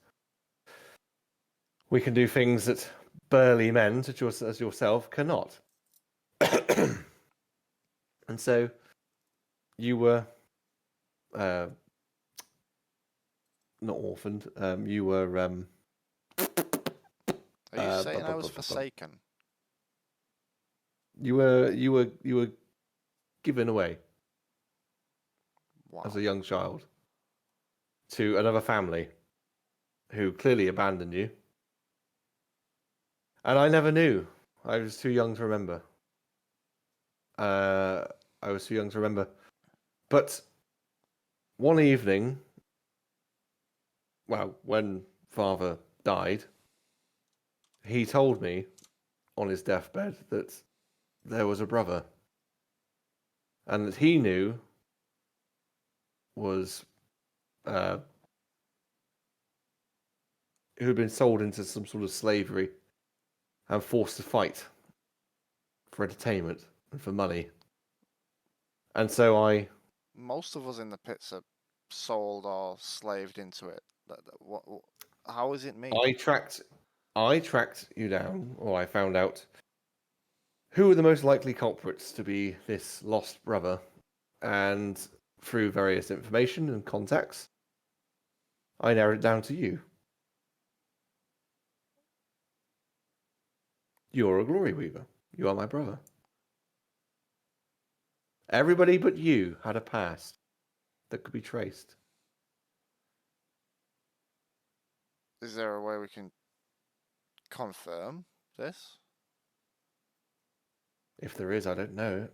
We can do things that burly men, such as yourself, cannot. And so you were not orphaned. You were Are you saying I was forsaken? you were given away Wow. as a young child to another family who clearly abandoned you. And I never knew. I was too young to remember. I was too young to remember. But one evening, well, when Father died, he told me on his deathbed that there was a brother, and that he knew was who had been sold into some sort of slavery and forced to fight for entertainment and for money. And so Most of us in the pits are sold or slaved into it. How is it me? I tracked you down, or I found out who were the most likely culprits to be this lost brother, and through various information and contacts, I narrowed it down to you. You're a glory weaver. You are my brother. Everybody but you had a past that could be traced. Is there a way we can confirm this? If there is, I don't know.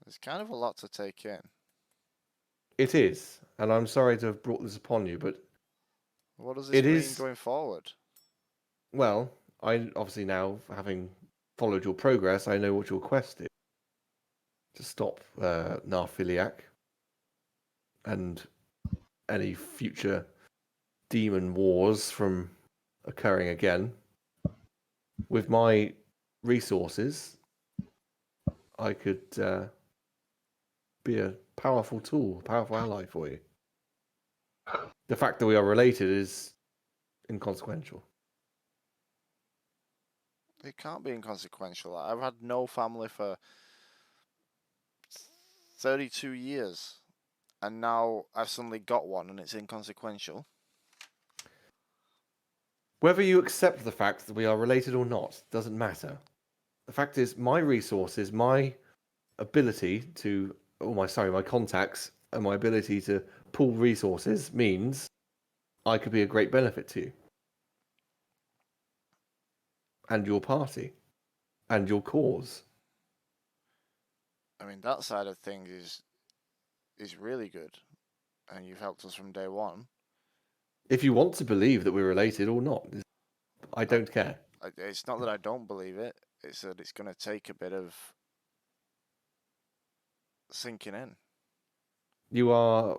There's kind of a lot to take in. It is, and I'm sorry to have brought this upon you, but What does this it mean is. going forward? Well, I obviously now, having followed your progress, I know what your quest is. To stop Narphiliac and any future demon wars from occurring again. With my resources, I could be a powerful tool, a powerful ally for you. The fact that we are related is inconsequential. It can't be inconsequential. I've had no family for 32 years, and now I've suddenly got one, and it's inconsequential. Whether you accept the fact that we are related or not doesn't matter. The fact is, my resources, my ability to, my contacts and my ability to pull resources means I could be a great benefit to you and your party and your cause. I mean, that side of things is really good, and you've helped us from day one. If you want to believe that we're related or not, I don't care. It's not that I don't believe it. It's that it's going to take a bit of sinking in. You are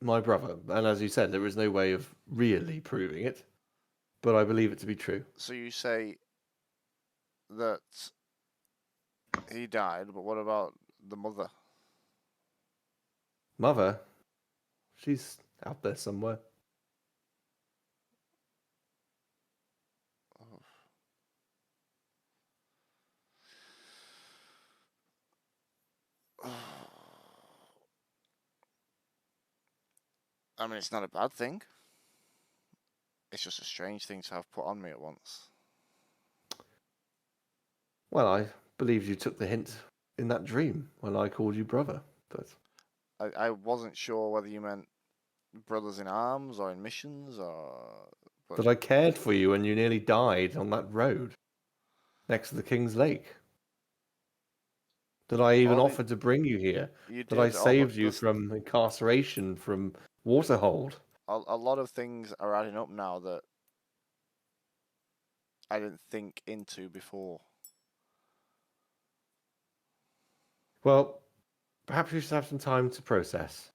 my brother, and as you said, there is no way of really proving it, but I believe it to be true. So you say that he died, but what about the mother? Mother, she's out there somewhere. I mean, it's not a bad thing. It's just a strange thing to have put on me at once. Well, I believe you took the hint in that dream when I called you brother, but I wasn't sure whether you meant brothers in arms or in missions or. But That I cared for you when you nearly died on that road next to the King's Lake. That I even All the- offered to bring you here. you That I did. saved you from incarceration, from Waterhold. A lot of things are adding up now that I didn't think into before. Well, perhaps we should have some time to process.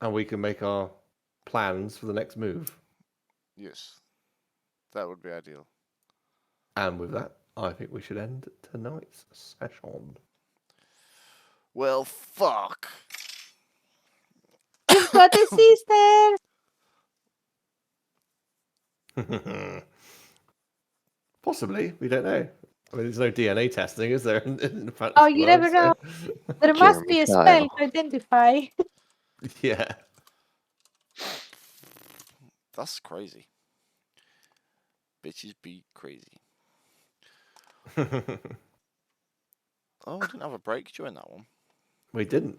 And we can make our plans for the next move. Yes, that would be ideal. And with that, I think we should end tonight's session. Well, fuck. You've got a sister. Possibly, we don't know. I mean, there's no DNA testing, is there? In the fantasy Oh, you never world, know. There must be a Jeremy spell Kyle. to identify. Yeah. That's crazy. Bitches be crazy. Oh, we didn't have a break during that one. We didn't.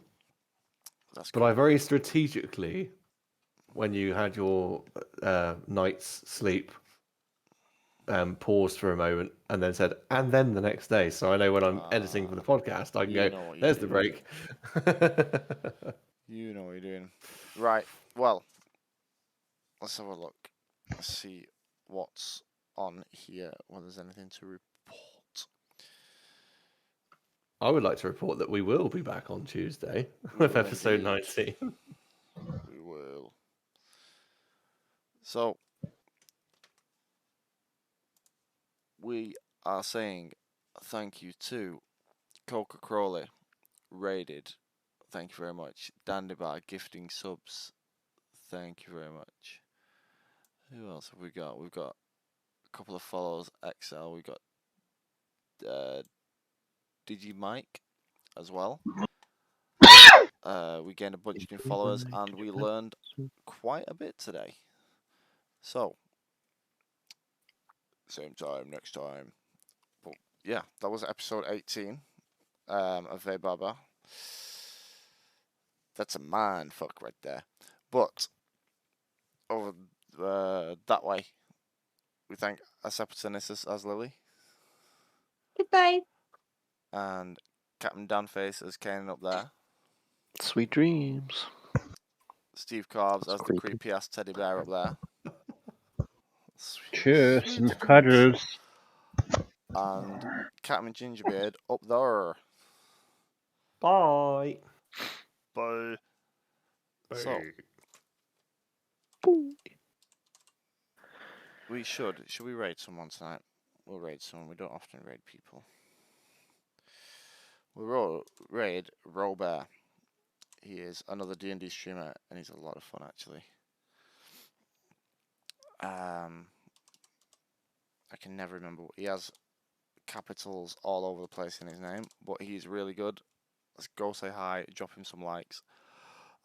That's But cool. I very strategically, when you had your night's sleep, paused for a moment and then said, and then the next day. So I know when I'm editing for the podcast, I can you go, know what there's you're the break. You know what you're doing. Right, well, let's have a look. Let's see what's on here, whether there's anything to report. I would like to report that we will be back on Tuesday We with will episode indeed. 19. We will. So, we are saying thank you to Coca Crowley, Raided, thank you very much. Dandybar gifting subs, thank you very much. Who else have we got? We've got a couple of follows, XL, we've got Digimike as well. We gained a bunch of new followers and we learned quite a bit today. So, same time next time. But yeah, that was episode 18 of Vaybaba. That's a mind fuck right there. But over that way, we thank Asapatenesis as Lily Goodbye. and Captain Danface as Kane up there. Sweet dreams. Steve Cobbs That's as the creepy. creepy ass teddy bear up there. Cheers Sweet and dreams. cuddles. And Captain Gingerbeard up there. Bye. Bye. So, should we raid someone tonight? We'll raid someone. We don't often raid people. We'll raid Robert. He is another D&D streamer, and he's a lot of fun, actually. I can never remember. He has capitals all over the place in his name, but he's really good. Let's go say hi, drop him some likes,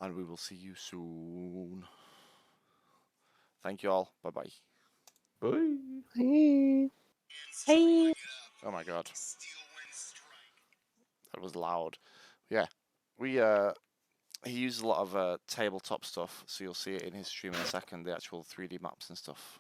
and we will see you soon. Thank you all. Bye-bye. Bye. Hey. Hey. Oh my god. That was loud. Yeah. He uses a lot of tabletop stuff, so you'll see it in his stream in a second, the actual 3D maps and stuff.